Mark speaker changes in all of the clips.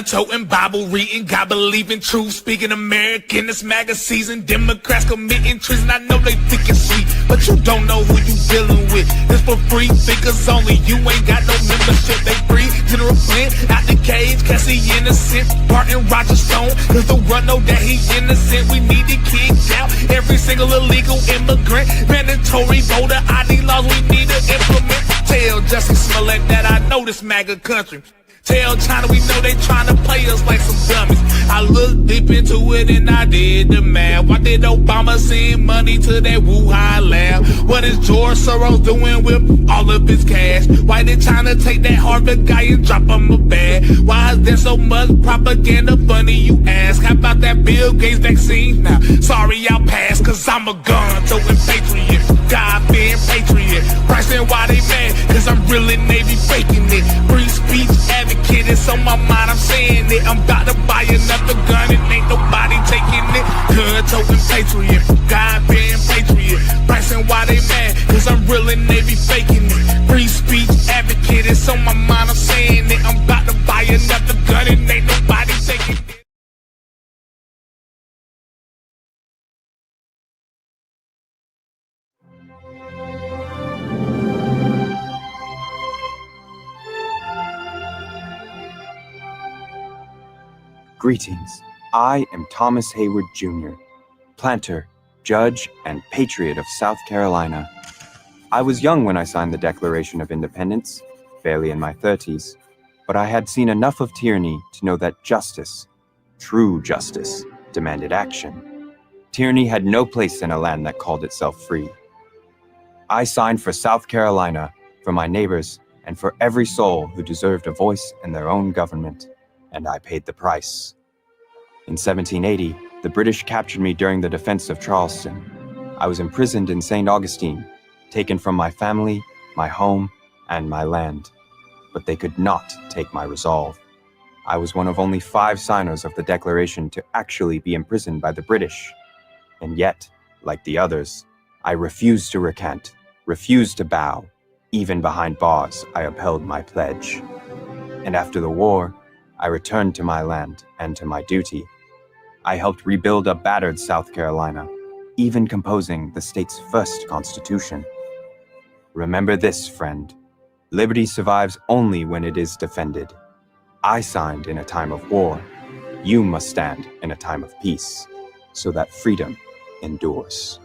Speaker 1: Toting, Bible reading, God believing, truth speaking, American. This MAGA season, Democrats committing treason. I know they think it's sweet, but you don't know who you dealing with. It's for free thinkers only. You ain't got no membership. They free. General Flynn out the cage, Cassie innocent. Barton Roger Stone, cause the run know that he innocent. We need to kick out every single illegal immigrant. Mandatory voter ID laws we need to implement. Tell Jussie Smollett that I know this MAGA country. Tell China we know they tryna play us like some dummies. I looked deep into it and I did the math. Why did Obama send money to that Wuhan lab? What is George Soros doing with all of his cash? Why did China take that Harvard guy and drop him a bag? Why is there so much propaganda? Funny you ask. How about that Bill Gates vaccine? Now, sorry I'll pass, cause I'm a gun-toting patriot, God-fearing patriot. Pricing why they mad, cause I'm really Navy faking it. Free speech advocate, it's on my mind, I'm saying it. I'm about to buy another gun and ain't nobody taking it. Gun-toting patriot, God-fearing patriot. Pricing why they mad, cause I'm really Navy faking it. Free speech advocate, it's on my mind, I'm saying it. I'm about to buy another gun and ain't nobody taking it.
Speaker 2: Greetings. I am Thomas Hayward Jr., planter, judge, and patriot of South Carolina. I was young when I signed the Declaration of Independence, barely in my 30s, but I had seen enough of tyranny to know that justice, true justice, demanded action. Tyranny had no place in a land that called itself free. I signed for South Carolina, for my neighbors, and for every soul who deserved a voice in their own government, and I paid the price. In 1780, the British captured me during the defense of Charleston. I was imprisoned in St. Augustine, taken from my family, my home, and my land. But they could not take my resolve. I was one of only 5 signers of the Declaration to actually be imprisoned by the British. And yet, like the others, I refused to recant, refused to bow. Even behind bars, I upheld my pledge. And after the war, I returned to my land and to my duty. I helped rebuild a battered South Carolina, even composing the state's first constitution. Remember this, friend. Liberty survives only when it is defended. I signed in a time of war. You must stand in a time of peace, so that freedom endures.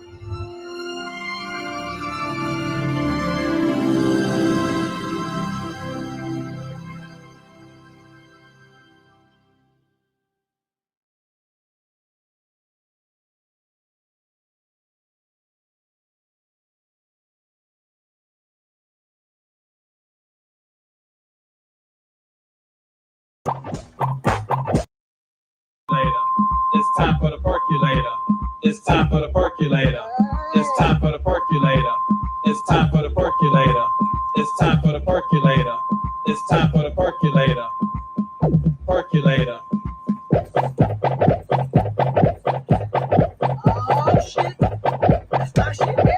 Speaker 3: It's time for the percolator. It's time for the percolator. It's time for the percolator. It's time for the percolator. It's time for the percolator. It's time for the percolator. Percolator.
Speaker 4: Oh shit. That's my shit, baby.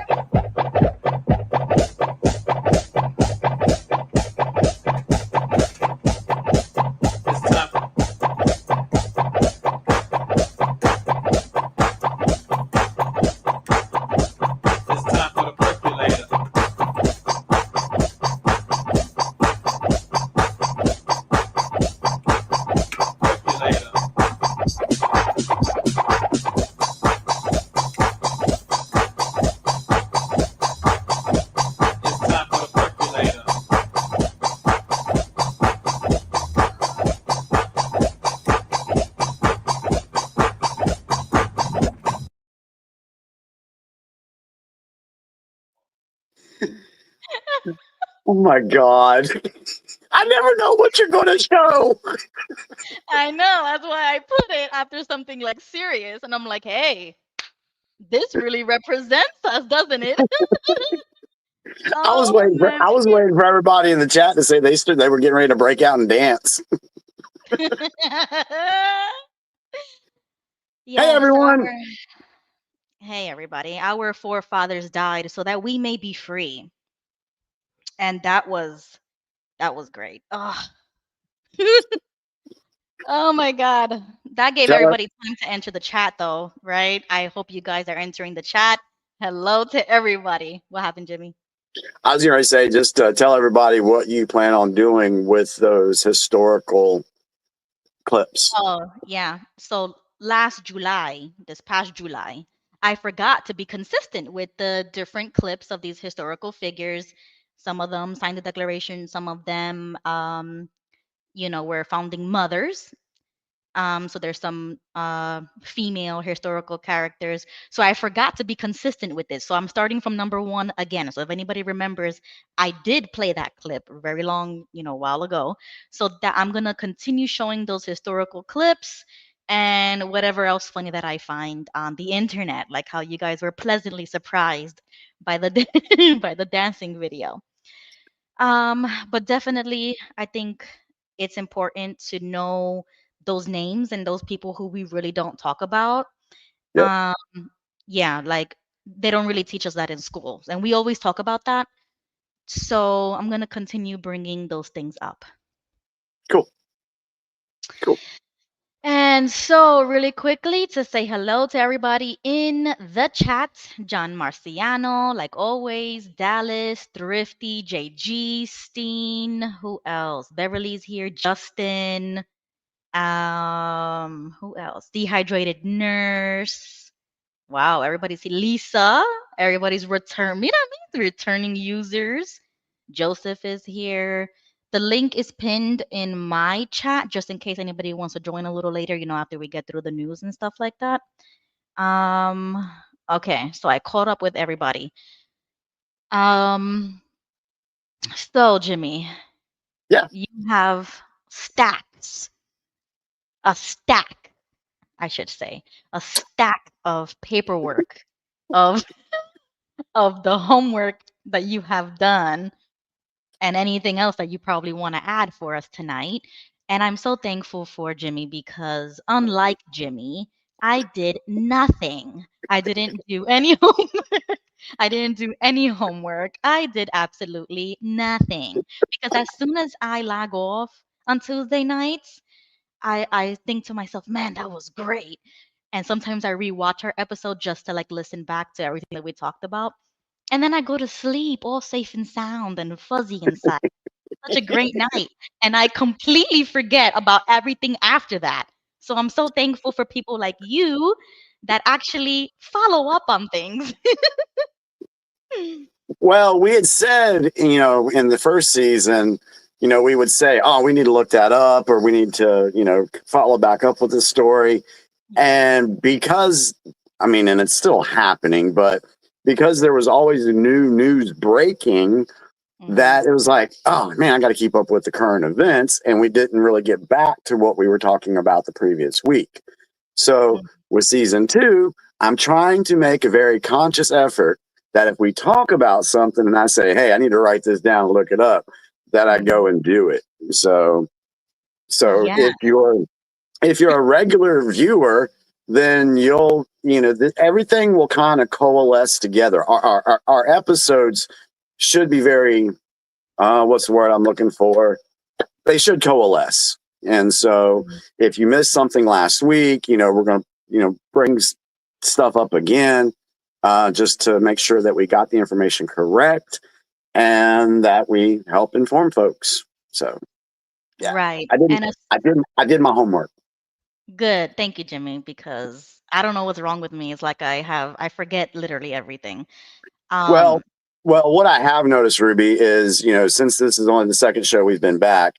Speaker 5: Oh my God. I never know what you're going to show.
Speaker 6: I know. That's why I put it after something like serious. And I'm like, hey, this really represents us, doesn't it? Oh my
Speaker 5: I was waiting for everybody in the chat to say they were getting ready to break out and dance.
Speaker 6: Yes,
Speaker 5: everyone.
Speaker 6: hey everybody. Our forefathers died so that we may be free. And that was great. Oh. Oh my God. That gave
Speaker 5: Tell,
Speaker 6: everybody time to enter the chat though, right? I hope you guys are entering the chat. Hello to everybody. What happened, Jimmy?
Speaker 5: I was going to say, just tell everybody what you plan on doing with those historical clips.
Speaker 6: Oh, yeah. So this past July, I forgot to be consistent with the different clips of these historical figures. Some of them signed the Declaration, some of them, were founding mothers. So there's some female historical characters. So I forgot to be consistent with this. So I'm starting from number one again. So if anybody remembers, I did play that clip very long, while ago. So that I'm gonna continue showing those historical clips and whatever else funny that I find on the internet, like how you guys were pleasantly surprised by the by the dancing video. But definitely, I think it's important to know those names and those people who we really don't talk about.
Speaker 5: Yep.
Speaker 6: Um, yeah, like they don't really teach us that in schools, and we always talk about that. So I'm gonna continue bringing those things up.
Speaker 5: Cool. Cool.
Speaker 6: And so, really quickly, to say hello to everybody in the chat, John Marciano, like always, Dallas, Thrifty, JG, Steen, who else? Beverly's here, Justin, who else? Dehydrated Nurse. Wow, everybody's here. Lisa, everybody's returning users. Joseph is here. The link is pinned in my chat just in case anybody wants to join a little later, after we get through the news and stuff like that. Okay, so I caught up with everybody. So Jimmy,
Speaker 5: Yeah.
Speaker 6: you have stacks, a stack, I should say, a stack of paperwork of of the homework that you have done and anything else that you probably want to add for us tonight. And I'm so thankful for Jimmy because, unlike Jimmy, I did nothing. I didn't do any homework. I didn't do any homework. I did absolutely nothing. Because as soon as I log off on Tuesday nights, I think to myself, man, that was great. And sometimes I rewatch our episode just to like listen back to everything that we talked about. And then I go to sleep all safe and sound and fuzzy inside. Such a great night. And I completely forget about everything after that. So I'm so thankful for people like you that actually follow up on things.
Speaker 5: Well, we had said, in the first season, we would say, oh, we need to look that up, or we need to, follow back up with the story. And because, and it's still happening, but because there was always a new news breaking, that it was like, oh man, I got to keep up with the current events. And we didn't really get back to what we were talking about the previous week. So with season 2, I'm trying to make a very conscious effort that if we talk about something and I say, hey, I need to write this down, look it up, that I go and do it. So
Speaker 6: Yeah.
Speaker 5: if you're a regular viewer, then you'll, everything will kind of coalesce together. Our episodes should be very, what's the word I'm looking for? They should coalesce. And so if you missed something last week, we're going to, bring stuff up again, just to make sure that we got the information correct and that we help inform folks. So yeah,
Speaker 6: Right.
Speaker 5: I did my homework.
Speaker 6: Good. Thank you, Jimmy, because I don't know what's wrong with me. It's like I forget literally everything.
Speaker 5: Well, what I have noticed, Ruby, is, since this is only the second show we've been back,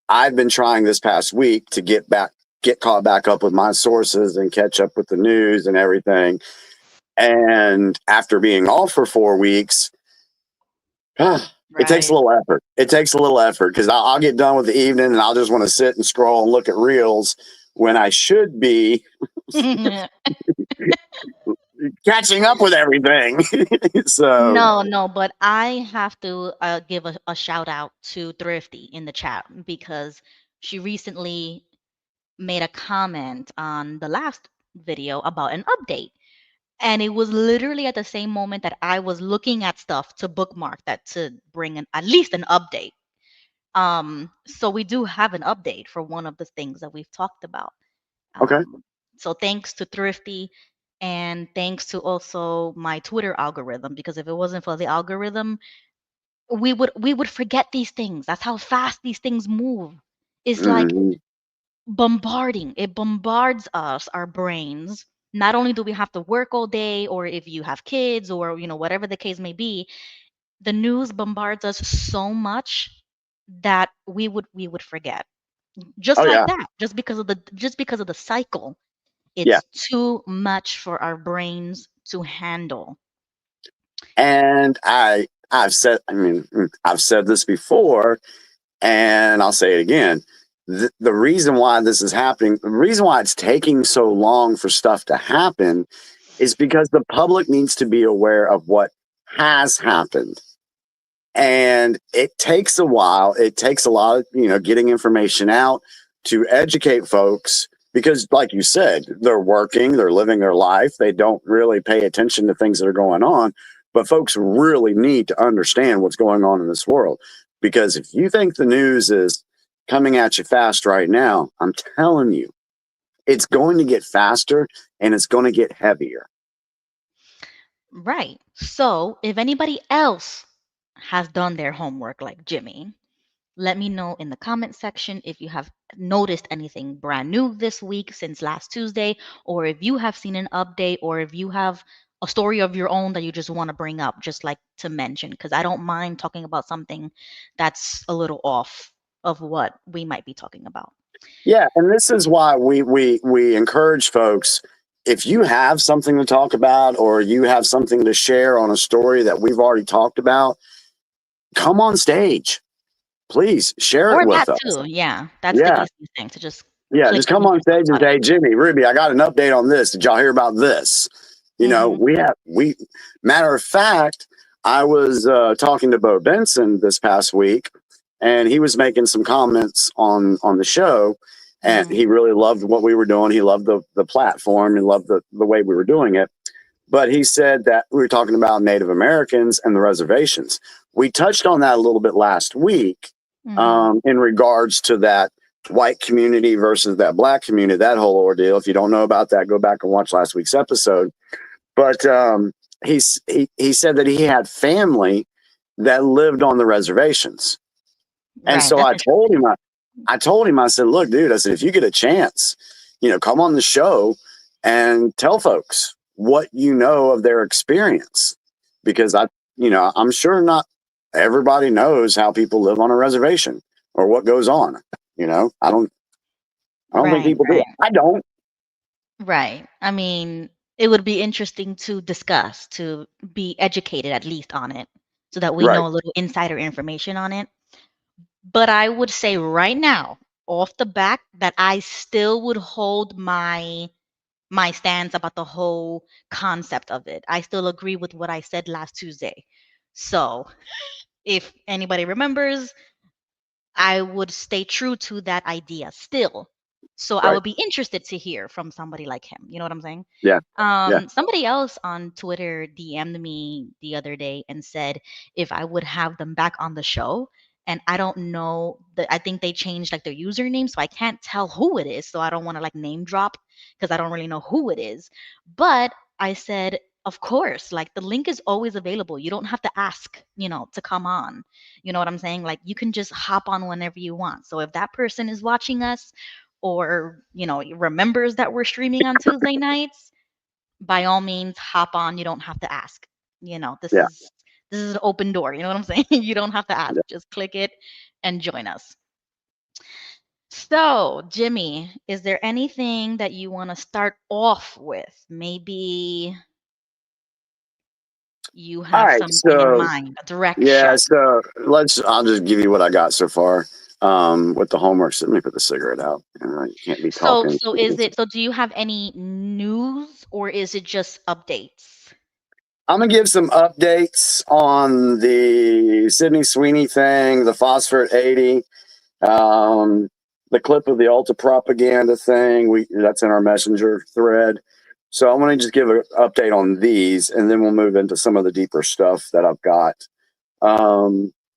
Speaker 5: I've been trying this past week to get caught back up with my sources and catch up with the news and everything. And after being off for 4 weeks, It takes a
Speaker 6: Right.
Speaker 5: little effort. It takes a little effort because I'll get done with the evening and I'll just want to sit and scroll and look at reels when I should be catching up with everything. So,
Speaker 6: No, no, but I have to give a shout out to Thrifty in the chat because she recently made a comment on the last video about an update. And it was literally at the same moment that I was looking at stuff to bookmark that to bring at least an update. So we do have an update for one of the things that we've talked about.
Speaker 5: okay.
Speaker 6: So thanks to Thrifty and thanks to also my Twitter algorithm, because if it wasn't for the algorithm, we would forget these things. That's how fast these things move. It's like
Speaker 5: Hmm.
Speaker 6: bombarding. It bombards us, our brains. Not only do we have to work all day, or if you have kids, or whatever the case may be, the news bombards us so much that we would forget. Just
Speaker 5: Oh,
Speaker 6: like
Speaker 5: yeah.
Speaker 6: that, just because of the cycle,
Speaker 5: Yeah.
Speaker 6: it's too much for our brains to handle.
Speaker 5: And I've said this before and I'll say it again. The reason why this is happening, the reason why it's taking so long for stuff to happen is because the public needs to be aware of what has happened. And it takes a while. It takes a lot of, getting information out to educate folks because, like you said, they're working, they're living their life. They don't really pay attention to things that are going on. But folks really need to understand what's going on in this world. Because if you think the news is coming at you fast right now, I'm telling you, it's going to get faster and it's going to get heavier.
Speaker 6: Right. So, if anybody else has done their homework like Jimmy, let me know in the comment section if you have noticed anything brand new this week since last Tuesday, or if you have seen an update, or if you have a story of your own that you just want to bring up, just like to mention, because I don't mind talking about something that's a little off of what we might be talking about.
Speaker 5: Yeah, and this is why we encourage folks, if you have something to talk about or you have something to share on a story that we've already talked about, come on stage. Please share it
Speaker 6: Or that
Speaker 5: with us.
Speaker 6: too. Yeah, that's the
Speaker 5: Yeah.
Speaker 6: easiest thing to just
Speaker 5: Yeah,
Speaker 6: click
Speaker 5: just come
Speaker 6: link
Speaker 5: on
Speaker 6: and talk
Speaker 5: stage and
Speaker 6: about it.
Speaker 5: say, Jimmy, Ruby, I got an update on this. Did y'all hear about this?
Speaker 6: Hmm.
Speaker 5: We matter of fact, I was talking to Bo Benson this past week, and he was making some comments on the show, and
Speaker 6: Hmm.
Speaker 5: he really loved what we were doing. He loved the platform and loved the way we were doing it. But he said that we were talking about Native Americans and the reservations. We touched on that a little bit last week
Speaker 6: Hmm.
Speaker 5: in regards to that white community versus that black community, that whole ordeal. If you don't know about that, go back and watch last week's episode. But he said that he had family that lived on the reservations. And
Speaker 6: Right.
Speaker 5: so
Speaker 6: That's
Speaker 5: I
Speaker 6: interesting.
Speaker 5: told him, I said, look, dude, I said, if you get a chance, come on the show and tell folks what you know of their experience. Because I'm sure not everybody knows how people live on a reservation or what goes on. I don't think
Speaker 6: Right.
Speaker 5: people do.
Speaker 6: Right.
Speaker 5: I don't.
Speaker 6: Right. I mean, it would be interesting to discuss, to be educated at least on it, so that we
Speaker 5: Right.
Speaker 6: know a little insider information on it. But I would say right now, off the back, that I still would hold my stance about the whole concept of it. I still agree with what I said last Tuesday. So, if anybody remembers, I would stay true to that idea still. So I
Speaker 5: Right.
Speaker 6: would be interested to hear from somebody like him. You know what I'm saying?
Speaker 5: Yeah. Yeah.
Speaker 6: Somebody else on Twitter DM'd me the other day and said if I would have them back on the show. And I don't know that I think they changed like their username, so I can't tell who it is. So I don't want to like name drop because I don't really know who it is. But I said, of course, like the link is always available. You don't have to ask, to come on. You know what I'm saying? Like you can just hop on whenever you want. So if that person is watching us or, remembers that we're streaming on Tuesday nights, by all means hop on. You don't have to ask. This
Speaker 5: Yeah.
Speaker 6: is this is an open door. You know what I'm saying? You don't have to ask.
Speaker 5: Yeah.
Speaker 6: Just click it and join us. So, Jimmy, is there anything that you want to start off with? Maybe you
Speaker 5: All
Speaker 6: have
Speaker 5: right,
Speaker 6: something in
Speaker 5: so
Speaker 6: mind, a direction.
Speaker 5: yeah, so I'll just give you what I got so far. With the homework. So let me put the cigarette out. You can't be
Speaker 6: So,
Speaker 5: talking.
Speaker 6: so do you have any news or is it just updates?
Speaker 5: I'm gonna give some updates on the Sydney Sweeney thing, the phosphate 80, um, the clip of the Ulta propaganda thing. That's in our messenger thread. So I'm gonna just give an update on these, and then we'll move into some of the deeper stuff that I've got.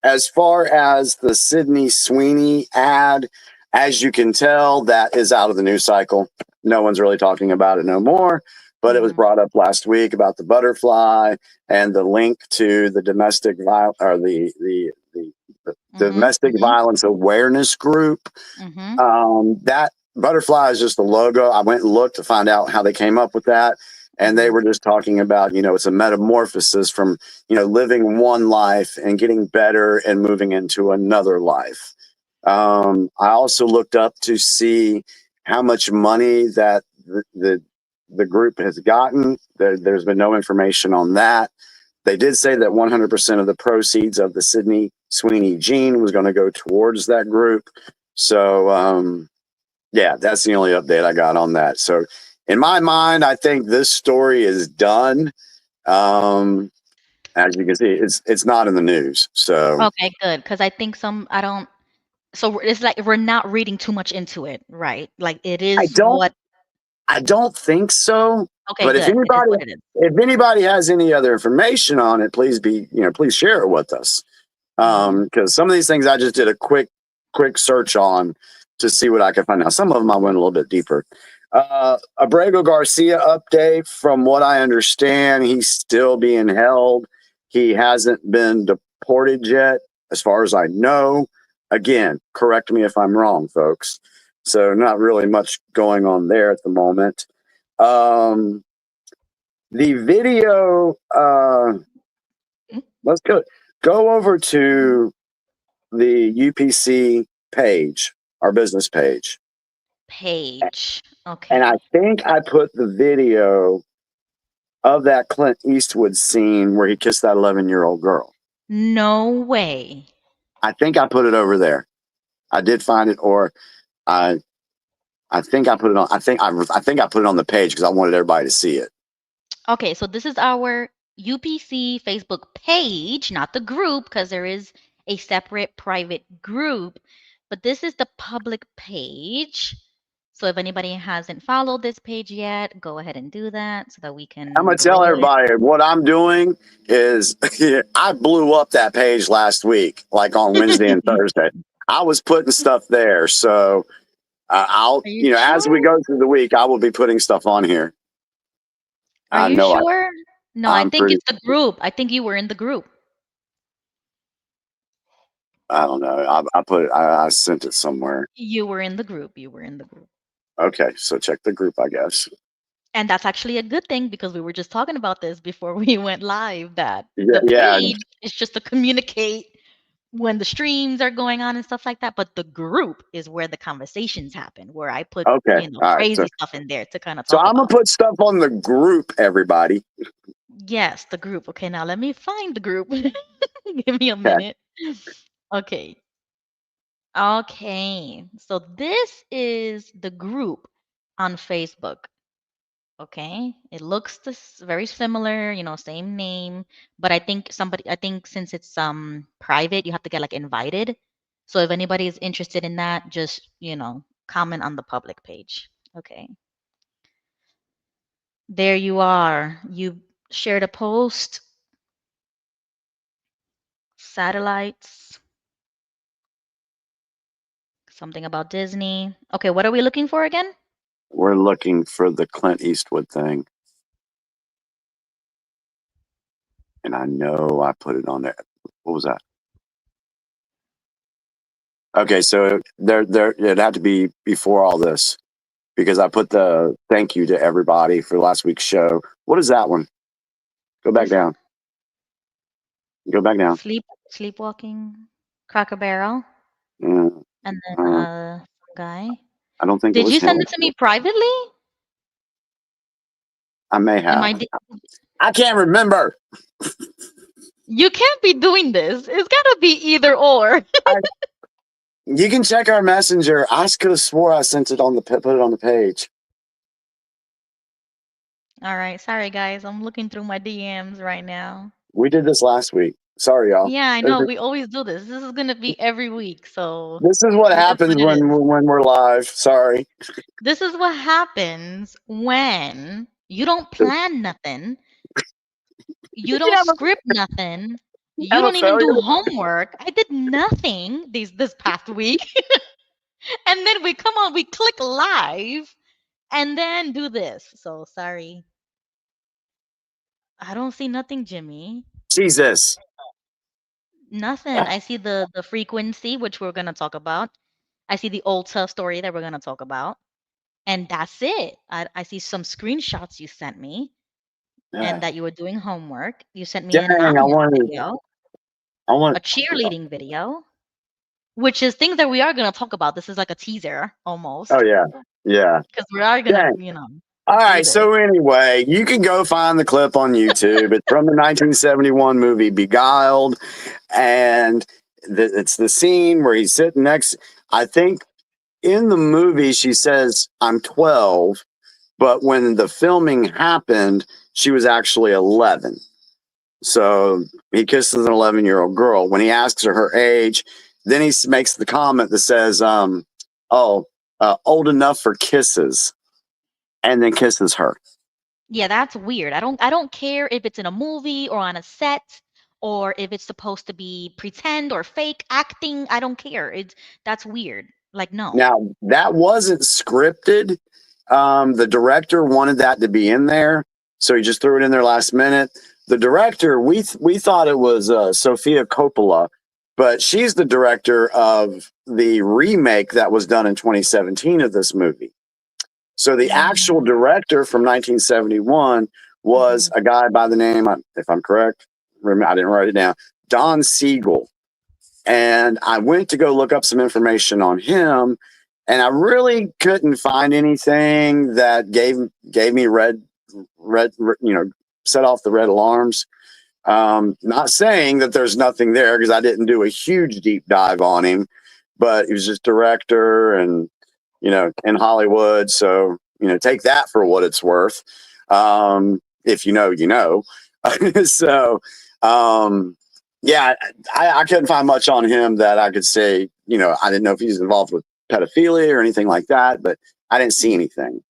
Speaker 5: As far as the Sydney Sweeney ad, as you can tell, that is out of the news cycle. No one's really talking about it no more, but it was
Speaker 6: Mhm.
Speaker 5: brought up last week about the butterfly and the link to the domestic violence or the
Speaker 6: Mhm.
Speaker 5: domestic
Speaker 6: Mhm.
Speaker 5: violence awareness group.
Speaker 6: Mhm.
Speaker 5: That butterfly is just the logo. I went and looked to find out how they came up with that. And they
Speaker 6: Mhm.
Speaker 5: were just talking about, it's a metamorphosis from, living one life and getting better and moving into another life. I also looked up to see how much money that the group has gotten. There's been no information on that. They did say that 100% of the proceeds of the Sydney Sweeney gene was going to go towards that group. So, yeah, that's the only update I got on that. So, in my mind, I think this story is done. Um, as you can see, it's not in the news. So,
Speaker 6: Okay, good. Because I think I don't. So it's like we're not reading too much into it, right? Like it
Speaker 5: I
Speaker 6: is
Speaker 5: don't
Speaker 6: what.
Speaker 5: I don't think so.
Speaker 6: Okay,
Speaker 5: But
Speaker 6: good. It is what it is.
Speaker 5: if anybody has any other information on it, please share it with us.
Speaker 6: Mhm.
Speaker 5: Because some of these things I just did a quick search on to see what I could find out. Some of them I went a little bit deeper. Abrego Garcia update. From what I understand, he's still being held. He hasn't been deported yet, as far as I know. Again, correct me if I'm wrong, folks. So not really much going on there at the moment. Um, the video. Let's go over to the UPC page, our business page.
Speaker 6: Page.
Speaker 5: And I
Speaker 6: Okay.
Speaker 5: think I put the video of that Clint Eastwood scene where he kissed that 11-year-old girl.
Speaker 6: No way.
Speaker 5: I think I put it over there. I did find it, or I I think I put it on. I think I put it on the page because I wanted everybody to see it.
Speaker 6: Okay, so this is our UPC Facebook page, not the group, because there is a separate private group, but this is the public page. So if anybody hasn't followed this page yet, go ahead and do that so that we
Speaker 5: I'm
Speaker 6: can
Speaker 5: gonna tell
Speaker 6: grow it.
Speaker 5: everybody what I'm doing is I blew up that page last week, like on Wednesday and Thursday. I was putting stuff there, so I'll
Speaker 6: Are you
Speaker 5: as we
Speaker 6: sure?
Speaker 5: go through the week, I will be putting stuff on here.
Speaker 6: Are
Speaker 5: I
Speaker 6: you
Speaker 5: know
Speaker 6: sure? No, I
Speaker 5: I'm
Speaker 6: think
Speaker 5: pretty.
Speaker 6: it's the group. I think you were in the group.
Speaker 5: I don't know. I sent it somewhere.
Speaker 6: You were in the group. You were in the group.
Speaker 5: Okay, so check the group, I guess.
Speaker 6: And that's actually a good thing because we were just talking about this before we went live that
Speaker 5: Yeah,
Speaker 6: the
Speaker 5: yeah.
Speaker 6: page is just to communicate when the streams are going on and stuff like that. But the group is where the conversations happen, where I put,
Speaker 5: Okay, all right.
Speaker 6: crazy stuff in there to kind of
Speaker 5: So
Speaker 6: talk
Speaker 5: I'm gonna
Speaker 6: about.
Speaker 5: put stuff on the group, everybody.
Speaker 6: Yes, the group. Okay, now let me find the group. Give me a
Speaker 5: Okay.
Speaker 6: minute. Okay. Okay. So this is the group on Facebook. Okay, it looks very similar, same name, but I think since it's private, you have to get like invited. So if anybody is interested in that, just, comment on the public page. Okay. There you are. You shared a post, satellites, something about Disney. Okay, what are we looking for again?
Speaker 5: We're looking for the Clint Eastwood thing, and I know I put it on there. What was that? Okay, so there it had to be before all this because I put the thank you to everybody for last week's show. What is that one? Go back
Speaker 6: This one?
Speaker 5: down. Go back down.
Speaker 6: Sleepwalking, Cracker Barrel,
Speaker 5: Yeah,
Speaker 6: and then
Speaker 5: uh,
Speaker 6: some guy.
Speaker 5: I don't think it
Speaker 6: Did
Speaker 5: was
Speaker 6: you send
Speaker 5: him.
Speaker 6: it to me privately?
Speaker 5: I may
Speaker 6: Am
Speaker 5: have.
Speaker 6: I?
Speaker 5: I can't remember.
Speaker 6: You can't be doing this. It's gotta be either or.
Speaker 5: You can check our messenger. I could have swore I sent it on the put it on the page.
Speaker 6: All right, sorry guys. I'm looking through my DMs right now.
Speaker 5: We did this last week. Sorry, y'all.
Speaker 6: Yeah, I know. We always do this. This is gonna be every week, so
Speaker 5: This is what
Speaker 6: it is
Speaker 5: happens
Speaker 6: what it is.
Speaker 5: when we're live. Sorry.
Speaker 6: This is what happens when you don't plan nothing, you don't
Speaker 5: Yeah,
Speaker 6: script nothing, you
Speaker 5: I'm a
Speaker 6: don't even do
Speaker 5: failure.
Speaker 6: homework. I did nothing this past week. And then we come on, we click live and then do this. So sorry. I don't see nothing, Jimmy.
Speaker 5: Jesus.
Speaker 6: Nothing. I see the frequency, which we're gonna talk about. I see the old tough story that we're gonna talk about. And that's it. I see some screenshots you sent me and that you were doing homework. You sent me
Speaker 5: Dang,
Speaker 6: a Narnia
Speaker 5: I
Speaker 6: video,
Speaker 5: want.
Speaker 6: a cheerleading video, which is things that we are gonna talk about. This is like a teaser
Speaker 5: Oh
Speaker 6: almost,
Speaker 5: yeah, yeah.
Speaker 6: because we are gonna,
Speaker 5: Dang.
Speaker 6: you know,
Speaker 5: All
Speaker 6: do
Speaker 5: right.
Speaker 6: this.
Speaker 5: So anyway, you can go find the clip on YouTube. It's from the 1971 movie Beguiled, and it's the scene where he's sitting next. I think in the movie she says, "I'm 12," but when the filming happened, she was actually 11. So he kisses an 11-year-old girl. When he asks her age, then he makes the comment that says, old enough for kisses," and then kisses her.
Speaker 6: Yeah, that's weird. I don't care if it's in a movie or on a set or if it's supposed to be pretend or fake acting. I don't care. That's weird. Like no.
Speaker 5: Now, that wasn't scripted. The director wanted that to be in there, so he just threw it in there last minute. The director, we thought it was Sofia Coppola, but she's the director of the remake that was done in 2017 of this movie. So the actual director from 1971 was a guy by the name, if I'm correct, I didn't write it down, Don Siegel. And I went to go look up some information on him, and I really couldn't find anything that gave me red, set off the red alarms. Not saying that there's nothing there, because I didn't do a huge deep dive on him, but he was just director and, in Hollywood. So, take that for what it's worth. If you know, you know. So, yeah, I couldn't find much on him that I could say, I didn't know if he's involved with pedophilia or anything like that, but I didn't see anything.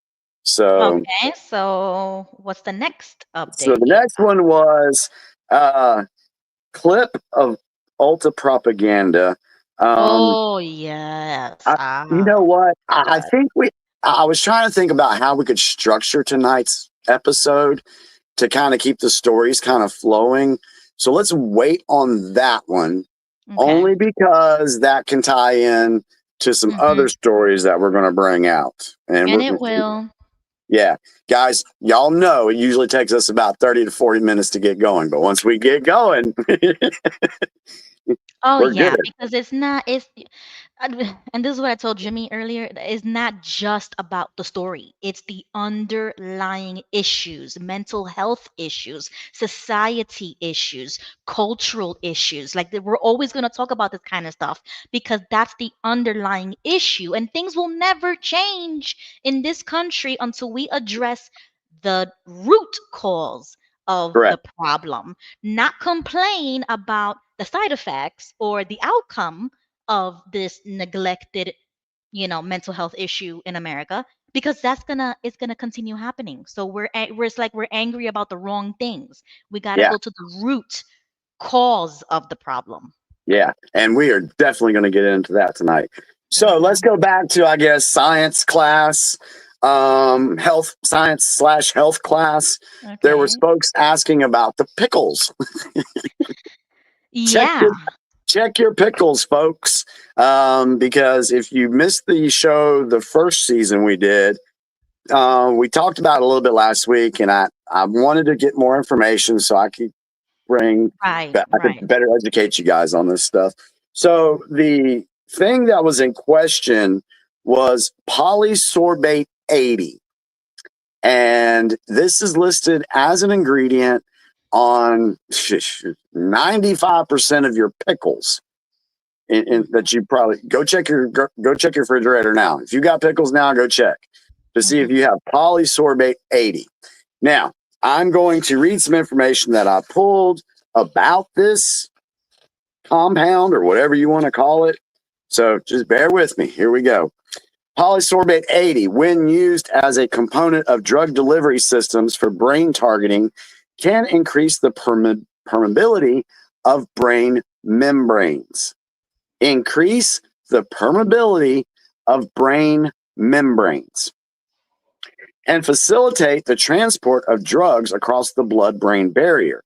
Speaker 5: So,
Speaker 6: Okay, so what's the next
Speaker 5: so
Speaker 6: update
Speaker 5: the
Speaker 6: you
Speaker 5: next one was clip of Ulta propaganda.
Speaker 6: Oh yes.
Speaker 5: You know what? I
Speaker 6: God.
Speaker 5: think I was trying to think about how we could structure tonight's episode to kind of keep the stories kind of flowing. So let's wait on that one, only because that can tie in to some other stories that we're going to bring out.
Speaker 6: And it will.
Speaker 5: Yeah, guys, y'all know it usually takes us about 30 to 40 minutes to get going. But once we get going,
Speaker 6: Oh
Speaker 5: we're
Speaker 6: yeah,
Speaker 5: good.
Speaker 6: because and this is what I told Jimmy earlier, it's not just about the story. It's the underlying issues, mental health issues, society issues, cultural issues. Like we're always going to talk about this kind of stuff because that's the underlying issue, and things will never change in this country until we address the root cause of the
Speaker 5: Correct.
Speaker 6: problem, not complain about the side effects or the outcome of this neglected, mental health issue in America, because it's gonna continue happening. So it's like we're angry about the wrong things. We got to
Speaker 5: Yeah.
Speaker 6: go to the root cause of the problem.
Speaker 5: Yeah. And we are definitely going to get into that tonight. So let's go back to, I guess, science class, health science / health class.
Speaker 6: Okay.
Speaker 5: There was folks asking about the pickles.
Speaker 6: Yeah.
Speaker 5: Check your pickles, folks. Because if you missed the show, the first season we did, we talked about it a little bit last week, and I wanted to get more information so I could I could better educate you guys on this stuff. So the thing that was in question was polysorbate 80. And this is listed as an ingredient on 95% of your pickles. That you probably go check your refrigerator now. If you got pickles now, go check to see if you have polysorbate 80. Now, I'm going to read some information that I pulled about this compound or whatever you want to call it. So just bear with me. Here we go. Polysorbate 80, when used as a component of drug delivery systems for brain targeting, can increase the permeability of brain membranes. Increase the permeability of brain membranes and facilitate the transport of drugs across the blood-brain barrier.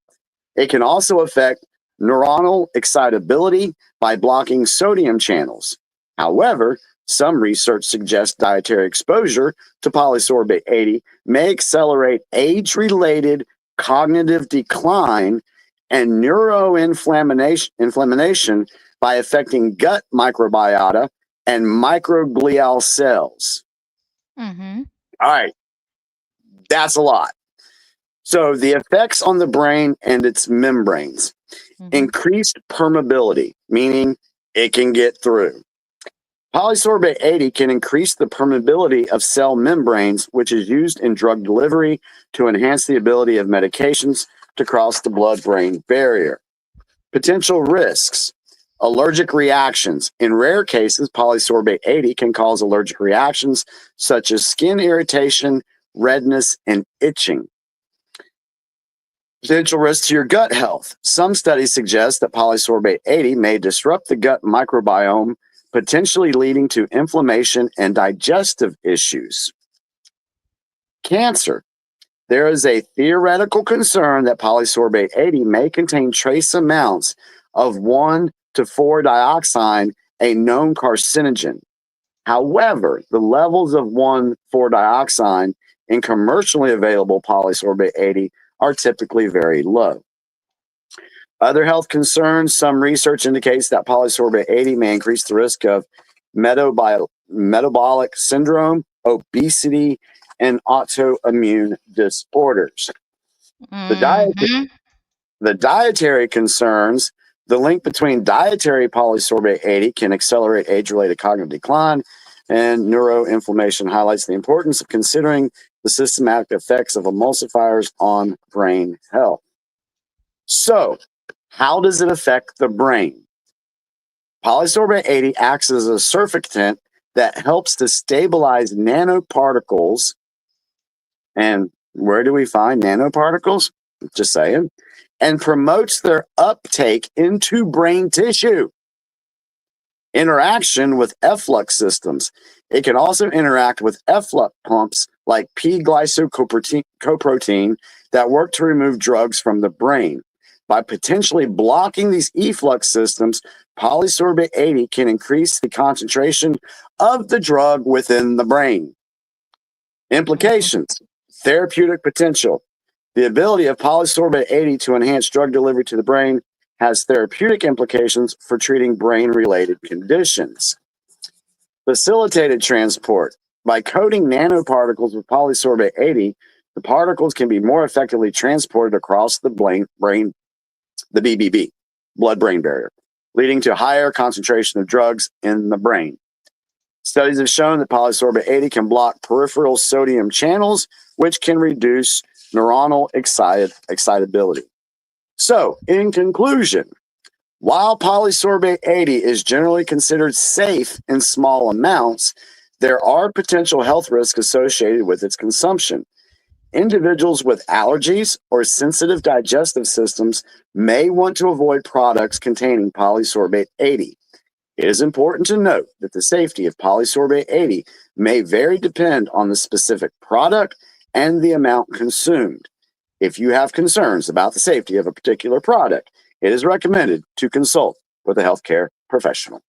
Speaker 5: It can also affect neuronal excitability by blocking sodium channels. However, some research suggests dietary exposure to polysorbate 80 may accelerate age-related cognitive decline and neuroinflammation by affecting gut microbiota and microglial cells.
Speaker 6: Mm-hmm.
Speaker 5: All right, that's a lot. So the effects on the brain and its membranes. Increased permeability, meaning it can get through. Polysorbate 80 can increase the permeability of cell membranes, which is used in drug delivery to enhance the ability of medications to cross the blood-brain barrier. Potential risks. Allergic reactions. In rare cases, polysorbate 80 can cause allergic reactions such as skin irritation, redness, and itching. Potential risks to your gut health. Some studies suggest that polysorbate 80 may disrupt the gut microbiome, potentially leading to inflammation and digestive issues. Cancer. There is a theoretical concern that polysorbate 80 may contain trace amounts of 1,4-dioxine, a known carcinogen. However, the levels of 1,4-dioxine in commercially available polysorbate 80 are typically very low. Other health concerns, some research indicates that polysorbate 80 may increase the risk of metabolic syndrome, obesity, and autoimmune disorders. The dietary concerns, the link between dietary polysorbate 80 can accelerate age-related cognitive decline, and neuroinflammation highlights the importance of considering the systematic effects of emulsifiers on brain health. So, how does it affect the brain? Polysorbate 80 acts as a surfactant that helps to stabilize nanoparticles. And where do we find nanoparticles? Just saying. And promotes their uptake into brain tissue. Interaction with efflux systems. It can also interact with efflux pumps like P-glycoprotein that work to remove drugs from the brain. By potentially blocking these efflux systems, polysorbate 80 can increase the concentration of the drug within the brain. Implications. Therapeutic potential. The ability of polysorbate 80 to enhance drug delivery to the brain has therapeutic implications for treating brain-related conditions. Facilitated transport. By coating nanoparticles with polysorbate 80, the particles can be more effectively transported across the brain, the BBB, blood-brain barrier, leading to higher concentration of drugs in the brain. Studies have shown that polysorbate 80 can block peripheral sodium channels, which can reduce neuronal excitability. So, in conclusion, while polysorbate 80 is generally considered safe in small amounts, there are potential health risks associated with its consumption. Individuals with allergies or sensitive digestive systems may want to avoid products containing polysorbate 80. It is important to note that the safety of polysorbate 80 may vary depend on the specific product and the amount consumed. If you have concerns about the safety of a particular product, it is recommended to consult with a healthcare professional.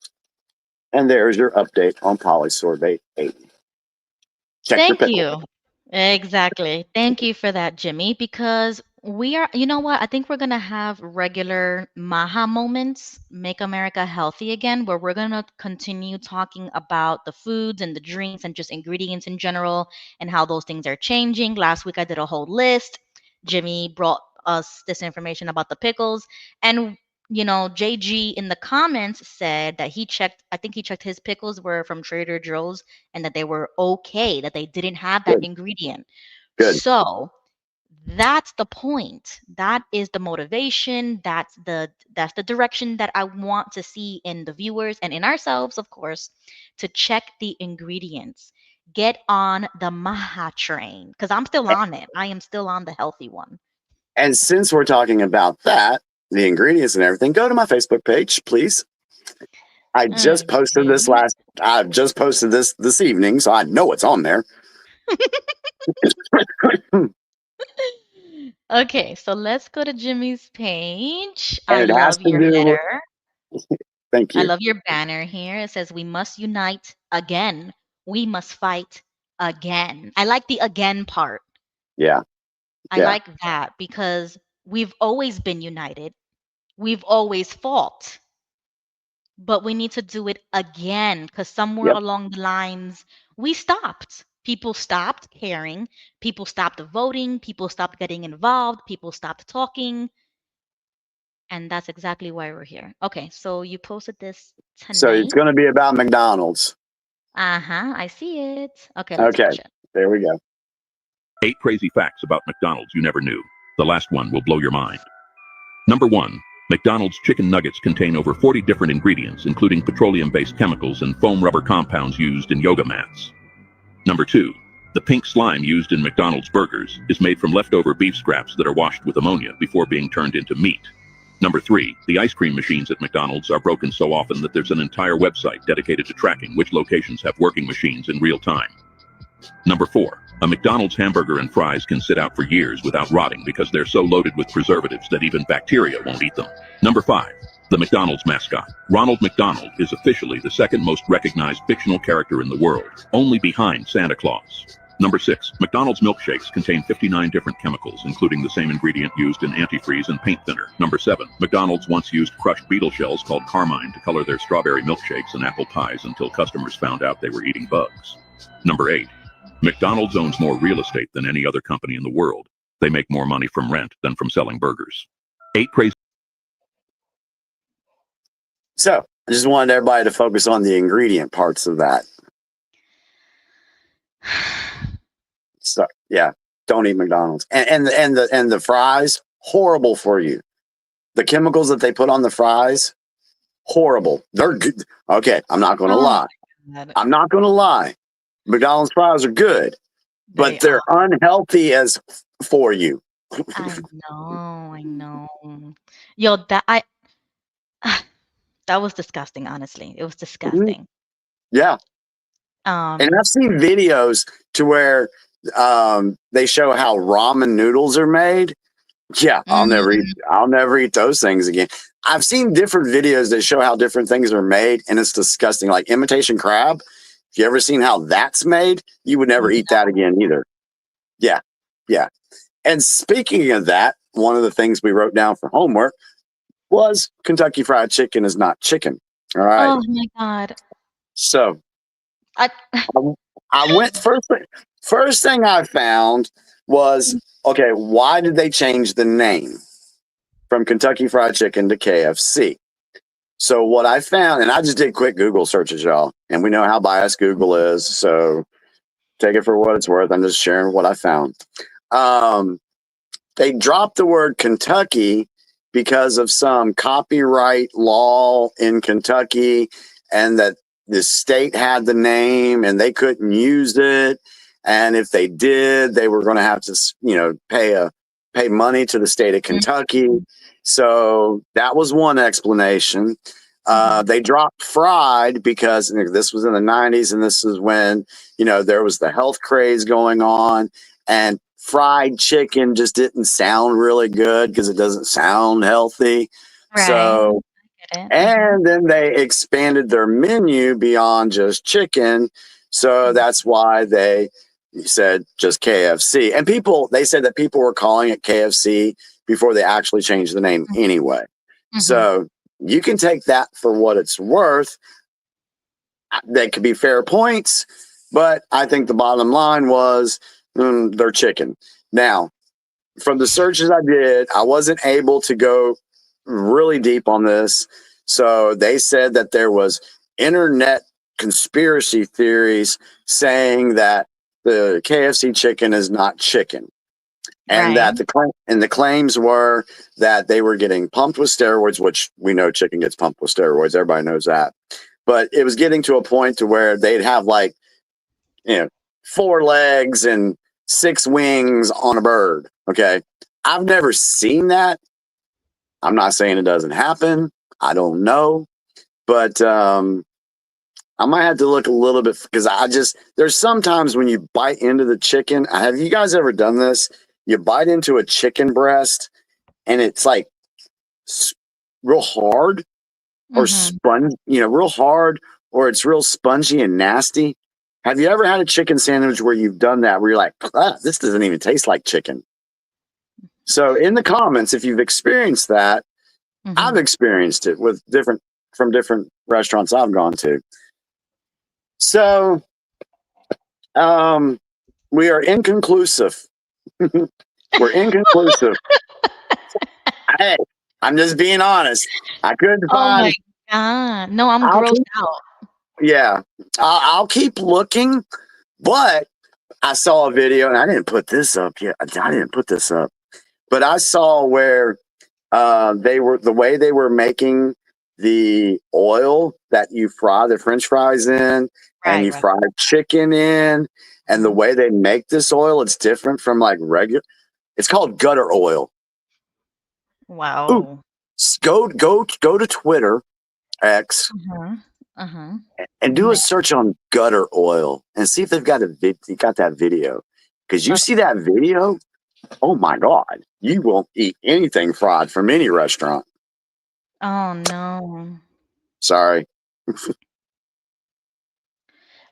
Speaker 5: And there's your update on polysorbate 80. Check your
Speaker 6: Thank
Speaker 5: pickle.
Speaker 6: you. Exactly. Thank you for that, Jimmy, because We are, you know what? I think we're going to have regular Maha moments, Make America Healthy Again, where we're going to continue talking about the foods and the drinks and just ingredients in general and how those things are changing. Last week I did a whole list. Jimmy brought us this information about the pickles. And, JG in the comments said that I think he checked his pickles were from Trader Joe's and that they were okay, that they didn't have that
Speaker 5: Good.
Speaker 6: ingredient.
Speaker 5: Good.
Speaker 6: So, that's the point. That is the motivation. That's the direction that I want to see in the viewers and in ourselves, of course, to check the ingredients. Get on the Maha train because I'm still on it. I am still on the healthy one.
Speaker 5: And since we're talking about that, the ingredients and everything, go to my Facebook page, please. I just posted this
Speaker 6: Okay.
Speaker 5: this evening, so I know it's on there.
Speaker 6: Okay, so let's go to Jimmy's page. I
Speaker 5: And it has
Speaker 6: love
Speaker 5: to
Speaker 6: your
Speaker 5: do with,
Speaker 6: header.
Speaker 5: thank
Speaker 6: I
Speaker 5: you.
Speaker 6: love your banner here. It says, "We must unite again. We must fight again." I like the again part.
Speaker 5: Yeah.
Speaker 6: I
Speaker 5: Yeah.
Speaker 6: like that because we've always been united. We've always fought, but we need to do it again because somewhere
Speaker 5: Yep.
Speaker 6: along the lines, we stopped. People stopped caring. People stopped voting. People stopped getting involved. People stopped talking. And that's exactly why we're here. Okay, so you posted this
Speaker 5: So it's
Speaker 6: tonight.
Speaker 5: going to be about McDonald's.
Speaker 6: Uh-huh, I see it. Okay, let's
Speaker 5: Okay.
Speaker 6: watch it.
Speaker 5: There we go.
Speaker 7: 8 crazy facts about McDonald's you never knew. The last one will blow your mind. Number 1. McDonald's chicken nuggets contain over 40 different ingredients, including petroleum-based chemicals and foam rubber compounds used in yoga mats. Number 2. The pink slime used in McDonald's burgers is made from leftover beef scraps that are washed with ammonia before being turned into meat. Number 3. The ice cream machines at McDonald's are broken so often that there's an entire website dedicated to tracking which locations have working machines in real time. Number 4. A McDonald's hamburger and fries can sit out for years without rotting because they're so loaded with preservatives that even bacteria won't eat them. Number 5. The McDonald's mascot. Ronald McDonald is officially the second most recognized fictional character in the world, only behind Santa Claus. Number 6. McDonald's milkshakes contain 59 different chemicals, including the same ingredient used in antifreeze and paint thinner. Number 7. McDonald's once used crushed beetle shells called carmine to color their strawberry milkshakes and apple pies until customers found out they were eating bugs. Number 8. McDonald's owns more real estate than any other company in the world. They make more money from rent than from selling burgers. 8 crazy.
Speaker 5: So I just wanted everybody to focus on the ingredient parts of that. So yeah, don't eat McDonald's. And the fries, horrible for you. The chemicals that they put on the fries, horrible. They're good. Okay, I'm not going to lie. I'm not going to lie. McDonald's fries are good, but they're unhealthy as for you.
Speaker 6: I know. Yo, that was disgusting, honestly. It was disgusting.
Speaker 5: Yeah. And I've seen videos to where they show how ramen noodles are made. Yeah, I'll never eat those things again. I've seen different videos that show how different things are made, and it's disgusting. Like imitation crab. If you ever seen how that's made, you would never eat that again either. Yeah. Yeah. And speaking of that, one of the things we wrote down for homework was Kentucky Fried Chicken is not chicken. All right.
Speaker 6: Oh my God.
Speaker 5: So
Speaker 6: I
Speaker 5: went first thing I found was, okay, why did they change the name from Kentucky Fried Chicken to KFC? So what I found, and I just did quick Google searches, y'all, and we know how biased Google is, so take it for what it's worth. I'm just sharing what I found. They dropped the word Kentucky because of some copyright law in Kentucky, and that the state had the name and they couldn't use it. And if they did, they were going to have to, pay money to the state of Kentucky. So that was one explanation. They dropped fried because this was in the 90s, and this is when, there was the health craze going on, and fried chicken just didn't sound really good because it doesn't sound healthy.
Speaker 6: Right.
Speaker 5: So, and then they expanded their menu beyond just chicken. So that's why they, said just KFC. And they said that people were calling it KFC before they actually changed the name anyway. So you can take that for what it's worth. That could be fair points, but I think the bottom line was they're chicken. Now, from the searches I did, I wasn't able to go really deep on this. So they said that there was internet conspiracy theories saying that the KFC chicken is not chicken. And
Speaker 6: Right.
Speaker 5: that the claims were that they were getting pumped with steroids, which we know chicken gets pumped with steroids. Everybody knows that. But it was getting to a point to where they'd have 4 legs and 6 wings on a bird. Okay. I've never seen that. I'm not saying it doesn't happen. I don't know. But I might have to look a little bit because there's sometimes when you bite into the chicken. Have you guys ever done this? You bite into a chicken breast and it's like real hard or real hard, or it's real spongy and nasty. Have you ever had a chicken sandwich where you've done that, where you're like, this doesn't even taste like chicken? So in the comments, if you've experienced that, I've experienced it from different restaurants I've gone to. So we are inconclusive. We're inconclusive. Hey, I'm just being honest. I couldn't
Speaker 6: Oh
Speaker 5: find.
Speaker 6: my God. No, I'm
Speaker 5: I'll
Speaker 6: grossed
Speaker 5: keep-
Speaker 6: out.
Speaker 5: Yeah, I'll keep looking, but I saw a video, and I didn't put this up yet. I didn't put this up, but I saw where the way they were making the oil that you fry the French fries in, and you
Speaker 6: Right.
Speaker 5: fry chicken in, and the way they make this oil, it's different from like regular. It's called gutter oil.
Speaker 6: Wow.
Speaker 5: Ooh. Go to Twitter X and do a search on gutter oil and see if they've got that video. Because you see that video, oh my God, you won't eat anything fried from any restaurant.
Speaker 6: Oh no.
Speaker 5: Sorry.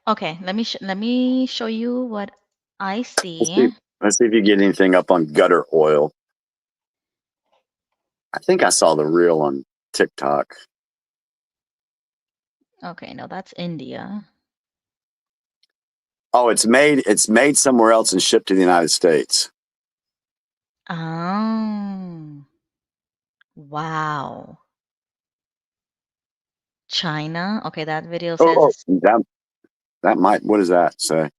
Speaker 6: Okay, let me show you what I
Speaker 5: Let's
Speaker 6: see.
Speaker 5: see if you get anything up on gutter oil. I think I saw the reel on TikTok.
Speaker 6: Okay, no, that's India.
Speaker 5: Oh, it's made somewhere else and shipped to the United States.
Speaker 6: Oh. Wow. China. Okay, that video says
Speaker 5: That might. What does that say?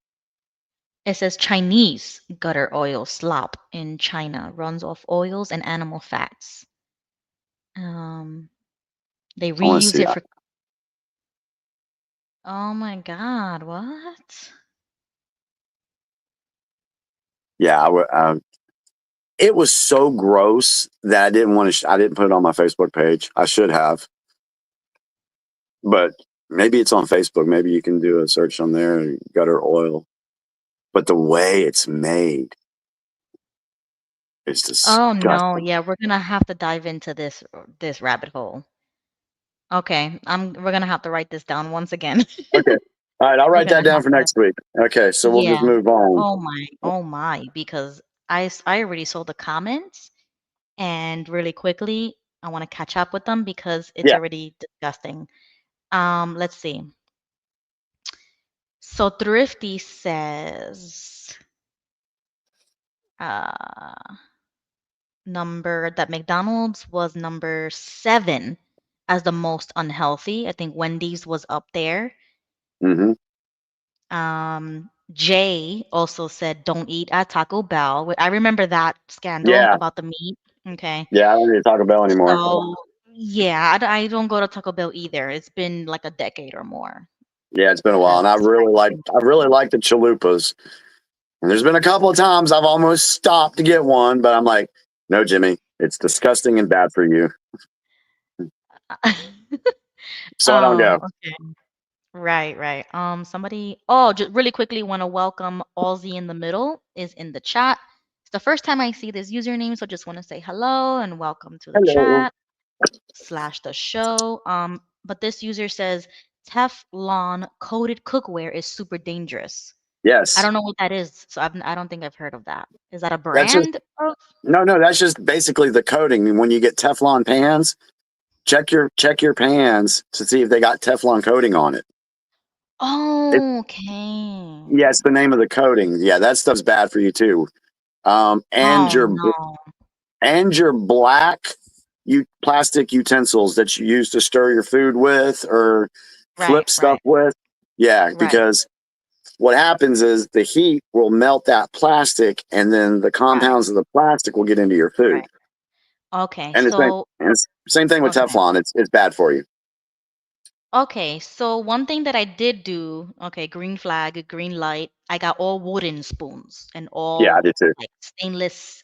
Speaker 6: it says Chinese gutter oil slop in China runs off oils and animal fats. They
Speaker 5: I want to
Speaker 6: reuse
Speaker 5: see
Speaker 6: it
Speaker 5: that.
Speaker 6: for. Oh my God, what?
Speaker 5: Yeah, it was so gross that I didn't want to. I didn't put it on my Facebook page. I should have, but maybe it's on Facebook. Maybe you can do a search on there, gutter oil. But the way it's made is
Speaker 6: Oh
Speaker 5: disgusting.
Speaker 6: no, yeah, we're gonna have to dive into this rabbit hole. Okay, we're gonna have to write this down once again.
Speaker 5: Okay, all right, I'll
Speaker 6: We're
Speaker 5: write that
Speaker 6: gonna
Speaker 5: down
Speaker 6: have
Speaker 5: for
Speaker 6: to.
Speaker 5: next week. Okay, so we'll just
Speaker 6: Yeah.
Speaker 5: move on.
Speaker 6: Oh my, because I already saw the comments, and really quickly, I want to catch up with them because it's
Speaker 5: Yeah.
Speaker 6: already disgusting. Let's see. So Thrifty says, that McDonald's was number 7 as the most unhealthy. I think Wendy's was up there.
Speaker 5: Mm-hmm.
Speaker 6: Jay also said, "Don't eat at Taco Bell." I remember that scandal
Speaker 5: Yeah.
Speaker 6: about the meat. Okay.
Speaker 5: Yeah. I don't need to Taco Bell anymore.
Speaker 6: So, yeah, I don't go to Taco Bell either. It's been like a decade or more.
Speaker 5: Yeah, it's been a while, and I really like the chalupas. And there's been a couple of times I've almost stopped to get one, but I'm like, no, Jimmy, it's disgusting and bad for you. So I don't go.
Speaker 6: Okay. Right. Somebody, just really quickly want to welcome Aussie in the middle is in the chat. It's the first time I see this username, so just want to say hello and welcome to the
Speaker 5: Hello.
Speaker 6: chat / the show. But this user says Teflon coated cookware is super dangerous.
Speaker 5: Yes.
Speaker 6: I don't know what that is, so I don't think I've heard of that. Is that a
Speaker 5: That's just
Speaker 6: brand of?
Speaker 5: no. That's just basically the coating. When you get Teflon pans, check your pans to see if they got Teflon coating on it. It
Speaker 6: Oh, okay.
Speaker 5: yeah, it's the name of the coating. Yeah, that stuff's bad for you too. And
Speaker 6: Oh
Speaker 5: your
Speaker 6: no.
Speaker 5: black plastic utensils that you use to stir your food with or
Speaker 6: Right,
Speaker 5: flip stuff
Speaker 6: right,
Speaker 5: with. Yeah,
Speaker 6: right,
Speaker 5: because what happens is the heat will melt that plastic, and then the
Speaker 6: right,
Speaker 5: compounds of the plastic will get into your food.
Speaker 6: right. Okay,
Speaker 5: And
Speaker 6: so
Speaker 5: it's same thing with
Speaker 6: okay.
Speaker 5: Teflon. It's bad for you.
Speaker 6: Okay, so one thing that I did do, okay, green flag, green light. I got all wooden spoons and
Speaker 5: Yeah, I
Speaker 6: all
Speaker 5: did too.
Speaker 6: like stainless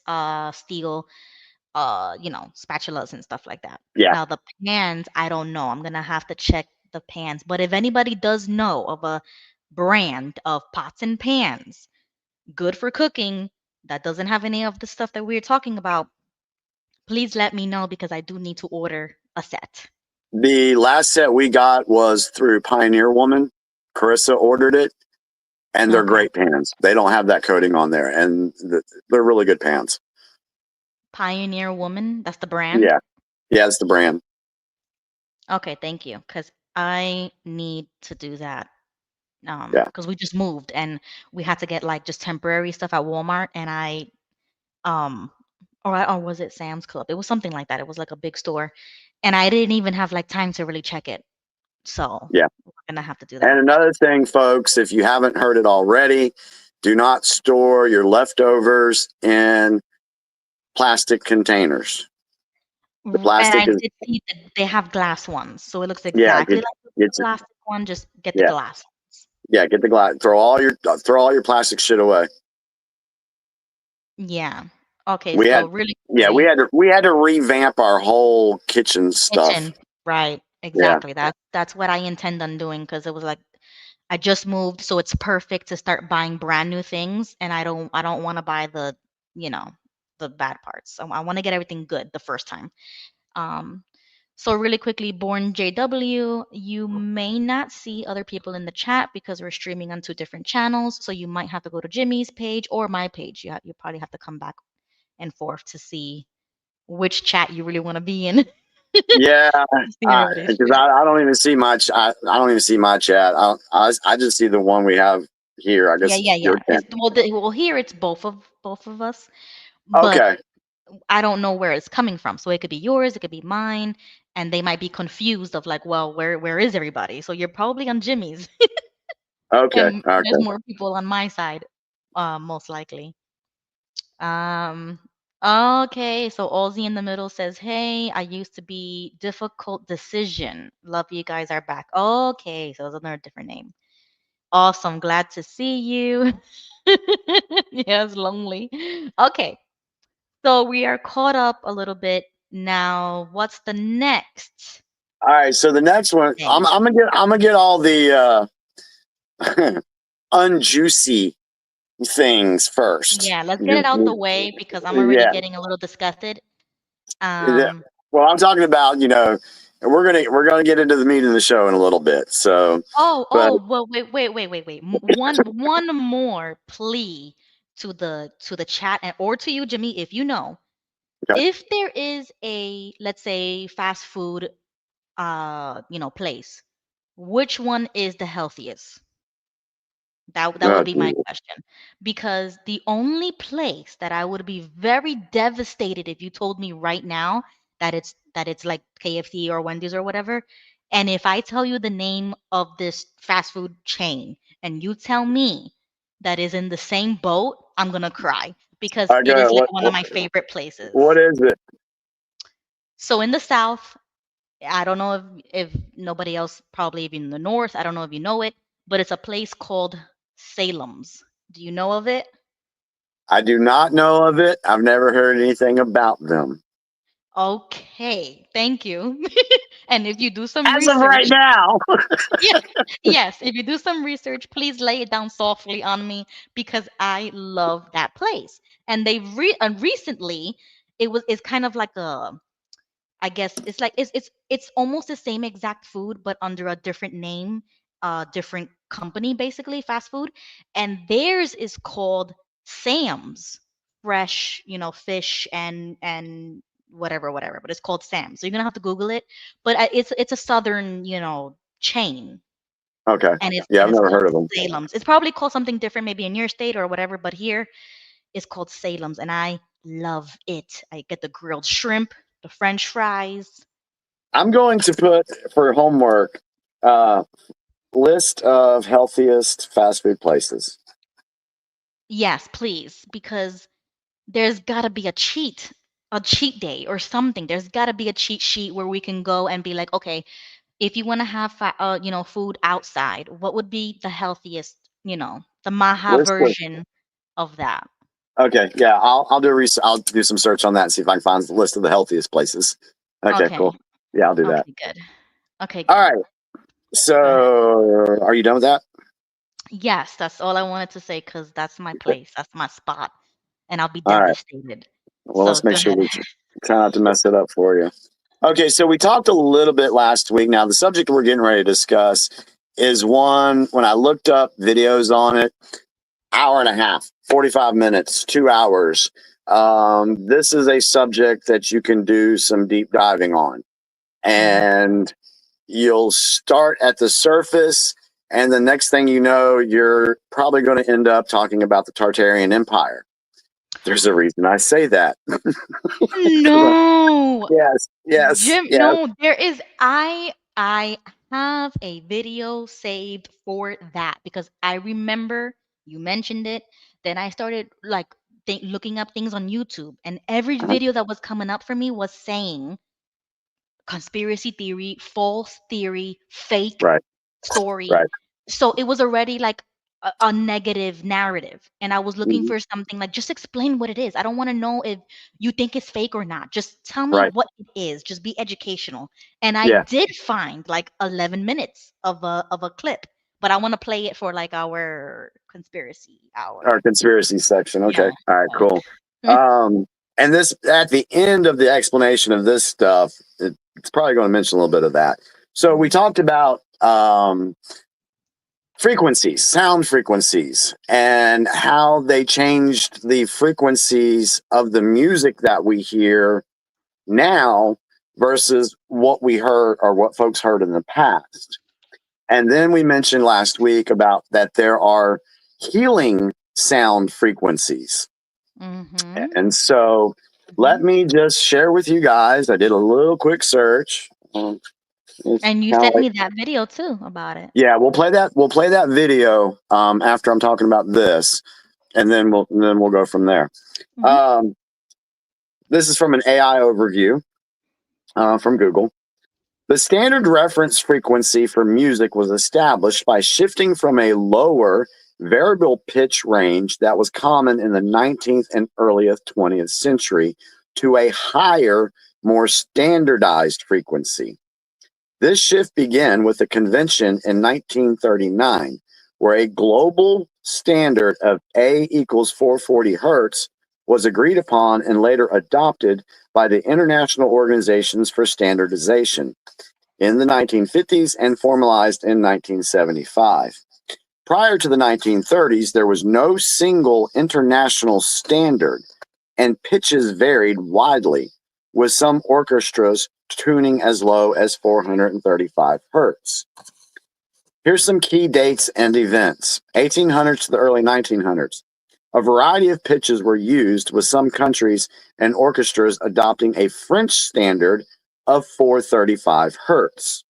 Speaker 6: steel spatulas and stuff like that.
Speaker 5: Yeah,
Speaker 6: Now the pans, I don't know. I'm gonna have to check the pans. But if anybody does know of a brand of pots and pans good for cooking that doesn't have any of the stuff that we're talking about, please let me know because I do need to order a set.
Speaker 5: the last set we got was through Pioneer Woman. Carissa ordered it, and they're
Speaker 6: Okay.
Speaker 5: great pans. They don't have that coating on there, and they're really good pans.
Speaker 6: Pioneer Woman, that's the brand.
Speaker 5: Yeah, yeah, it's the brand.
Speaker 6: Okay, thank you. Because I need to do that.
Speaker 5: Yeah,
Speaker 6: Because we just moved and we had to get like just temporary stuff at Walmart and um or was it Sam's Club? It was something like that. It was like a big store. And I didn't even have like time to really check it. So
Speaker 5: yeah.
Speaker 6: we're gonna have to do
Speaker 5: And
Speaker 6: that.
Speaker 5: another thing, folks, if you haven't heard it already, do not store your leftovers in plastic containers. The
Speaker 6: And
Speaker 5: plastic
Speaker 6: I
Speaker 5: is
Speaker 6: did see that they have glass ones. So it looks
Speaker 5: yeah,
Speaker 6: exactly like the
Speaker 5: get
Speaker 6: plastic one, just get the
Speaker 5: yeah,
Speaker 6: glass ones.
Speaker 5: yeah, get the glass. Throw all your plastic shit away.
Speaker 6: Yeah. Okay,
Speaker 5: We had
Speaker 6: so really
Speaker 5: yeah,
Speaker 6: quickly,
Speaker 5: we had to revamp our whole kitchen stuff.
Speaker 6: kitchen. Right.
Speaker 5: Yeah,
Speaker 6: Exactly. That's what I intend on doing because it was like I just moved, so it's perfect to start buying brand new things, and I don't want to buy you know, the bad parts. So I want to get everything good the first time. Um, so really quickly, Born JW, you may not see other people in the chat because we're streaming on two different channels. So you might have to go to Jimmy's page or my page. You probably have to come back and forth to see which chat you really want to be in.
Speaker 5: yeah.
Speaker 6: See everybody's
Speaker 5: Because
Speaker 6: chat.
Speaker 5: I don't even see much. I don't even see my chat. I just see the one we have here. I
Speaker 6: Yeah,
Speaker 5: guess
Speaker 6: yeah,
Speaker 5: your
Speaker 6: yeah.
Speaker 5: chat.
Speaker 6: Well, here it's both of us, but
Speaker 5: Okay,
Speaker 6: I don't know where it's coming from. So it could be yours, it could be mine, and they might be confused of like, well, where is everybody? So you're probably on Jimmy's,
Speaker 5: okay,
Speaker 6: and there's
Speaker 5: okay.
Speaker 6: more people on my side, most likely. Um, okay, so Ozzy in the middle says, "Hey, I used to be difficult decision. Love you guys are back." Okay, so it's another different name. Awesome, glad to see you. Yes, lonely. Okay. So we are caught up a little bit now. What's the next
Speaker 5: All right. So the next one,
Speaker 6: thing?
Speaker 5: I'm gonna get all the unjuicy things first.
Speaker 6: Yeah, let's get it out the way because I'm already
Speaker 5: Yeah.
Speaker 6: getting a little disgusted.
Speaker 5: Yeah.
Speaker 6: Um,
Speaker 5: Well, I'm talking about, and we're gonna get into the meat of the show in a little bit. So, but
Speaker 6: well, wait. One more plea to the chat and or to you, Jimmy, if you know,
Speaker 5: okay.
Speaker 6: if there is a, let's say, fast food place, which one is the healthiest? That
Speaker 5: Oh,
Speaker 6: would be my
Speaker 5: geez.
Speaker 6: question. Because the only place that I would be very devastated if you told me right now that it's like KFC or Wendy's or whatever, and if I tell you the name of this fast food chain and you tell me that is in the same boat, I'm gonna cry because
Speaker 5: I
Speaker 6: it is
Speaker 5: go.
Speaker 6: like one of my favorite
Speaker 5: What
Speaker 6: places.
Speaker 5: is it?
Speaker 6: So in the South, I don't know if nobody else, probably even in the North, I don't know if you know it, but it's a place called Salem's. Do you know of it?
Speaker 5: I do not know of it. I've never heard anything about them.
Speaker 6: Okay, thank you. And if you do some
Speaker 5: As of right
Speaker 6: research,
Speaker 5: now.
Speaker 6: yes, yes, if you do some research, please lay it down softly on me because I love that place. And recently it's kind of like I guess it's like it's almost the same exact food but under a different name different company, basically fast food, and theirs is called Sam's Fresh, fish and whatever, but it's called Sam's. So you're gonna have to Google it, but it's a southern, chain,
Speaker 5: Okay.
Speaker 6: and it's
Speaker 5: Yeah,
Speaker 6: and
Speaker 5: I've
Speaker 6: it's
Speaker 5: never
Speaker 6: called
Speaker 5: heard of them.
Speaker 6: Salem's. It's probably called something different, maybe in your state or whatever, but here it's called Salem's, and I love it. I get the grilled shrimp, the French fries.
Speaker 5: I'm going to put for homework uh, list of healthiest fast food places.
Speaker 6: Yes, please, because there's got to be a cheat day or something. There's got to be a cheat sheet where we can go and be like, okay, if you want to have food outside, what would be the healthiest, the Maha
Speaker 5: List of,
Speaker 6: version of that?
Speaker 5: okay, yeah, I'll do I'll do some search on that and see if I can find the list of the healthiest places. Okay,
Speaker 6: Okay.
Speaker 5: cool. Yeah, I'll do that.
Speaker 6: Okay, good. Okay,
Speaker 5: All
Speaker 6: good.
Speaker 5: right.
Speaker 6: Go ahead.
Speaker 5: So, are you done with that?
Speaker 6: Yes, that's all I wanted to say because that's my place. That's my spot. And I'll be
Speaker 5: All right.
Speaker 6: devastated.
Speaker 5: Well,
Speaker 6: So
Speaker 5: let's make
Speaker 6: go
Speaker 5: sure
Speaker 6: ahead.
Speaker 5: we try not to mess it up for you. Okay, so we talked a little bit last week. Now, the subject we're getting ready to discuss is one when I looked up videos on it, hour and a half, 45 minutes, 2 hours. This is a subject that you can do some deep diving on. And you'll start at the surface, and the next thing you know, you're probably going to end up talking about the Tartarian Empire. There's a reason I say that.
Speaker 6: No.
Speaker 5: Yes.
Speaker 6: No, there is I have a video saved for that because I remember you mentioned it. Then I started like looking up things on YouTube, and every video that was coming up for me was saying conspiracy theory, false theory, fake
Speaker 5: Right,
Speaker 6: story.
Speaker 5: right.
Speaker 6: So it was already like a negative narrative. And I was looking
Speaker 5: Mhm.
Speaker 6: for something like, just explain what it is. I don't want to know if you think it's fake or not. Just tell me
Speaker 5: Right.
Speaker 6: what it is. Just be educational. And I
Speaker 5: Yeah.
Speaker 6: did find like 11 minutes of a clip, but I want to play it for like our conspiracy hour.
Speaker 5: Our conspiracy section. Okay.
Speaker 6: Yeah.
Speaker 5: All right,
Speaker 6: Yeah.
Speaker 5: cool. And this at the end of the explanation of this stuff, it's probably going to mention a little bit of that. So we talked about frequencies, sound frequencies, and how they changed the frequencies of the music that we hear now versus what we heard or what folks heard in the past. And then we mentioned last week about that there are healing sound frequencies.
Speaker 6: Mm-hmm.
Speaker 5: And so let me just share with you guys. I did a little quick search. It's
Speaker 6: And you
Speaker 5: kinda
Speaker 6: sent
Speaker 5: like,
Speaker 6: me that video too about it.
Speaker 5: yeah, we'll play that. We'll play that video after I'm talking about this, and then we'll go from there.
Speaker 6: Mhm.
Speaker 5: This is from an AI overview from Google. The standard reference frequency for music was established by shifting from a lower variable pitch range that was common in the 19th and earliest 20th century to a higher, more standardized frequency. This shift began with a convention in 1939, where a global standard of A equals 440 hertz was agreed upon and later adopted by the International Organizations for Standardization in the 1950s and formalized in 1975. Prior to the 1930s, there was no single international standard, and pitches varied widely, with some orchestras tuning as low as 435 hertz. Here's some key dates and events. 1800s to the early 1900s. A variety of pitches were used, with some countries and orchestras adopting a French standard of 435 hertz.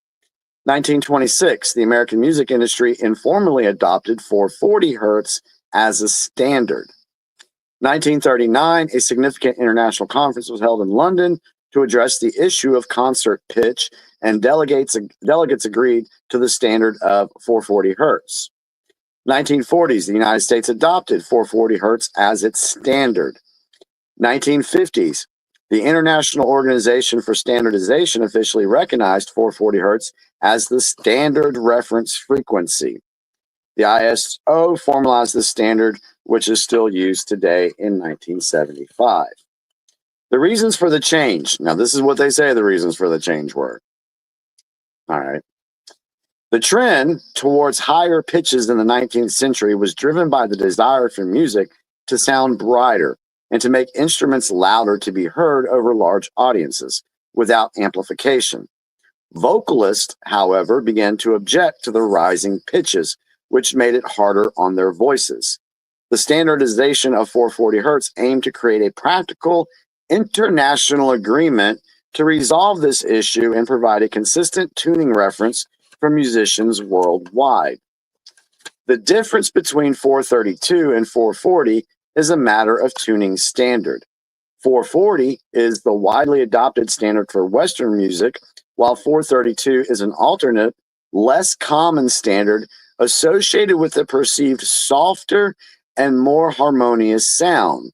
Speaker 5: 1926, the American music industry informally adopted 440 hertz as a standard. 1939, a significant international conference was held in London to address the issue of concert pitch, and delegates agreed to the standard of 440 hertz. 1940s, the United States adopted 440 hertz as its standard. 1950s, the International Organization for Standardization officially recognized 440 hertz as the standard reference frequency. The ISO formalized the standard, which is still used today in 1975. The reasons for the change. Now, this is what they say the reasons for the change were. All right. The trend towards higher pitches in the 19th century was driven by the desire for music to sound brighter and to make instruments louder to be heard over large audiences without amplification. Vocalists, however, began to object to the rising pitches, which made it harder on their voices. The standardization of 440 hertz aimed to create a practical international agreement to resolve this issue and provide a consistent tuning reference for musicians worldwide. The difference between 432 and 440 is a matter of tuning standard. 440 is the widely adopted standard for Western music, while 432 is an alternate, less common standard associated with the perceived softer and more harmonious sound,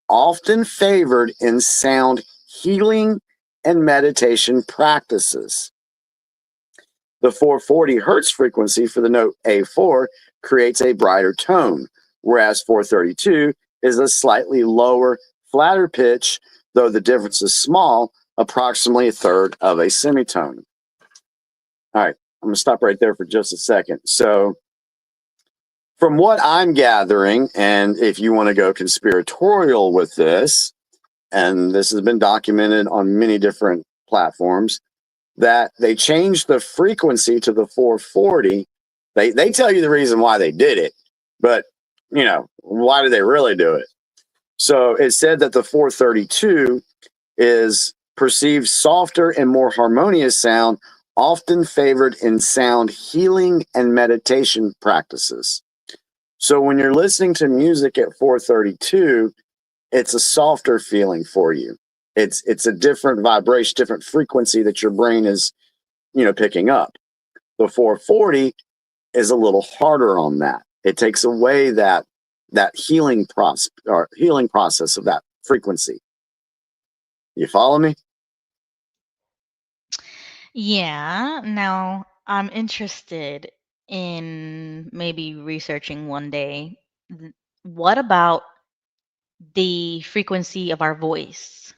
Speaker 5: often favored in sound healing and meditation practices. The 440 hertz frequency for the note A4 creates a brighter tone, whereas 432 is a slightly lower, flatter pitch, though the difference is small, approximately a third of a semitone. All right, I'm going to stop right there for just a second. So, from what I'm gathering, and if you want to go conspiratorial with this, and this has been documented on many different platforms, that they changed the frequency to the 440. They tell you the reason why they did it, but, you know, why did they really do it? So it said that the 432 is perceived softer and more harmonious sound, often favored in sound healing and meditation practices. So when you're listening to music at 432, it's a softer feeling for you. It's a different vibration, different frequency that your brain is, you know, picking up. The 440 is a little harder on that. It takes away that healing process of that frequency. You follow me?
Speaker 6: Yeah. Now I'm interested in maybe researching one day. What about the frequency of our voice?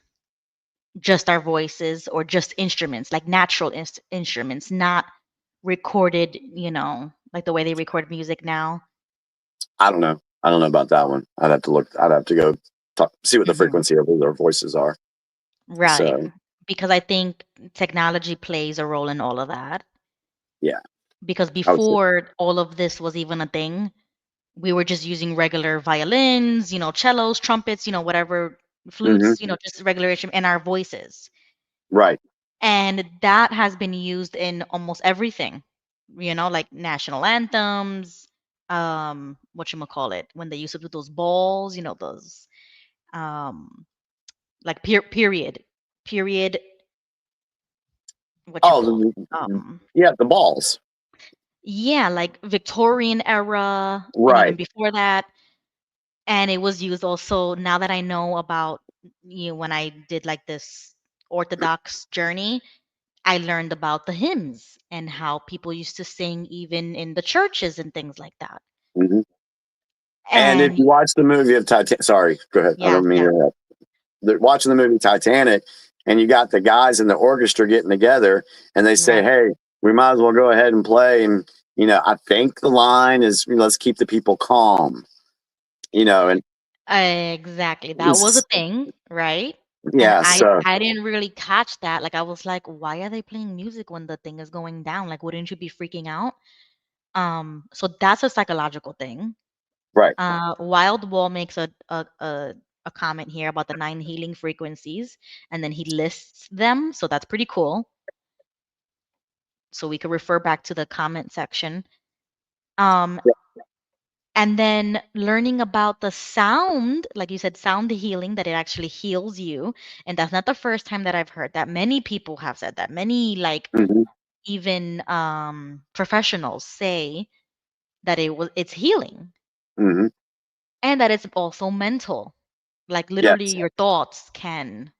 Speaker 6: Just our voices or just instruments, like natural instruments, not recorded, like the way they record music now.
Speaker 5: I don't know. I don't know about that one. I'd have to look. I'd have to go see what the
Speaker 6: Mhm.
Speaker 5: frequency of their voices are.
Speaker 6: Right.
Speaker 5: So
Speaker 6: Because I think technology plays a role in all of that.
Speaker 5: yeah,
Speaker 6: Because
Speaker 5: I would say.
Speaker 6: before all of this was even a thing, we were just using regular violins, cellos, trumpets, whatever,
Speaker 5: Hmm.
Speaker 6: flutes, just regular instrument and our voices.
Speaker 5: Right.
Speaker 6: And that has been used in almost everything, like national anthems, whatchamacallit, when they used to do those balls, those, um, like period, what you
Speaker 5: Oh,
Speaker 6: call it.
Speaker 5: yeah, the balls.
Speaker 6: Yeah, like Victorian era and even
Speaker 5: Right.
Speaker 6: before that. And it was used also, now that I know about, when I did like this Orthodox journey, I learned about the hymns and how people used to sing even in the churches and things like that.
Speaker 5: Hmm. And if
Speaker 6: And
Speaker 5: you watch the movie of Titanic, sorry, go ahead. I
Speaker 6: yeah,
Speaker 5: don't mean
Speaker 6: yeah,
Speaker 5: to interrupt. Watching the movie Titanic, and you got the guys in the orchestra getting together, and they say,
Speaker 6: right.
Speaker 5: "Hey, we might as well go ahead and play." And I think the line is, "Let's keep the people calm." And
Speaker 6: Exactly. That was a thing, right? And
Speaker 5: yeah, so
Speaker 6: I didn't really catch that. Like I was like, why are they playing music when the thing is going down? Like, wouldn't you be freaking out? So that's a psychological thing.
Speaker 5: right.
Speaker 6: Wild Wall makes a comment here about the 9 healing frequencies, and then he lists them. So that's pretty cool. So we could refer back to the comment section. Um, and then learning about the sound, like you said, sound healing, that it actually heals you. And that's not the first time that I've heard that. Many people have said that. Many, like,
Speaker 5: Hmm.
Speaker 6: even professionals say that it's healing,
Speaker 5: Hmm.
Speaker 6: and that it's also mental. Like literally
Speaker 5: Yes,
Speaker 6: your thoughts can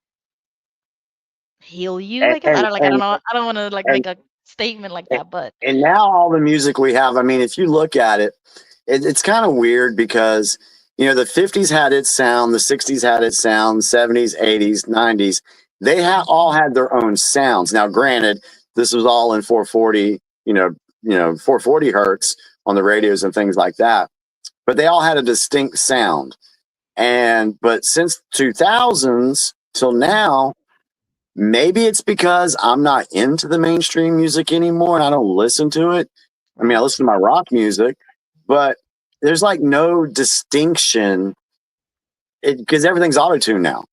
Speaker 6: heal you,
Speaker 5: and
Speaker 6: I guess.
Speaker 5: and
Speaker 6: I don't
Speaker 5: and
Speaker 6: know. I don't want to like
Speaker 5: and
Speaker 6: make a statement like that, but
Speaker 5: and now all the music we have. I mean, if you look at it, it's kind of weird because the 50s had its sound, the 60s had its sound, 70s, 80s, 90s. They all had their own sounds. Now, granted, this was all in 440, 440 hertz on the radios and things like that. But they all had a distinct sound. But since 2000s till now, maybe it's because I'm not into the mainstream music anymore and I don't listen to it. I mean, I listen to my rock music, but there's like no distinction because everything's auto-tuned now.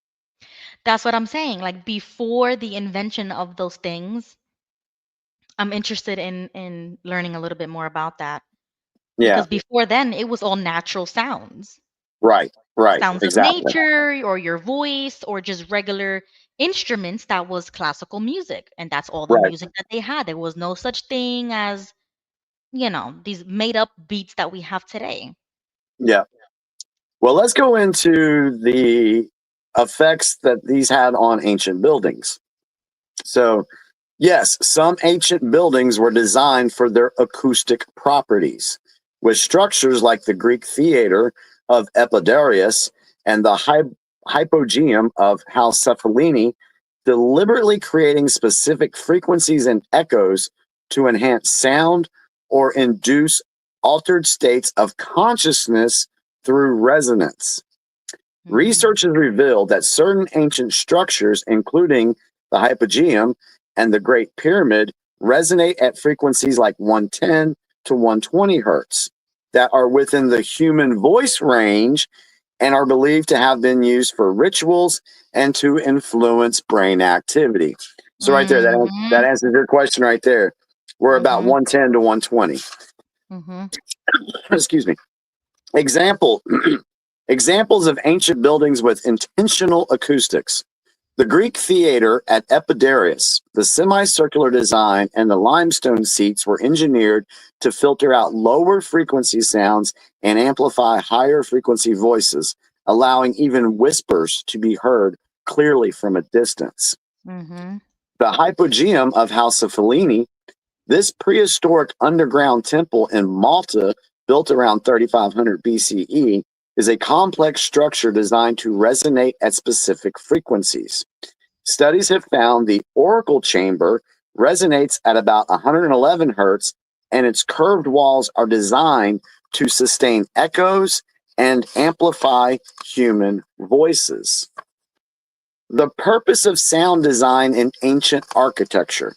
Speaker 6: That's what I'm saying. Like before the invention of those things, I'm interested in learning a little bit more about that.
Speaker 5: Yeah.
Speaker 6: Because before then, it was all natural sounds.
Speaker 5: Right.
Speaker 6: Sounds
Speaker 5: Exactly.
Speaker 6: of nature or your voice or just regular instruments. That was classical music. And that's all the
Speaker 5: Right.
Speaker 6: music that they had. There was no such thing as, these made up beats that we have today.
Speaker 5: Yeah. Well, let's go into the effects that these had on ancient buildings. So, yes, some ancient buildings were designed for their acoustic properties, with structures like the Greek theater of Epidaurus and the hypogeum of Halcephalini deliberately creating specific frequencies and echoes to enhance sound or induce altered states of consciousness through resonance. Research has revealed that certain ancient structures, including the hypogeum and the Great Pyramid, resonate at frequencies like 110 to 120 hertz that are within the human voice range and are believed to have been used for rituals and to influence brain activity. So right there, that answers your question right there. We're about 110 to 120. Excuse me. Examples of ancient buildings with intentional acoustics. The Greek theater at Epidaurus, the semicircular design and the limestone seats were engineered to filter out lower frequency sounds and amplify higher frequency voices, allowing even whispers to be heard clearly from a distance. The hypogeum of Halcephalini, this prehistoric underground temple in Malta, built around 3500 BCE, is a complex structure designed to resonate at specific frequencies. Studies have found the oracle chamber resonates at about 111 hertz, and its curved walls are designed to sustain echoes and amplify human voices. The purpose of sound design in ancient architecture.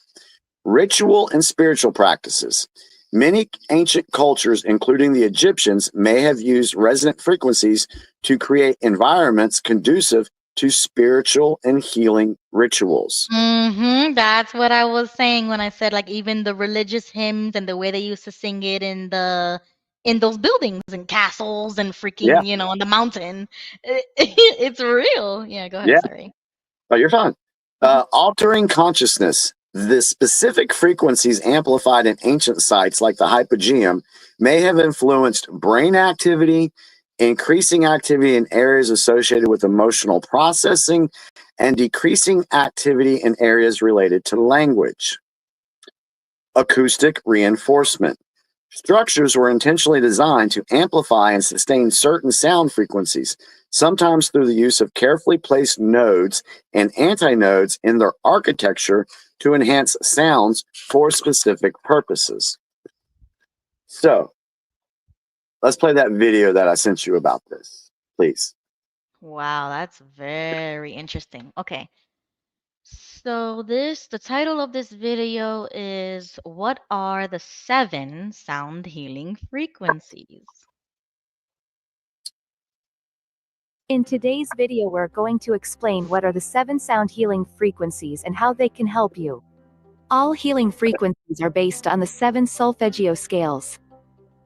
Speaker 5: Ritual and spiritual practices. Many ancient cultures, including the Egyptians, may have used resonant frequencies to create environments conducive to spiritual and healing rituals.
Speaker 6: That's what I was saying when I said like even the religious hymns and the way they used to sing it in those buildings and castles and freaking, on the mountain. It's real. Yeah, go ahead. Sorry.
Speaker 5: Oh, you're fine. Altering consciousness. The specific frequencies amplified in ancient sites like the hypogeum may have influenced brain activity, increasing activity in areas associated with emotional processing, and decreasing activity in areas related to language. Acoustic reinforcement. Structures were intentionally designed to amplify and sustain certain sound frequencies, sometimes through the use of carefully placed nodes and antinodes in their architecture to enhance sounds for specific purposes. So, let's play that video that I sent you about this, please.
Speaker 6: Wow, that's very interesting. Okay. So the title of this video is What are the 7 sound healing frequencies?
Speaker 8: In today's video we're going to explain what are the 7 sound healing frequencies and how they can help you. All healing frequencies are based on the 7 solfeggio scales.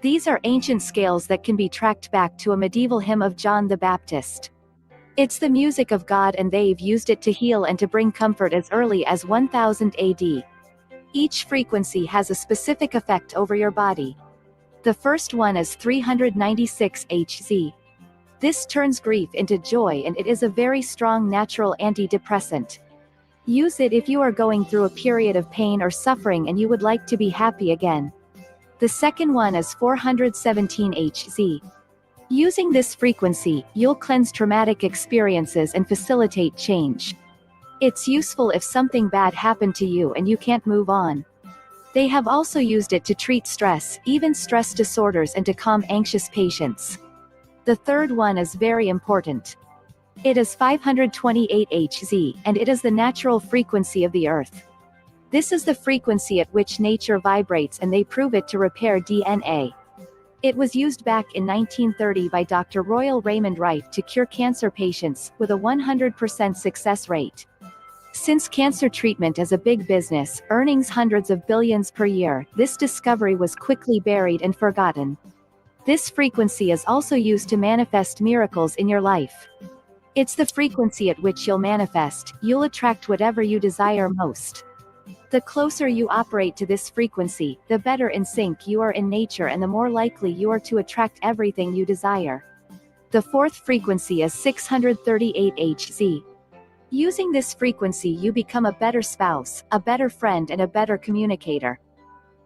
Speaker 8: These are ancient scales that can be tracked back to a medieval hymn of John the Baptist. It's the music of God and they've used it to heal and to bring comfort as early as 1000 AD. Each frequency has a specific effect over your body. The first one is 396 Hz. This turns grief into joy and it is a very strong natural antidepressant. Use it if you are going through a period of pain or suffering and you would like to be happy again. The second one is 417 Hz. Using this frequency, you'll cleanse traumatic experiences and facilitate change. It's useful if something bad happened to you and you can't move on. They have also used it to treat stress, even stress disorders, and to calm anxious patients. The third one is very important. It is 528 Hz, and it is the natural frequency of the Earth. This is the frequency at which nature vibrates, and they prove it to repair DNA. It was used back in 1930 by Dr. Royal Raymond Rife to cure cancer patients, with a 100% success rate. Since cancer treatment is a big business, earnings hundreds of billions per year, this discovery was quickly buried and forgotten. This frequency is also used to manifest miracles in your life. It's the frequency at which you'll manifest, you'll attract whatever you desire most. The closer you operate to this frequency, the better in sync you are in nature, and the more likely you are to attract everything you desire. The fourth frequency is 638 Hz. Using this frequency, you become a better spouse, a better friend, and a better communicator.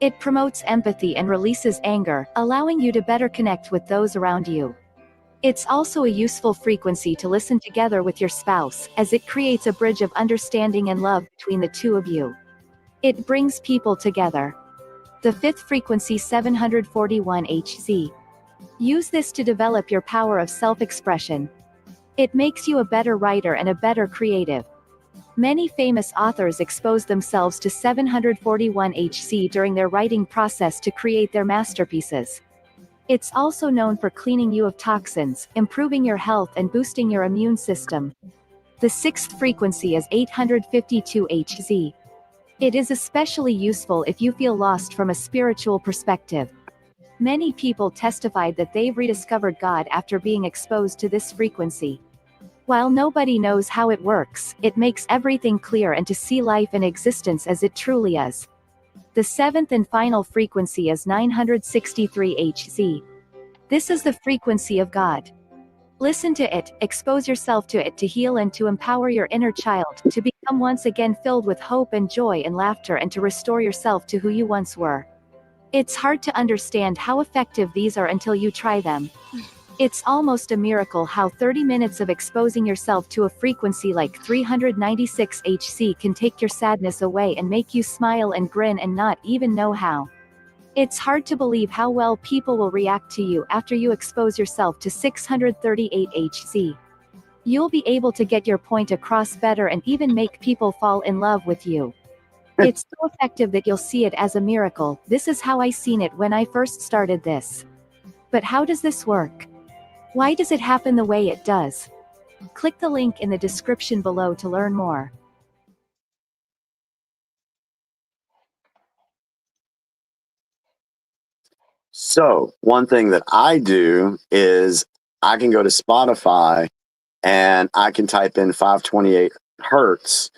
Speaker 8: It promotes empathy and releases anger, allowing you to better connect with those around you. It's also a useful frequency to listen together with your spouse, as it creates a bridge of understanding and love between the two of you. It brings people together. The fifth frequency, 741 Hz. Use this to develop your power of self-expression. It makes you a better writer and a better creative. Many famous authors expose themselves to 741 Hz during their writing process to create their masterpieces. It's also known for cleaning you of toxins, improving your health, and boosting your immune system. The sixth frequency is 852 Hz. It is especially useful if you feel lost from a spiritual perspective. Many people testified that they've rediscovered God after being exposed to this frequency. While nobody knows how it works, it makes everything clear and to see life and existence as it truly is. The seventh and final frequency is 963 Hz. This is the frequency of God. Listen to it, expose yourself to it to heal and to empower your inner child, to become once again filled with hope and joy and laughter, and to restore yourself to who you once were. It's hard to understand how effective these are until you try them. It's almost a miracle how 30 minutes of exposing yourself to a frequency like 396 Hz can take your sadness away and make you smile and grin and not even know how. It's hard to believe how well people will react to you after you expose yourself to 638 Hz. You'll be able to get your point across better and even make people fall in love with you. It's so effective that you'll see it as a miracle. This is how I seen it when I first started this. But how does this work? Why does it happen the way it does? Click the link in the description below to learn more.
Speaker 5: So one thing that I do is I can go to Spotify and I can type in 528 hertz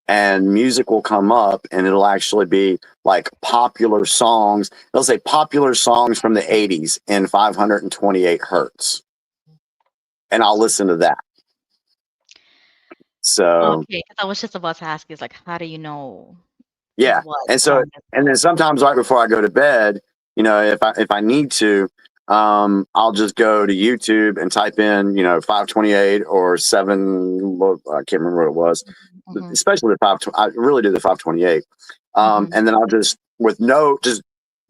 Speaker 5: and music will come up and it'll actually be like popular songs. They'll say popular songs from the 80s in 528 hertz. And I'll listen to that. So,
Speaker 6: Okay, 'cause I was just about to ask you, like, how do you know
Speaker 5: yeah.
Speaker 6: what
Speaker 5: And so,
Speaker 6: song is
Speaker 5: and then sometimes right before I go to bed, you know, if I need to, I'll just go to YouTube and type in, 528 or 7. Well, I can't remember what it was,
Speaker 6: Mhm,
Speaker 5: especially the 5. I really do the 528.
Speaker 6: mhm.
Speaker 5: And then I'll just with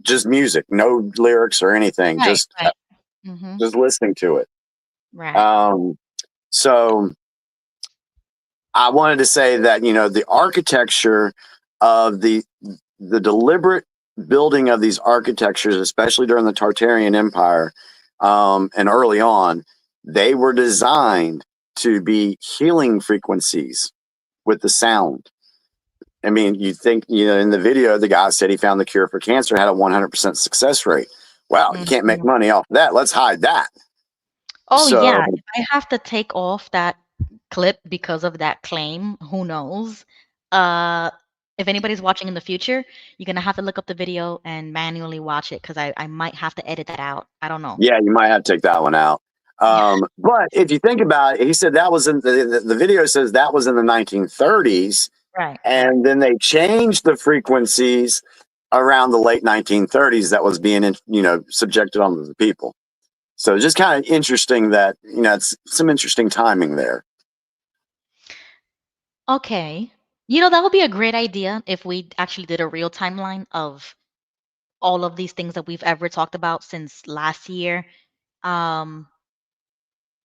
Speaker 5: just music, no lyrics or anything,
Speaker 6: Right, right. Mhm.
Speaker 5: just listening to it.
Speaker 6: Right.
Speaker 5: So I wanted to say that, the architecture of the deliberate building of these architectures, especially during the Tartarian Empire, and early on, they were designed to be healing frequencies with the sound. I mean, you think, in the video, the guy said he found the cure for cancer, had a 100% success rate. Wow, you can't make
Speaker 6: Mhm.
Speaker 5: money off that. Let's hide that.
Speaker 6: Oh,
Speaker 5: So,
Speaker 6: yeah, if I have to take off that clip because of that claim, who knows? Uh, if anybody's watching in the future, you're gonna have to look up the video and manually watch it because I might have to edit that out. I don't know.
Speaker 5: yeah, you might have to take that one out. But if you think about it, he said that was in the video says that was in the 1930s.
Speaker 6: Right, right.
Speaker 5: And then they changed the frequencies around the late 1930s that was being, subjected onto the people. So just kind of interesting that, it's some interesting timing there.
Speaker 6: Okay. You know, that would be a great idea if we actually did a real timeline of all of these things that we've ever talked about since last year. Um,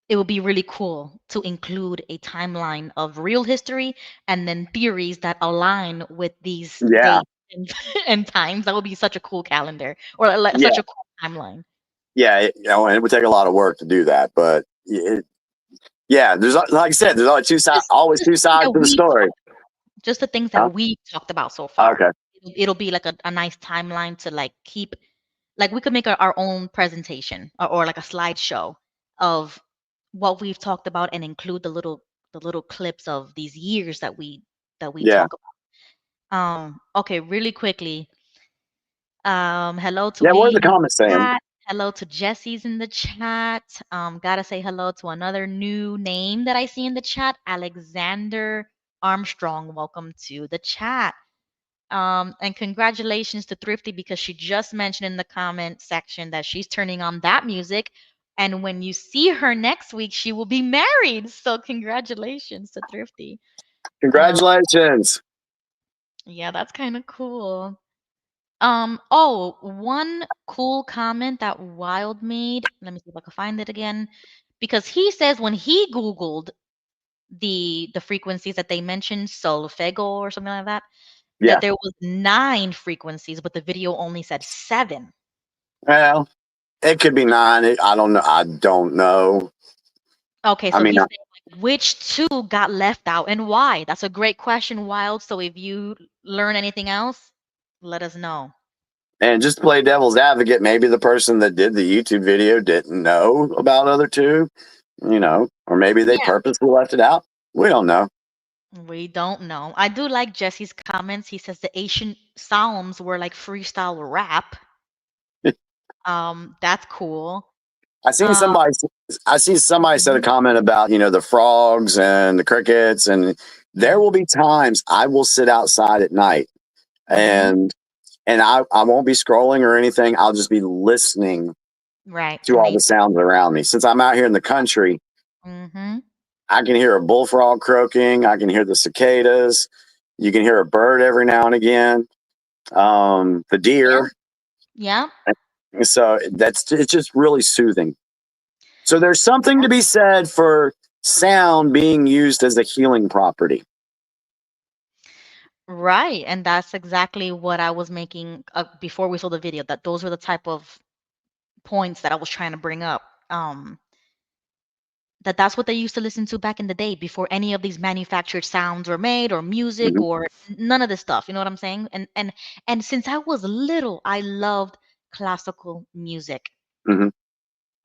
Speaker 6: it would be really cool to include a timeline of real history and then theories that align with these
Speaker 5: Yeah,
Speaker 6: dates and, and times. That would be such a cool calendar or like,
Speaker 5: yeah,
Speaker 6: such a cool timeline.
Speaker 5: yeah. And it would take a lot of work to do that, but yeah, there's like I said, there's always always
Speaker 6: Just
Speaker 5: two
Speaker 6: the things
Speaker 5: sides
Speaker 6: that
Speaker 5: to the story.
Speaker 6: just the things
Speaker 5: Huh?
Speaker 6: that we talked about so far.
Speaker 5: Okay.
Speaker 6: It'll be like a nice timeline to like keep, like we could make our own presentation or like a slideshow of what we've talked about and include the little clips of these years that we
Speaker 5: Yeah.
Speaker 6: talk about. Okay, really quickly. Hello to
Speaker 5: Yeah. What are
Speaker 6: Wayne
Speaker 5: the
Speaker 6: in the
Speaker 5: comments saying?
Speaker 6: chat. Hello to Jesse's in the chat. Gotta say hello to another new name that I see in the chat, Alexander Armstrong. Welcome to the chat. And congratulations to Thrifty because she just mentioned in the comment section that she's turning on that music. And when you see her next week, she will be married. So congratulations to Thrifty. Um,
Speaker 5: Congratulations.
Speaker 6: yeah, that's kind of cool. Oh, one cool comment that Wild made. Let me see if I can find it again. Because he says when he Googled the frequencies that they mentioned, solfego or something like that,
Speaker 5: Yeah.
Speaker 6: that there was 9 frequencies, but the video only said 7.
Speaker 5: Well, it could be nine. I don't know. I don't know.
Speaker 6: Okay,
Speaker 5: I
Speaker 6: so
Speaker 5: mean,
Speaker 6: he's saying like, which 2 got left out and why? That's a great question, Wild. So if you learn anything else, let us know.
Speaker 5: and just to play devil's advocate, maybe the person that did the YouTube video didn't know about other two, or maybe they
Speaker 6: Yeah,
Speaker 5: purposely left it out. We don't know.
Speaker 6: we don't know. I do like Jesse's comments. He says the ancient Psalms were like freestyle rap. That's cool.
Speaker 5: I seen
Speaker 6: Um,
Speaker 5: somebody. I see somebody said a
Speaker 6: mhm,
Speaker 5: comment about the frogs and the crickets, and there
Speaker 6: mhm,
Speaker 5: will be times I will sit outside at night
Speaker 6: mhm.
Speaker 5: and I won't be scrolling or anything. I'll just be listening
Speaker 6: Right,
Speaker 5: to all the sounds around me. Since I'm out here in the country,
Speaker 6: mhm.
Speaker 5: I can hear a bullfrog croaking. I can hear the cicadas. You can hear a bird every now and again. The
Speaker 6: Yeah,
Speaker 5: deer.
Speaker 6: yeah.
Speaker 5: So it's just really soothing. So there's something to be said for sound being used as a healing property.
Speaker 6: Right, and that's exactly what I was making before we saw the video. That those were the type of points that I was trying to bring up. That's what they used to listen to back in the day before any of these manufactured sounds were made or music
Speaker 5: Hmm.
Speaker 6: or none of this stuff. You know what I'm saying? And since I was little, I loved classical music.
Speaker 5: Hmm.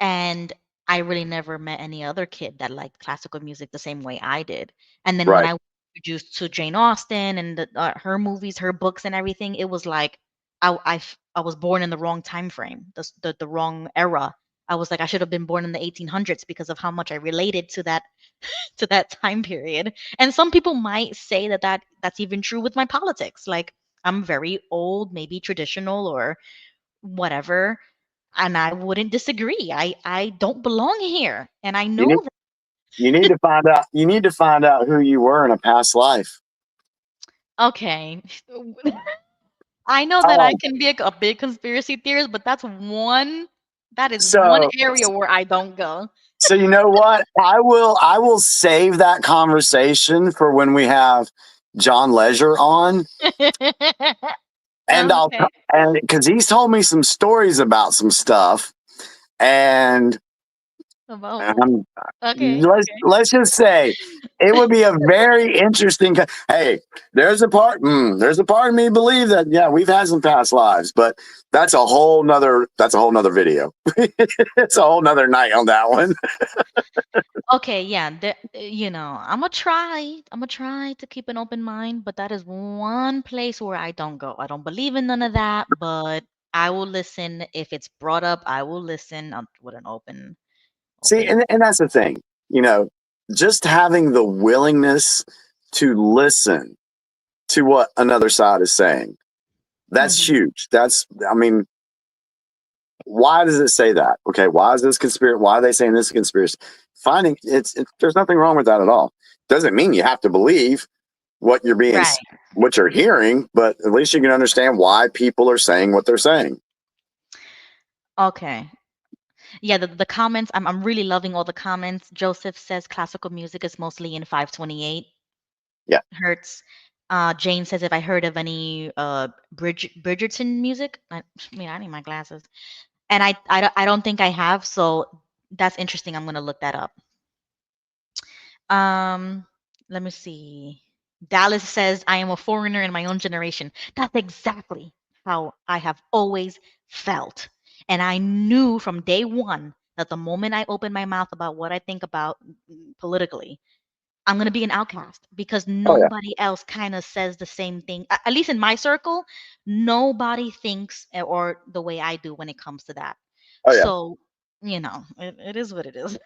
Speaker 6: And I really never met any other kid that liked classical music the same way I did. And then when
Speaker 5: Right.
Speaker 6: I was introduced to Jane Austen and her movies, her books, and everything, it was like I was born in the wrong time frame, the wrong era. I was like I should have been born in the 1800s because of how much I related to that time period. And some people might say that's even true with my politics. Like I'm very old, maybe traditional or whatever, and I wouldn't disagree. I don't belong here, and I
Speaker 5: You need
Speaker 6: know that.
Speaker 5: you need to find out. You need to find out who you were in a past life.
Speaker 6: Okay. I know that I
Speaker 5: Oh,
Speaker 6: can be a big conspiracy theorist, but that is one
Speaker 5: so
Speaker 6: area where I don't go.
Speaker 5: so you know what? I will save that conversation for when we have John Leisure on, and
Speaker 6: Okay.
Speaker 5: and because he's told me some stories about some stuff, and
Speaker 6: About
Speaker 5: Um,
Speaker 6: okay, okay.
Speaker 5: let's just say it would be a very interesting. Hey, there's a part of me believe that yeah we've had some past lives, but that's a whole nother video. It's a whole nother night on that one.
Speaker 6: Okay, yeah, I'm gonna try to keep an open mind, but that is one place where I don't go. I don't believe in none of that, but I will listen if it's brought up. I will listen with an
Speaker 5: See,
Speaker 6: open.
Speaker 5: and that's the thing, you know, just having the willingness to listen to what another side is saying. That's
Speaker 6: Mhm,
Speaker 5: huge. I mean, why does it say that? Okay, why is this conspiracy? Why are they saying this is conspiracy? Finding there's nothing wrong with that at all. Doesn't mean you have to believe. what you're being,
Speaker 6: Right.
Speaker 5: what you're hearing, but at least you can understand why people are saying what they're saying.
Speaker 6: Okay. Yeah, the comments, I'm really loving all the comments. Joseph says classical music is mostly in 528
Speaker 5: Yeah.
Speaker 6: hertz. Jane says if I heard of any Bridgerton music, I mean I need my glasses, and I don't think I have, so that's interesting. I'm gonna look that up. Um, Let me see. Dallas says I am a foreigner in my own generation. That's exactly how I have always felt, and I knew from day one that the moment I open my mouth about what I think about politically, I'm gonna be an outcast because
Speaker 5: Oh yeah.
Speaker 6: nobody else kind of says the same thing. At least in my circle, nobody thinks or the way I do when it comes to that.
Speaker 5: Oh yeah.
Speaker 6: So, it is what it is.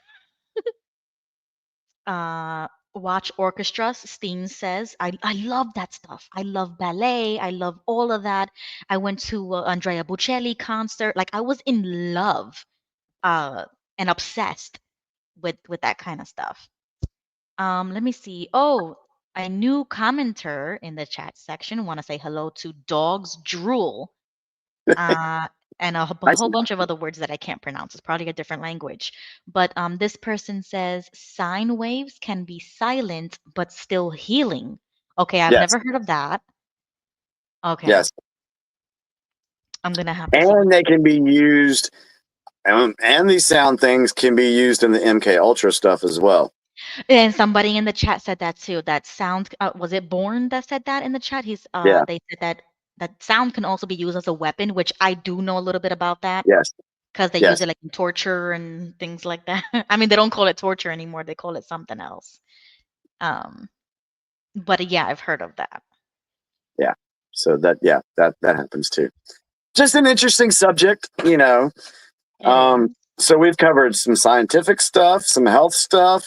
Speaker 6: Watch orchestra. Steen says, I love that stuff. I love ballet. I love all of that. I went to Andrea Bocelli concert. Like I was in love, uh, and obsessed with that kind of stuff. Let me see. Oh, a new commenter in the chat section. Want to say hello to Dogs Drool, uh, and
Speaker 5: I
Speaker 6: whole
Speaker 5: see.
Speaker 6: bunch of other words that I can't pronounce. It's probably a different language. But this person says sine waves can be silent but still healing. Okay, I've
Speaker 5: Yes.
Speaker 6: never heard of that. Okay,
Speaker 5: Yes.
Speaker 6: I'm gonna have to see what.
Speaker 5: And they can be used, and these sound things can be used in the MK Ultra stuff as well.
Speaker 6: And somebody in the chat said that too. That sound was it Born that said that in the chat?
Speaker 5: Yeah.
Speaker 6: They said that sound can also be used as a weapon, which I do know a little bit about that
Speaker 5: Yes.
Speaker 6: because they use
Speaker 5: Yes.
Speaker 6: it like in torture and things like that. I mean, they don't call it torture anymore. They call it something else. Um, but yeah, I've heard of that.
Speaker 5: Yeah. So that happens too. Just an interesting subject, you know.
Speaker 6: It is.
Speaker 5: So we've covered some scientific stuff, some health stuff,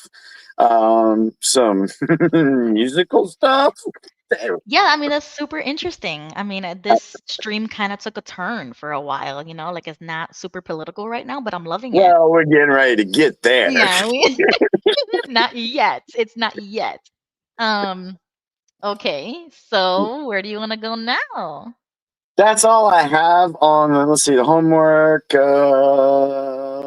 Speaker 5: some musical stuff.
Speaker 6: Yeah, I mean that's super interesting. I mean, this stream kind of took a turn for a while, like it's not super political right now, but I'm loving it.
Speaker 5: Well, we're getting ready to get there.
Speaker 6: Yeah, not yet. It's not yet. Um, okay, so where do you want to go now?
Speaker 5: That's all I have on. Let's see the homework.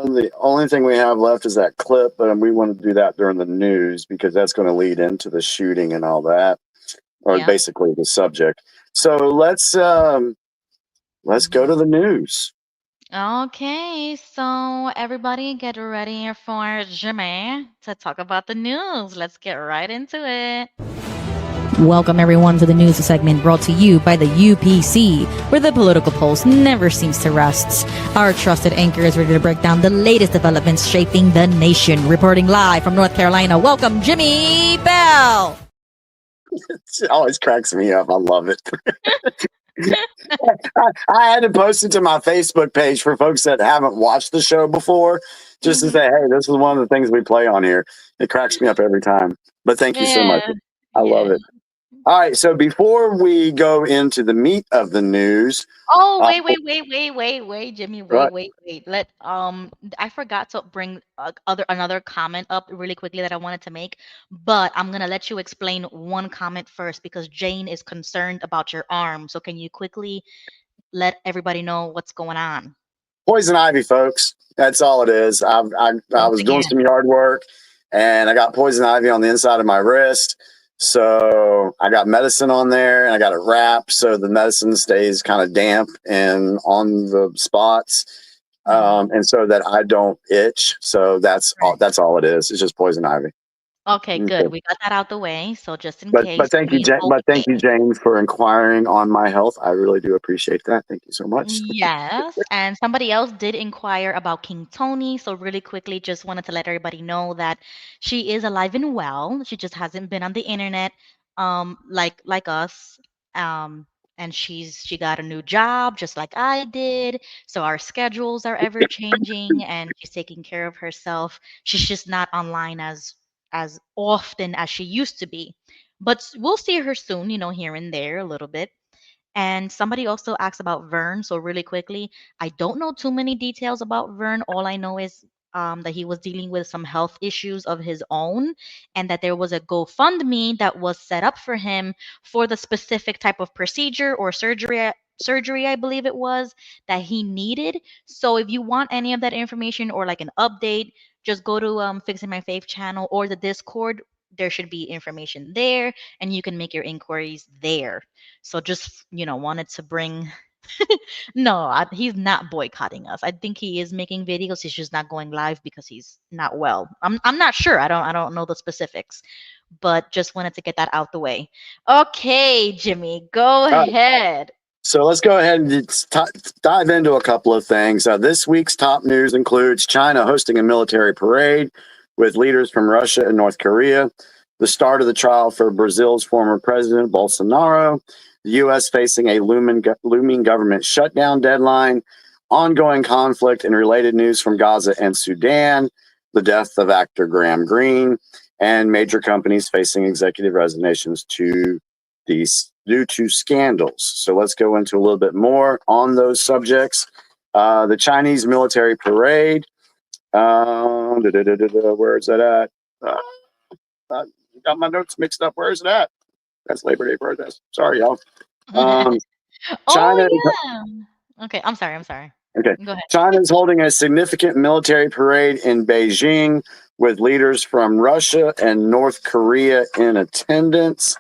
Speaker 5: The only thing we have left is that clip, but we want to do that during the news because that's going to lead into the shooting and all that, or
Speaker 6: Yeah.
Speaker 5: basically the subject. So let's go to the news.
Speaker 6: Okay, so everybody get ready for Jimmy to talk about the news. Let's get right into it.
Speaker 9: Welcome everyone to the news segment brought to you by the UPC, where the political pulse never seems to rest. Our trusted anchor is ready to break down the latest developments shaping the nation. Reporting live from North Carolina, welcome Jimmy Bell.
Speaker 5: It always cracks me up. I love it. I had to post it to my Facebook page for folks that haven't watched the show before, just to say, hey, this is one of the things we play on here. It cracks me up every time. But thank you so much.
Speaker 6: Yeah,
Speaker 5: I love
Speaker 6: yeah.
Speaker 5: it. All right, so before we go into the meat of the news,
Speaker 6: Oh,
Speaker 5: uh,
Speaker 6: wait, Jimmy,
Speaker 5: right,
Speaker 6: wait. I forgot to bring another comment up really quickly that I wanted to make, but I'm gonna let you explain one comment first because Jane is concerned about your arm. So can you quickly let everybody know what's going on?
Speaker 5: poison ivy, folks. That's all it is. I
Speaker 6: Once
Speaker 5: was doing
Speaker 6: again.
Speaker 5: some yard work, and I got poison ivy on the inside of my wrist. So I got medicine on there, and I got it wrapped so the medicine stays kind of damp and on the spots, and so that I don't itch. So that's all.
Speaker 6: Right.
Speaker 5: That's all it is. It's just poison ivy.
Speaker 6: Okay, good.
Speaker 5: Okay.
Speaker 6: We got that out the way. So just in case,
Speaker 5: But thank you,
Speaker 6: Jimmy's
Speaker 5: Jane. But thank you,
Speaker 6: okay.
Speaker 5: Jane, for inquiring on my health. I really do appreciate that. Thank you so much.
Speaker 6: Yes, and somebody else did inquire about King Tony. So really quickly, just wanted to let everybody know that she is alive and well. She just hasn't been on the internet, like us. Um, and she got a new job just like I did. So our schedules are ever changing, and she's taking care of herself. She's just not online as often as she used to be, but we'll see her soon. Here and there a little bit. And somebody also asked about Vern. So really quickly, I don't know too many details about Vern. All I know is that he was dealing with some health issues of his own, and that there was a GoFundMe that was set up for him for the specific type of procedure or surgery, I believe it was, that he needed. So if you want any of that information or like an update, just go to Fixing My Faith channel or the Discord. There should be information there, and you can make your inquiries there. So just, wanted to bring. No, he's not boycotting us. I think he is making videos. He's just not going live because he's not well. I'm not sure. I don't know the specifics, but just wanted to get that out the way. Okay, Jimmy, go ahead.
Speaker 5: So let's go ahead and dive into a couple of things. This week's top news includes China hosting a military parade with leaders from Russia and North Korea, the start of the trial for Brazil's former president, Bolsonaro, the U.S. facing a looming government shutdown deadline, ongoing conflict and related news from Gaza and Sudan, the death of actor Graham Greene, and major companies facing executive resignations due to scandals. So let's go into a little bit more on those subjects. The Chinese military parade. Where is that at? Got my notes mixed up. Where is it at? That's Labor Day protest. Sorry, y'all. China.
Speaker 6: Yeah. Okay, I'm sorry.
Speaker 5: Okay.
Speaker 6: Go ahead.
Speaker 5: China is holding a significant military parade in Beijing with leaders from Russia and North Korea in attendance.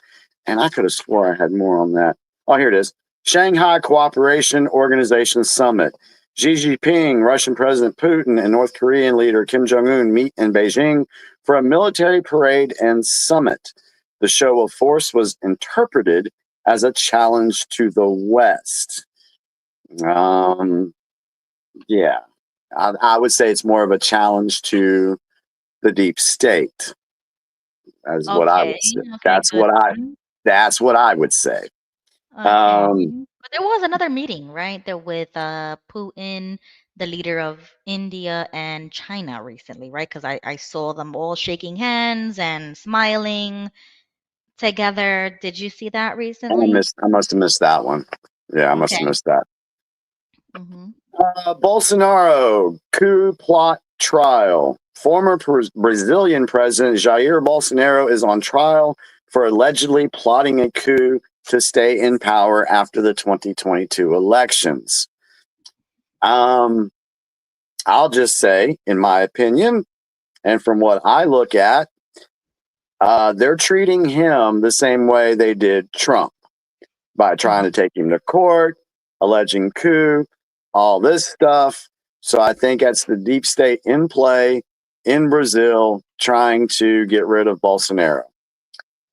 Speaker 5: And I could have swore I had more on that. Oh, here it is. Shanghai Cooperation Organization Summit. Xi Jinping, Russian President Putin, and North Korean leader Kim Jong-un meet in Beijing for a military parade and summit. The show of force was interpreted as a challenge to the West. Yeah, I would say it's more of a challenge to the deep state. That's what I would say. That's what I would say.
Speaker 6: But there was another meeting, right? There with Putin, the leader of India and China recently, right? Because I saw them all shaking hands and smiling together. Did you see that recently?
Speaker 5: I must have missed that one. Yeah, I must have missed that. Bolsonaro coup plot trial. Former Brazilian President Jair Bolsonaro is on trial for allegedly plotting a coup to stay in power after the 2022 elections. I'll just say, in my opinion, and from what I look at, they're treating him the same way they did Trump by trying to take him to court, alleging coup, all this stuff. So I think that's the deep state in play in Brazil trying to get rid of Bolsonaro.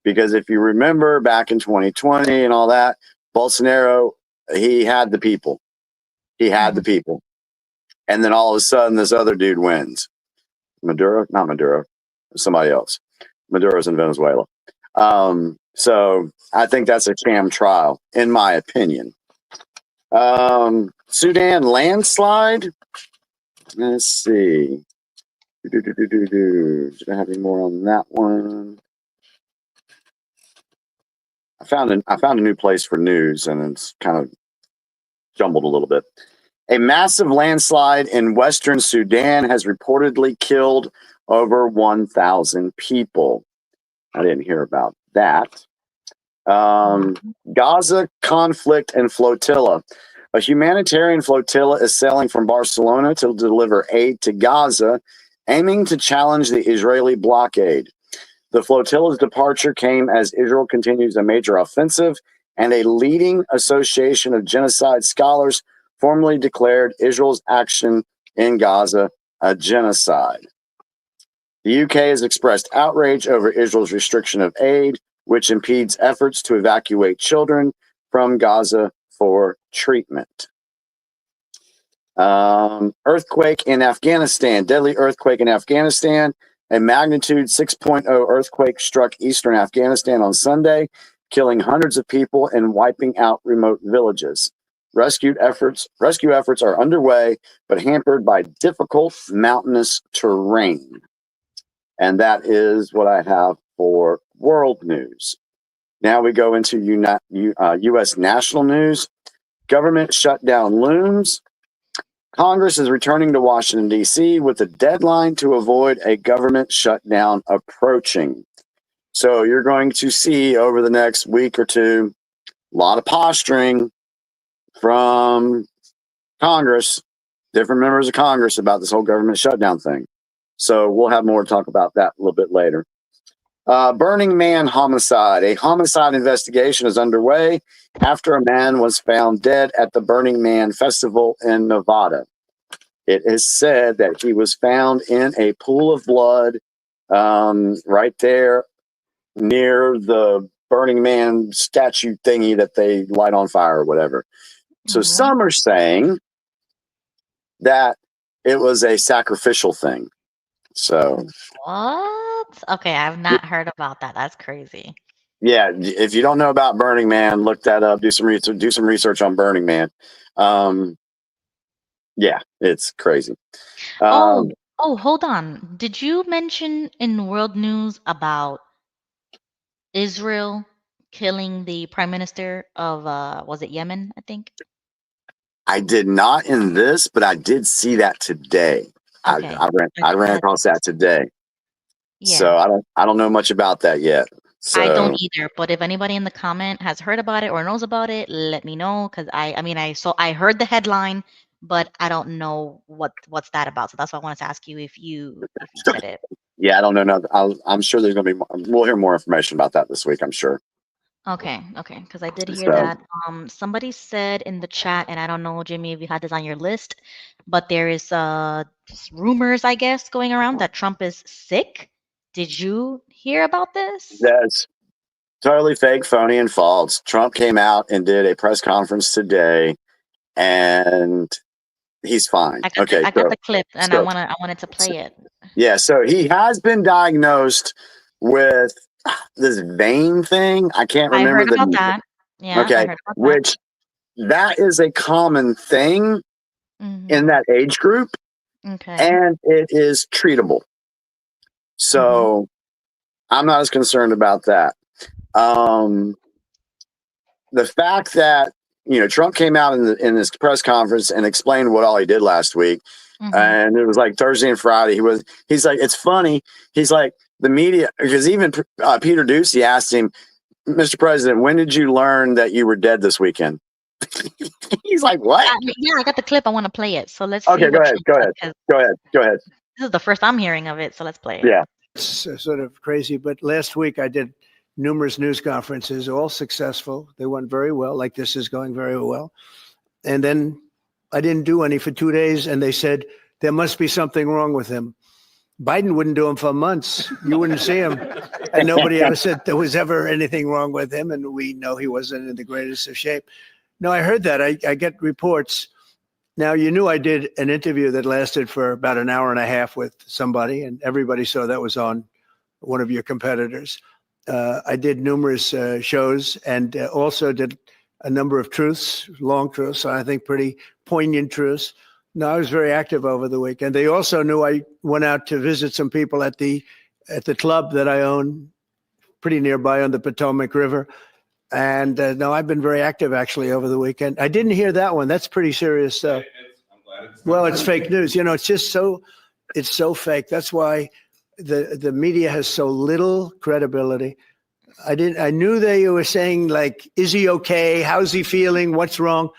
Speaker 5: Because if you remember back in 2020 and all that, Bolsonaro, he had the people. He had the people. And then all of a sudden, this other dude wins. Maduro? Not Maduro. Somebody else. Maduro's in Venezuela. So I think that's a sham trial, in my opinion. Sudan landslide. Let's see. Did I have any more on that one? I found a new place for news, and it's kind of jumbled a little bit. A massive landslide in Western Sudan has reportedly killed over 1,000 people. I didn't hear about that. Gaza conflict and flotilla. A humanitarian flotilla is sailing from Barcelona to deliver aid to Gaza, aiming to challenge the Israeli blockade. The flotilla's departure came as Israel continues a major offensive, and a leading association of genocide scholars formally declared Israel's action in Gaza a genocide. The UK has expressed outrage over Israel's restriction of aid, which impedes efforts to evacuate children from Gaza for treatment. Earthquake in Afghanistan. Deadly earthquake in Afghanistan. A magnitude 6.0 earthquake struck eastern Afghanistan on Sunday, killing hundreds of people and wiping out remote villages. Rescue efforts are underway, but hampered by difficult mountainous terrain. And that is what I have for world news. Now we go into U.S. national news. Government shutdown looms. Congress is returning to Washington, D.C. with a deadline to avoid a government shutdown approaching. So you're going to see over the next week or two a lot of posturing from Congress, different members of Congress about this whole government shutdown thing. So we'll have more to talk about that a little bit later. Burning Man homicide. A homicide investigation is underway after a man was found dead at the Burning Man festival in Nevada. It is said that he was found in a pool of blood right there near the Burning Man statue thingy that they light on fire or whatever. So some are saying that it was a sacrificial thing. So
Speaker 6: What? Okay, I've not heard about that. That's crazy.
Speaker 5: yeah, if you don't know about Burning Man, look that up. Do some research on Burning Man. Yeah, it's crazy.
Speaker 6: Hold on. Did you mention in world news about Israel killing the prime minister of was it Yemen, I think?
Speaker 5: I did not in this, but I did see that today.
Speaker 6: Okay.
Speaker 5: I ran across that today.
Speaker 6: Yeah.
Speaker 5: So I don't know much about that yet. So
Speaker 6: I don't either, but if anybody in the comment has heard about it or knows about it, let me know because I heard the headline, but I don't know what's that about. So that's why I wanted to ask you if you said it.
Speaker 5: yeah, I don't know. No, I'm sure there's going to be more. We'll hear more information about that this week. I'm sure.
Speaker 6: Okay, because I did hear
Speaker 5: So-
Speaker 6: that. Somebody said in the chat, and I don't know, Jimmy, if you had this on your list, but there is rumors, I guess, going around that Trump is sick. Did you hear about this?
Speaker 5: That's totally fake, phony, and false. Trump came out and did a press conference today, and he's fine.
Speaker 6: I got the clip, and I wanted to play it.
Speaker 5: Yeah, so he has been diagnosed with this vein thing. I can't remember
Speaker 6: I heard about that. Yeah,
Speaker 5: okay,
Speaker 6: I heard about
Speaker 5: which that is a common thing in that age group,
Speaker 6: Okay.
Speaker 5: and it is treatable. So I'm not as concerned about that. The fact that Trump came out in this press conference and explained what all he did last week, and it was like Thursday and Friday. He's like, it's funny. He's like, the media, because even Peter Ducey asked him, Mr. President, when did you learn that you were dead this weekend? He's like, what?
Speaker 6: Yeah, I got the clip. I want to play it. So let's
Speaker 5: Okay,
Speaker 6: see.
Speaker 5: go ahead.
Speaker 6: This is the first I'm hearing of it, so let's play it.
Speaker 5: Yeah.
Speaker 10: It's sort of crazy, but last week I did numerous news conferences, all successful. They went very well, like this is going very well. And then I didn't do any for 2 days, and they said, there must be something wrong with him. Biden wouldn't do them for months. You wouldn't see him. And nobody ever said there was ever anything wrong with him, and we know he wasn't in the greatest of shape. No, I heard that. I get reports. Now, you knew I did an interview that lasted for about an hour and a half with somebody, and everybody saw that was on one of your competitors. I did numerous shows and also did a number of truths, long truths, I think pretty poignant truths. No, I was very active over the weekend. They also knew I went out to visit some people at the club that I own pretty nearby on the Potomac River. And no, I've been very active actually over the weekend. I didn't hear that one. That's pretty serious stuff. Well, it's fake news. It's just it's so fake. That's why the media has so little credibility. I knew they were saying like, is he okay? How's he feeling? What's wrong?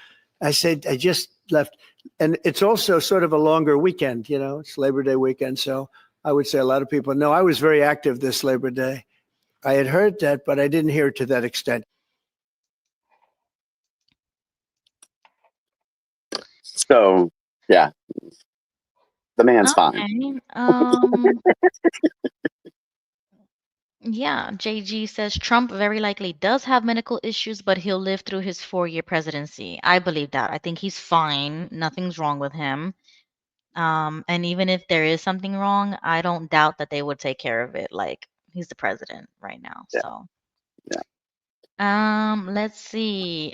Speaker 10: I said, I just left. And it's also sort of a longer weekend, it's Labor Day weekend. So I would say a lot of people know I was very active this Labor Day. I had heard that, but I didn't hear it to that extent.
Speaker 5: So, yeah, the man's fine.
Speaker 6: Yeah, JG says Trump very likely does have medical issues, but he'll live through his 4-year presidency. I believe that. I think he's fine. Nothing's wrong with him. And even if there is something wrong, I don't doubt that they would take care of it. Like, he's the president right now.
Speaker 5: Yeah.
Speaker 6: So,
Speaker 5: yeah.
Speaker 6: Let's see.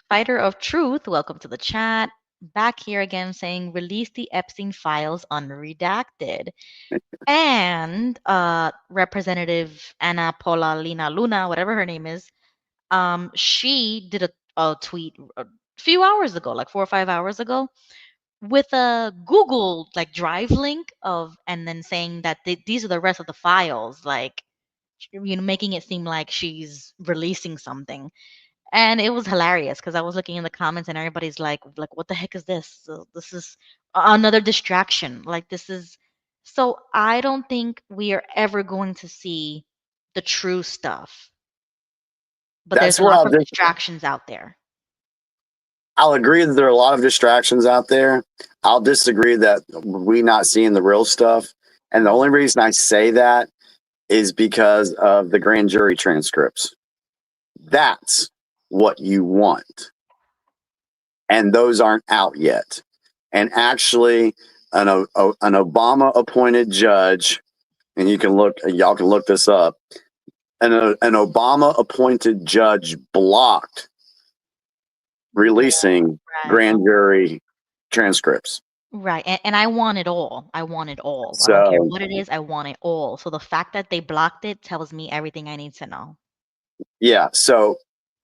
Speaker 6: Fighter of Truth, welcome to the chat. Back here again saying release the Epstein files unredacted. And Representative Anna Paulina Luna, whatever her name is, she did a tweet a few hours ago, like 4 or 5 hours ago, with a Google like Drive link of, and then saying that these are the rest of the files, like, making it seem like she's releasing something. And it was hilarious because I was looking in the comments and everybody's like, what the heck is this? So this is another distraction. Like, this is, so I don't think we are ever going to see the true stuff. But there's
Speaker 5: That's
Speaker 6: a
Speaker 5: where
Speaker 6: lot of distractions out there.
Speaker 5: I'll agree that there are a lot of distractions out there. I'll disagree that we not seeing the real stuff. And the only reason I say that is because of the grand jury transcripts. That's what you want. And those aren't out yet. And actually, an Obama appointed judge, and y'all can look this up. An Obama appointed judge blocked releasing grand jury transcripts.
Speaker 6: Right. And I want it all. I want it all. I
Speaker 5: So,
Speaker 6: don't care what it is. I want it all. So the fact that they blocked it tells me everything I need to know.
Speaker 5: yeah. So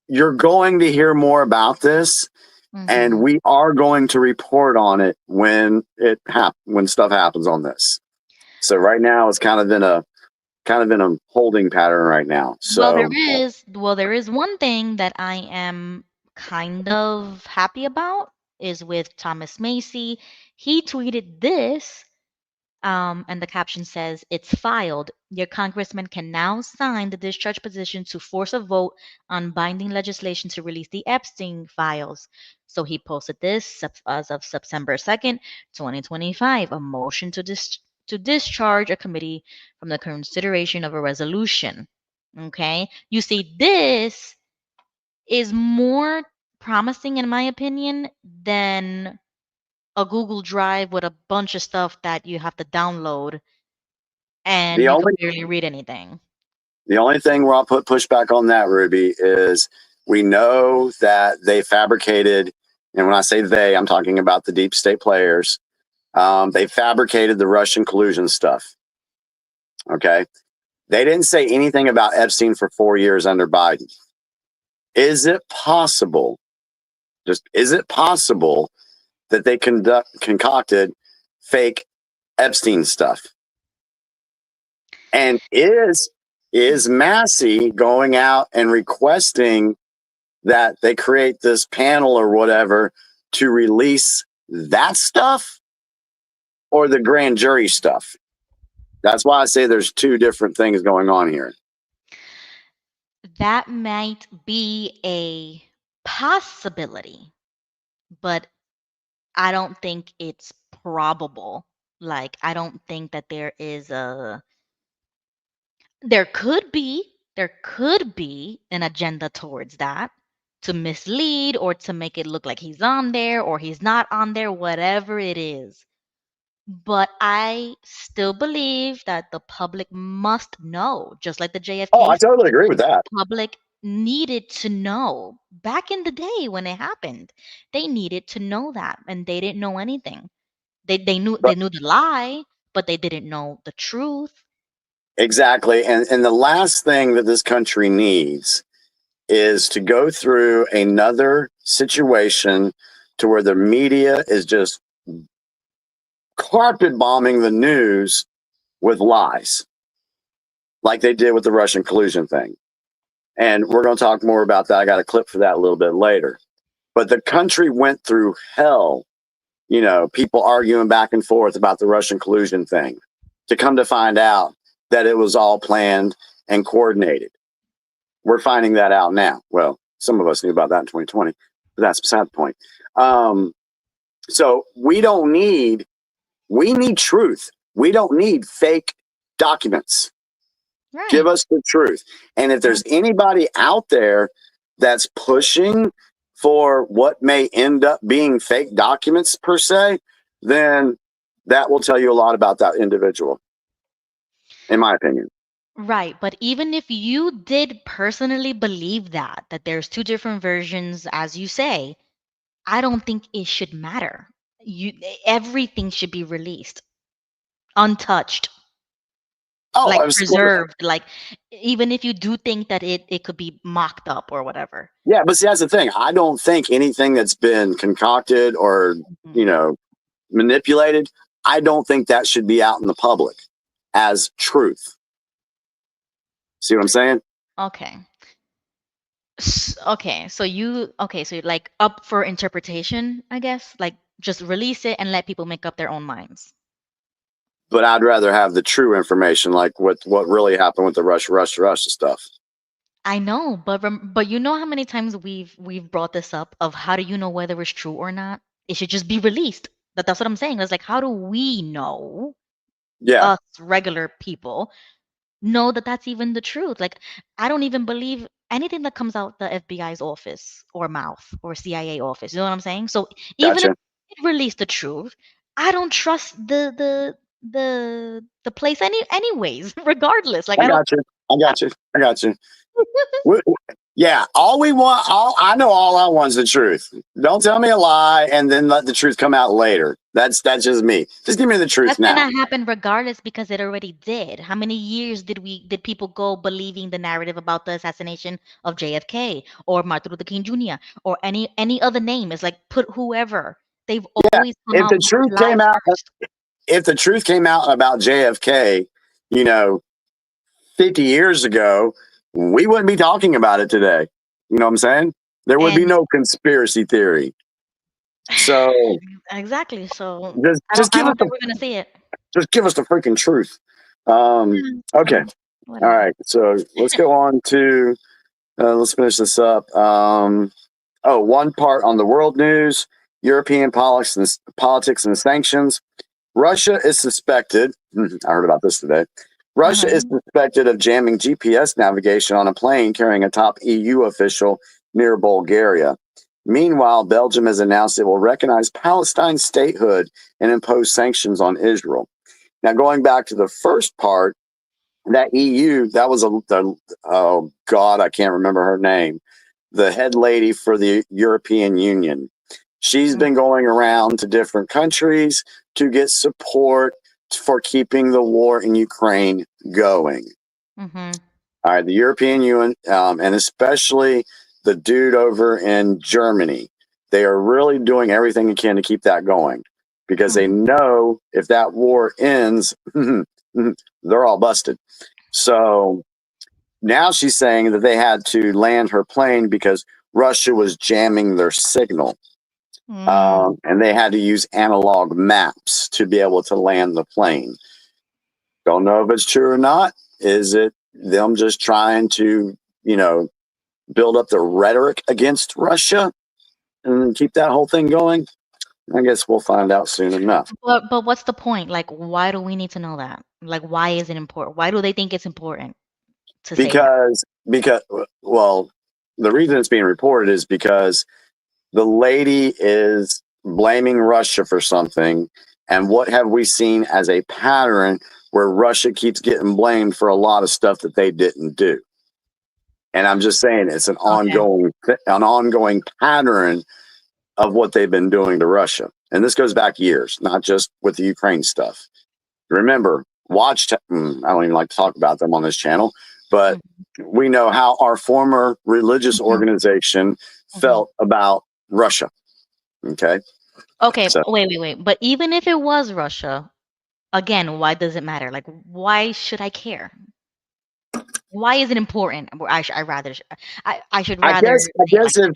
Speaker 5: you're going to hear more about this, and we are going to report on it when when stuff happens on this. So right now it's kind of in a holding pattern right now. So
Speaker 6: There is one thing that I am kind of happy about is with Thomas Macy. He tweeted this, and the caption says, "It's filed. Your congressman can now sign the discharge petition to force a vote on binding legislation to release the Epstein files." So he posted this as of September 2nd, 2025, a motion to discharge a committee from the consideration of a resolution. Okay. You see, this is more promising, in my opinion, than a Google Drive with a bunch of stuff that you have to download and you can barely read anything.
Speaker 5: the only thing where I'll put pushback on that, Ruby, is we know that they fabricated, and when I say they, I'm talking about the deep state players. They fabricated the Russian collusion stuff. Okay. They didn't say anything about Epstein for 4 years under Biden. Is it possible, that they concocted fake Epstein stuff? And is Massey going out and requesting that they create this panel or whatever to release that stuff or the grand jury stuff? That's why I say there's two different things going on here.
Speaker 6: That might be a possibility, but I don't think it's probable. Like, I don't think that there could be an agenda towards that, to mislead or to make it look like he's on there or he's not on there, whatever it is. But I still believe that the public must know, just like the JFK.
Speaker 5: Oh, I totally agree with that.
Speaker 6: The public needed to know back in the day when it happened. They needed to know that, and they didn't know anything. They knew the lie, but they didn't know the truth.
Speaker 5: Exactly. And the last thing that this country needs is to go through another situation to where the media is just carpet bombing the news with lies, like they did with the Russian collusion thing. And we're going to talk more about that. I got a clip for that a little bit later. But the country went through hell, people arguing back and forth about the Russian collusion thing, to come to find out that it was all planned and coordinated. We're finding that out now. Well, some of us knew about that in 2020, but that's beside the point. So we need truth. We don't need fake documents.
Speaker 6: Right.
Speaker 5: Give us the truth. And if there's anybody out there that's pushing for what may end up being fake documents per se, then that will tell you a lot about that individual, in my opinion.
Speaker 6: Right, but even if you did personally believe that there's two different versions, as you say, I don't think it should matter. Everything should be released, untouched, like preserved. Like, even if you do think that it could be mocked up or whatever.
Speaker 5: Yeah, but see, that's the thing. I don't think anything that's been concocted or manipulated, I don't think that should be out in the public as truth. See what I'm saying?
Speaker 6: Okay. Okay, so you're like up for interpretation, I guess. Like just release it and let people make up their own minds.
Speaker 5: But I'd rather have the true information, like what really happened with the Russia stuff.
Speaker 6: I know, but you know how many times we've brought this up of how do you know whether it's true or not? It should just be released. That's what I'm saying. It's like how do we know,
Speaker 5: Yeah,
Speaker 6: us regular people, know that that's even the truth? Like I don't even believe anything that comes out the FBI's office or mouth or CIA office. You know what I'm saying? So even if
Speaker 5: gotcha.
Speaker 6: it released the truth, I don't trust the place anyways, regardless. Like
Speaker 5: I
Speaker 6: I don't.
Speaker 5: got you. I got you. I got you. We- Yeah, all we want, I know all I want is the truth. Don't tell me a lie and then let the truth come out later. That's just me. Just give me the truth
Speaker 6: That's
Speaker 5: now.
Speaker 6: gonna happen regardless because it already did. How many years did people go believing the narrative about the assassination of JFK or Martin Luther King Jr. or any other name? It's like put whoever. They've always come
Speaker 5: If
Speaker 6: out
Speaker 5: the
Speaker 6: with
Speaker 5: truth
Speaker 6: lies
Speaker 5: came out,
Speaker 6: first.
Speaker 5: if the truth came out about JFK, you know, 50 years ago, we wouldn't be talking about it today. You know what I'm saying? There would be
Speaker 6: And
Speaker 5: no conspiracy theory. So
Speaker 6: exactly. So
Speaker 5: just
Speaker 6: I don't
Speaker 5: just
Speaker 6: I
Speaker 5: give us
Speaker 6: don't
Speaker 5: the
Speaker 6: think we're gonna see it.
Speaker 5: just give us the freaking truth. Okay. All
Speaker 6: Whatever.
Speaker 5: right. So let's go on to let's finish this up. One part on the world news, European politics and sanctions. Russia is suspected. I heard about this today. Russia is suspected of jamming GPS navigation on a plane carrying a top EU official near Bulgaria. Meanwhile, Belgium has announced it will recognize Palestine's statehood and impose sanctions on Israel. Now, going back to the first part, that EU, that was oh God, I can't remember her name, the head lady for the European Union. She's been going around to different countries to get support for keeping the war in Ukraine going.
Speaker 6: Mm-hmm.
Speaker 5: All right, the European Union, and especially the dude over in Germany, they are really doing everything they can to keep that going because they know if that war ends, they're all busted. So now she's saying that they had to land her plane because Russia was jamming their signal. And they had to use analog maps to be able to land the plane. Don't know if it's true or not. Is it them just trying to, build up the rhetoric against Russia and keep that whole thing going? I guess we'll find out soon enough.
Speaker 6: But what's the point? Like, why do we need to know that? Like, why is it important? Why do they think it's important to say that?
Speaker 5: Because well, the reason it's being reported is because the lady is blaming Russia for something. And what have we seen as a pattern where Russia keeps getting blamed for a lot of stuff that they didn't do? And I'm just saying it's an ongoing pattern of what they've been doing to Russia. And this goes back years, not just with the Ukraine stuff. Remember, I don't even like to talk about them on this channel, but we know how our former religious organization felt about Russia. Okay.
Speaker 6: Okay,
Speaker 5: So
Speaker 6: wait. But even if it was Russia, again, why does it matter? Like, why should I care? Why is it important? I should
Speaker 5: I
Speaker 6: rather
Speaker 5: guess if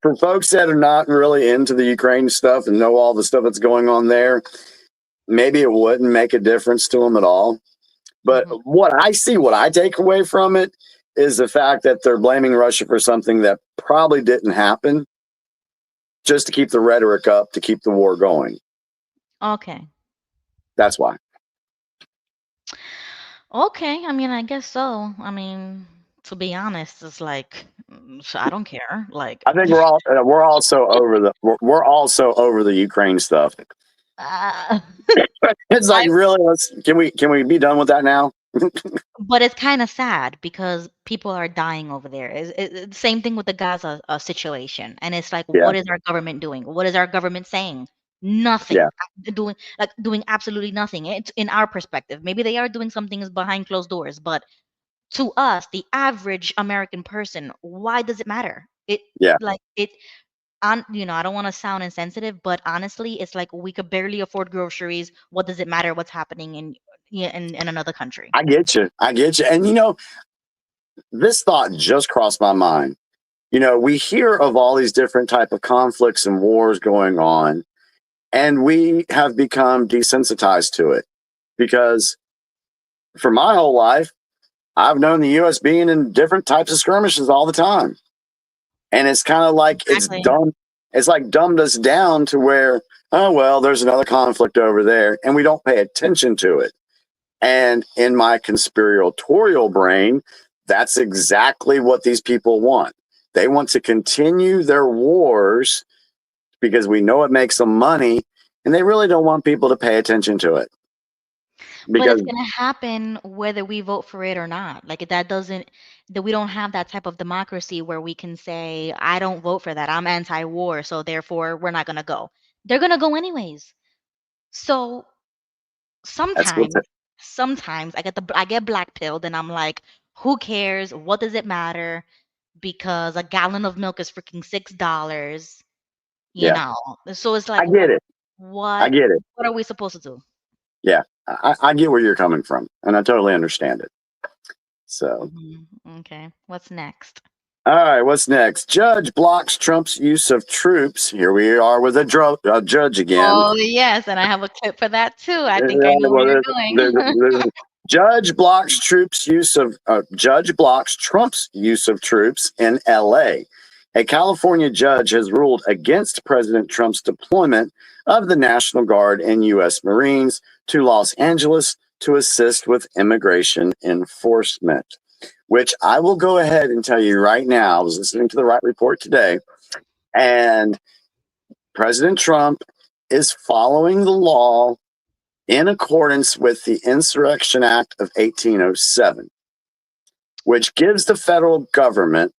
Speaker 5: for folks that are not really into the Ukraine stuff and know all the stuff that's going on there, maybe it wouldn't make a difference to them at all. But what I take away from it is the fact that they're blaming Russia for something that probably didn't happen, just to keep the rhetoric up, to keep the war going.
Speaker 6: Okay.
Speaker 5: That's why.
Speaker 6: Okay, I mean, I guess so. I mean, to be honest, it's like I don't care. Like,
Speaker 5: I think we're also over the Ukraine stuff.
Speaker 6: uh,
Speaker 5: It's like,
Speaker 6: I
Speaker 5: really, can we be done with that now?
Speaker 6: but it's kind of sad because people are dying over there. Same thing with the Gaza situation, and it's like,
Speaker 5: Yeah,
Speaker 6: what is our government doing? What is our government saying? Nothing.
Speaker 5: yeah,
Speaker 6: Doing absolutely nothing. It's in our perspective. Maybe they are doing some things behind closed doors, but to us, the average American person, why does it matter?
Speaker 5: yeah.
Speaker 6: Like it. I don't want to sound insensitive, but honestly, it's like we could barely afford groceries. What does it matter what's happening in another country?
Speaker 5: I get you. I get you. And this thought just crossed my mind. We hear of all these different type of conflicts and wars going on, and we have become desensitized to it because for my whole life, I've known the U.S. being in different types of skirmishes all the time. And it's kind of like
Speaker 6: Exactly.
Speaker 5: it's dumb. It's like dumbed us down to where, oh, well, there's another conflict over there. And we don't pay attention to it. And in my conspiratorial brain, that's exactly what these people want. They want to continue their wars because we know it makes them money. And they really don't want people to pay attention to it.
Speaker 6: But
Speaker 5: Because
Speaker 6: it's gonna happen whether we vote for it or not. Like that we don't have that type of democracy where we can say, I don't vote for that. I'm anti-war, so therefore we're not gonna go. They're gonna go anyways. So
Speaker 5: that's what
Speaker 6: sometimes I get black pilled and I'm like, who cares? What does it matter? Because a gallon of milk is freaking $6,
Speaker 5: yeah,
Speaker 6: So it's
Speaker 5: I
Speaker 6: like,
Speaker 5: get it. I
Speaker 6: what
Speaker 5: get it.
Speaker 6: what are we supposed to do?
Speaker 5: Yeah, I get where you're coming from, and I totally understand it. So,
Speaker 6: Okay, what's next?
Speaker 5: all right, what's next? Judge blocks Trump's use of troops. Here we are with a judge again.
Speaker 6: Oh, yes, and I have a clip for that too. I think I know where
Speaker 5: Well,
Speaker 6: you're going.
Speaker 5: Judge blocks Judge blocks Trump's use of troops in L.A. A California judge has ruled against President Trump's deployment of the National Guard and U.S. Marines to Los Angeles to assist with immigration enforcement, which I will go ahead and tell you right now. I was listening to the Right Report today, and President Trump is following the law in accordance with the Insurrection Act of 1807, which gives the federal government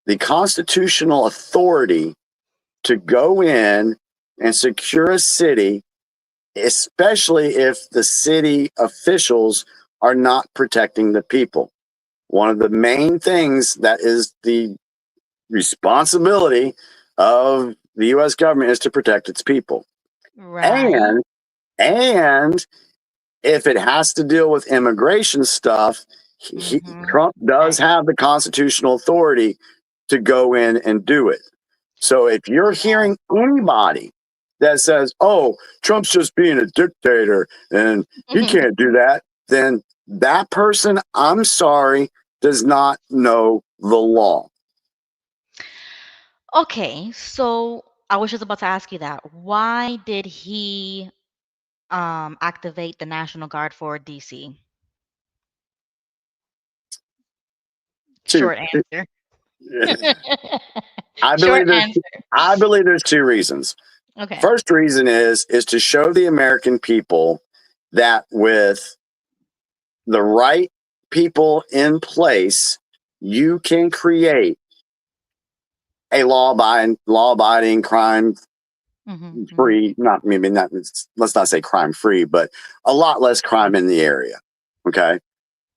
Speaker 5: the constitutional authority to go in and secure a city, especially if the city officials are not protecting the people. One of the main things that is the responsibility of the U.S. government is to protect its people.
Speaker 6: Right.
Speaker 5: And if it has to deal with immigration stuff, Trump does have the constitutional authority to go in and do it. So if you're hearing anybody that says, oh, Trump's just being a dictator and he can't do that, then that person, I'm sorry, does not know the law.
Speaker 6: Okay, so I was just about to ask you that. Why did he activate the National Guard for DC? Short answer.
Speaker 5: I
Speaker 6: Short
Speaker 5: believe
Speaker 6: answer.
Speaker 5: there's two reasons.
Speaker 6: Okay.
Speaker 5: First reason is to show the American people that with the right people in place, you can create a law-abiding, crime-free, let's not say crime-free, but a lot less crime in the area. Okay.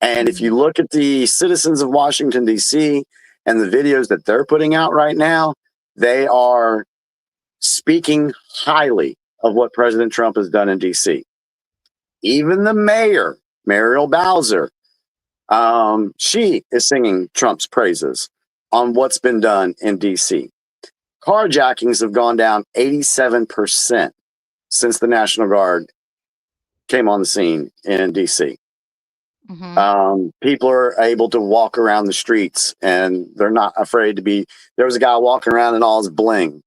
Speaker 5: And if you look at the citizens of Washington, D.C., and the videos that they're putting out right now, they are speaking highly of what President Trump has done in D.C. Even the mayor, Muriel Bowser, she is singing Trump's praises on what's been done in D.C. Carjackings have gone down 87% since the National Guard came on the scene in D.C. People are able to walk around the streets and they're not afraid to be. There was a guy walking around in all his bling.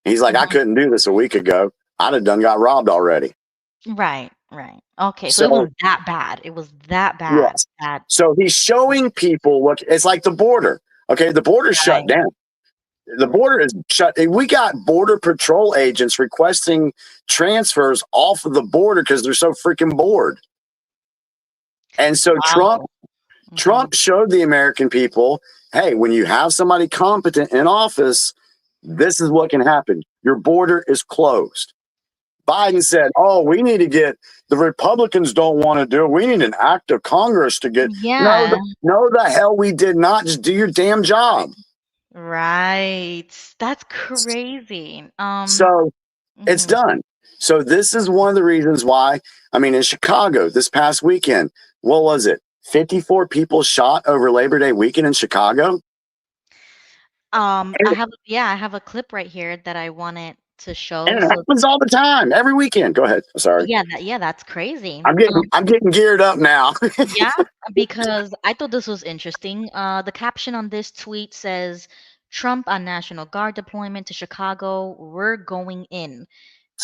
Speaker 5: He's like, I couldn't do this a week ago. I'd have got robbed already.
Speaker 6: Right. Okay, so it was that bad. It was that bad.
Speaker 5: Yes. So he's showing people what it's like the border. Okay, the border's shut down. The border is shut. We got Border Patrol agents requesting transfers off of the border because they're so freaking bored. And so Trump showed the American people, hey, when you have somebody competent in office, this is what can happen. Your border is closed. Biden said, oh, we need to get, the Republicans don't want to do it. We need an act of Congress to get, no, the hell we did not. Just do your damn job.
Speaker 6: Right. That's crazy.
Speaker 5: So it's
Speaker 6: Mhm.
Speaker 5: done. So this is one of the reasons why, I mean, in Chicago this past weekend, what was it? 54 people shot over Labor Day weekend in Chicago.
Speaker 6: I
Speaker 5: And,
Speaker 6: have I have a clip right here that I wanted to show.
Speaker 5: and it
Speaker 6: So
Speaker 5: happens all the time, every weekend. Go ahead. I'm sorry.
Speaker 6: that's crazy.
Speaker 5: I'm getting geared up now.
Speaker 6: Yeah, because I thought this was interesting. The caption on this tweet says, "Trump on National Guard deployment to Chicago. We're going in."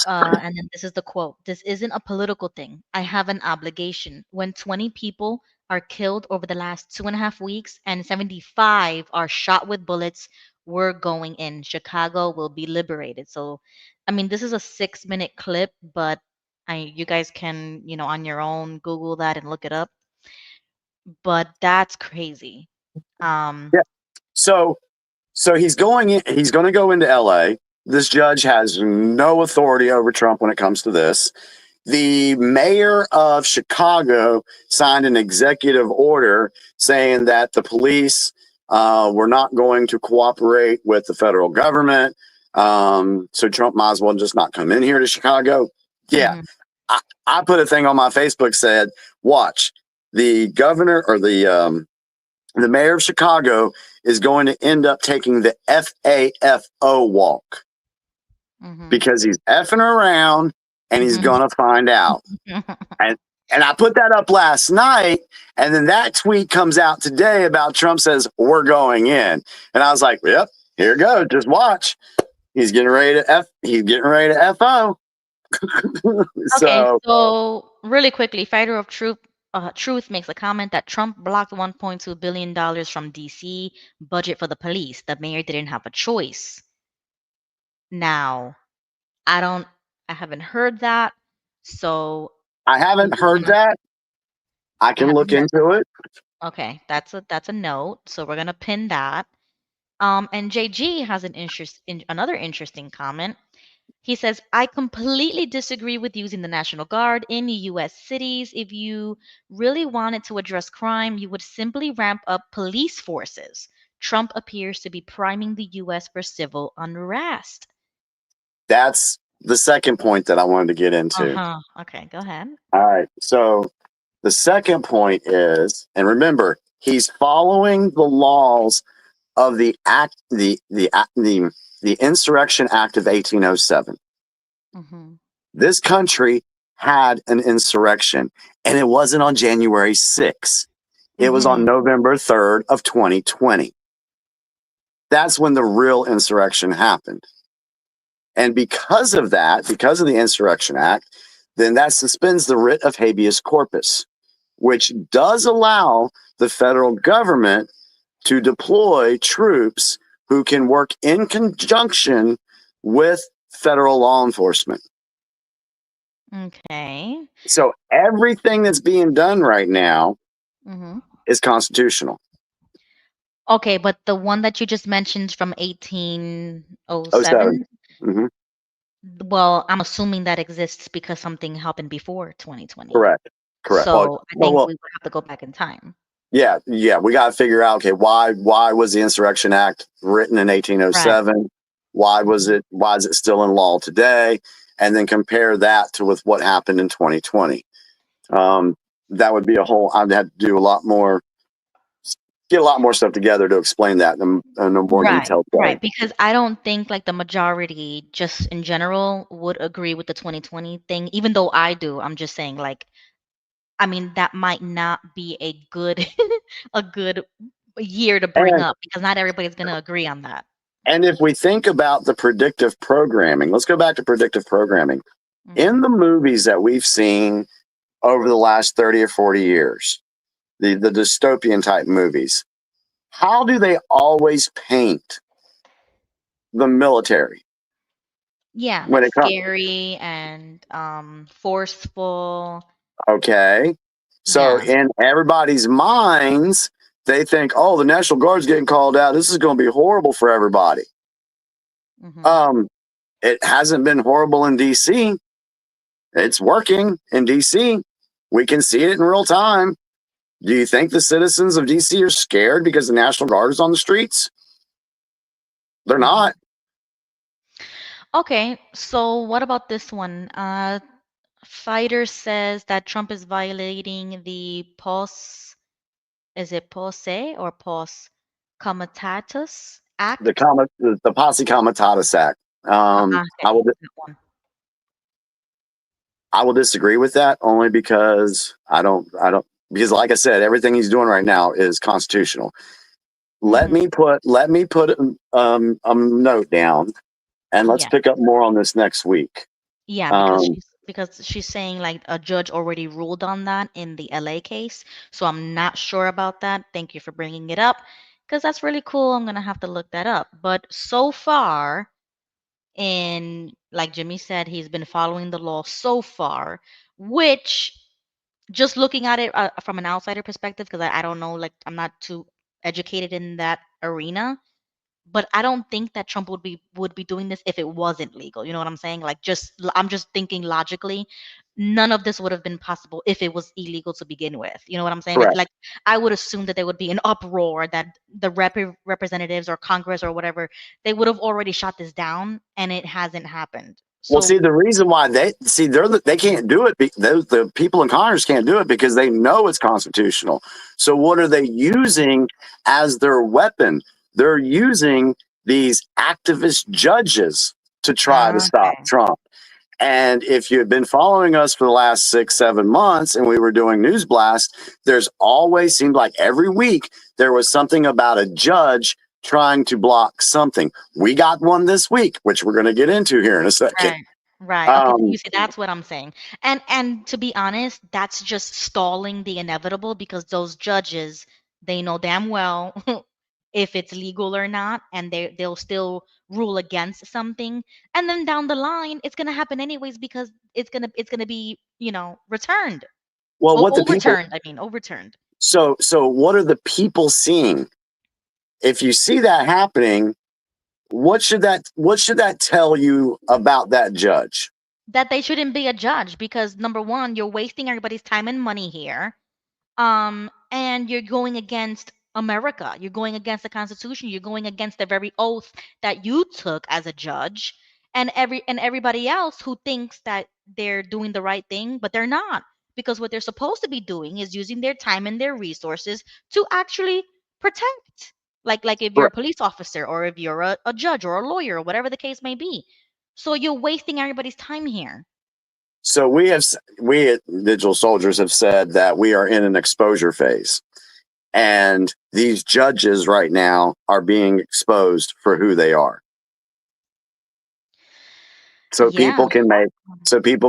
Speaker 6: And then this is the quote: "This isn't a political thing. I have an obligation. When 20 people are killed over the last 2.5 weeks and 75 are shot with bullets, we're going in. Chicago will be liberated." So, I mean, this is a 6-minute clip, but you guys can, on your own, Google that and look it up. But that's crazy.
Speaker 5: Yeah. So he's going in, he's going to go into LA. This judge has no authority over Trump when it comes to this. The mayor of Chicago signed an executive order saying that the police were not going to cooperate with the federal government. So Trump might as well just not come in here to Chicago. Yeah.
Speaker 6: Mhm.
Speaker 5: I put a thing on my Facebook said, watch, the governor or the mayor of Chicago is going to end up taking the FAFO walk
Speaker 6: Mhm.
Speaker 5: because he's effing around and he's
Speaker 6: Mhm.
Speaker 5: going to find out. And I put that up last night, and then that tweet comes out today about Trump says we're going in, and I was like, "Yep, here it goes. Just watch. He's getting ready to f. He's getting ready to fo."
Speaker 6: Okay,
Speaker 5: So
Speaker 6: so really quickly, Fighter of Truth makes a comment that Trump blocked $1.2 billion from DC budget for the police. The mayor didn't have a choice. Now, I don't, I haven't heard that, so
Speaker 5: I
Speaker 6: I'm
Speaker 5: haven't
Speaker 6: just
Speaker 5: heard
Speaker 6: gonna,
Speaker 5: that. I
Speaker 6: I
Speaker 5: can
Speaker 6: haven't
Speaker 5: look
Speaker 6: heard
Speaker 5: into it.
Speaker 6: that. Okay, that's a note. So we're gonna pin that. And JG has another interesting comment. He says, "I completely disagree with using the National Guard in U.S. cities. If you really wanted to address crime, you would simply ramp up police forces. Trump appears to be priming the U.S. for civil unrest."
Speaker 5: That's the second point that I wanted to get into.
Speaker 6: Uh-huh. Okay, go ahead.
Speaker 5: All right. So the second point is, and remember, he's following the laws of the act, the Insurrection Act of 1807.
Speaker 6: Mm-hmm.
Speaker 5: This country had an insurrection, and it wasn't on January 6th. It was on
Speaker 6: Mm-hmm.
Speaker 5: November 3rd of 2020. That's when the real insurrection happened. And because of that, because of the Insurrection Act, then that suspends the writ of habeas corpus, which does allow the federal government to deploy troops who can work in conjunction with federal law enforcement.
Speaker 6: Okay.
Speaker 5: So everything that's being done right now
Speaker 6: Mm-hmm.
Speaker 5: is constitutional.
Speaker 6: Okay, but the one that you just mentioned from
Speaker 5: Oh, 7.
Speaker 6: 1807,
Speaker 5: Mm-hmm.
Speaker 6: well, I'm assuming that exists because something happened before 2020.
Speaker 5: Correct. Correct.
Speaker 6: So I think
Speaker 5: Well,
Speaker 6: we would have to go back in time.
Speaker 5: yeah. We got to figure out, okay, why was the Insurrection Act written in
Speaker 6: Right.
Speaker 5: 1807? Why is it still in law today? And then compare that to with what happened in 2020. That would be I'd have to do get a lot more stuff together to explain that in a more
Speaker 6: Right,
Speaker 5: detailed way.
Speaker 6: right. Because I don't think like the majority just in general would agree with the 2020 thing, even though I do. I'm just saying like, I mean, that might not be a good a good year to bring
Speaker 5: And
Speaker 6: up because not everybody's gonna agree on that.
Speaker 5: and if we think about the predictive programming, let's go back to predictive programming.
Speaker 6: Mm-hmm.
Speaker 5: In the movies that we've seen over the last 30 or 40 years, the dystopian type movies, how do they always paint the military
Speaker 6: Yeah,
Speaker 5: when
Speaker 6: like
Speaker 5: it comes?
Speaker 6: scary and forceful.
Speaker 5: Okay. So
Speaker 6: Yeah.
Speaker 5: in everybody's minds, they think, oh, the National Guard's getting called out. This is going to be horrible for everybody.
Speaker 6: Mm-hmm.
Speaker 5: It hasn't been horrible in DC. It's working in DC. We can see it in real time. Do you think the citizens of DC are scared because the National Guard is on the streets? They're not.
Speaker 6: Okay, so what about this one? Fighter says that Trump is violating the POS, is it POSE or POS Comitatus Act?
Speaker 5: The Posse Comitatus Act. I
Speaker 6: Okay,
Speaker 5: will
Speaker 6: that one.
Speaker 5: I will disagree with that only because because like I said, everything he's doing right now is constitutional. Let me put a note down, and let's
Speaker 6: Yeah.
Speaker 5: pick up more on this next week.
Speaker 6: Yeah,
Speaker 5: Um,
Speaker 6: because she's saying like a judge already ruled on that in the LA case. So I'm not sure about that. Thank you for bringing it up because that's really cool. I'm gonna have to look that up. But so far, in like Jimmy said, he's been following the law so far, which just looking at it from an outsider perspective, because I don't know, like I'm not too educated in that arena, but I don't think that Trump would be doing this if it wasn't legal. You know what I'm saying? Like I'm just thinking logically, none of this would have been possible if it was illegal to begin with. You know what I'm saying? Like
Speaker 5: correct.
Speaker 6: like I would assume that there would be an uproar that the representatives or Congress or whatever, they would have already shot this down and it hasn't happened.
Speaker 5: Well, see,
Speaker 6: So
Speaker 5: the reason why they can't do it, the people in Congress can't do it because they know it's constitutional. So what are they using as their weapon? They're using these activist judges to try to stop
Speaker 6: okay.
Speaker 5: Trump. And if you had been following us for the last 6, 7 months and we were doing News Blast, there's always seemed like every week there was something about a judge trying to block something. We got one this week, which we're going to get into here in a second.
Speaker 6: Right. Right. Okay.
Speaker 5: Um,
Speaker 6: You see, that's what I'm saying. And to be honest, that's just stalling the inevitable because those judges, they know damn well if it's legal or not, and they'll still rule against something. And then down the line, it's gonna happen anyways because it's gonna be, returned.
Speaker 5: well, what the people,
Speaker 6: Overturned. I mean, overturned.
Speaker 5: so what are the people seeing? If you see that happening, what should that tell you about that judge?
Speaker 6: That they shouldn't be a judge because number one, you're wasting everybody's time and money here. And you're going against America. You're going against the Constitution. You're going against the very oath that you took as a judge, and everybody else who thinks that they're doing the right thing, but they're not, because what they're supposed to be doing is using their time and their resources to actually protect. Like if you're a police officer or if you're a judge or a lawyer or whatever the case may be. So you're wasting everybody's time here.
Speaker 5: So we at Digital Soldiers have said that we are in an exposure phase, and these judges right now are being exposed for who they are. So
Speaker 6: Yeah.
Speaker 5: people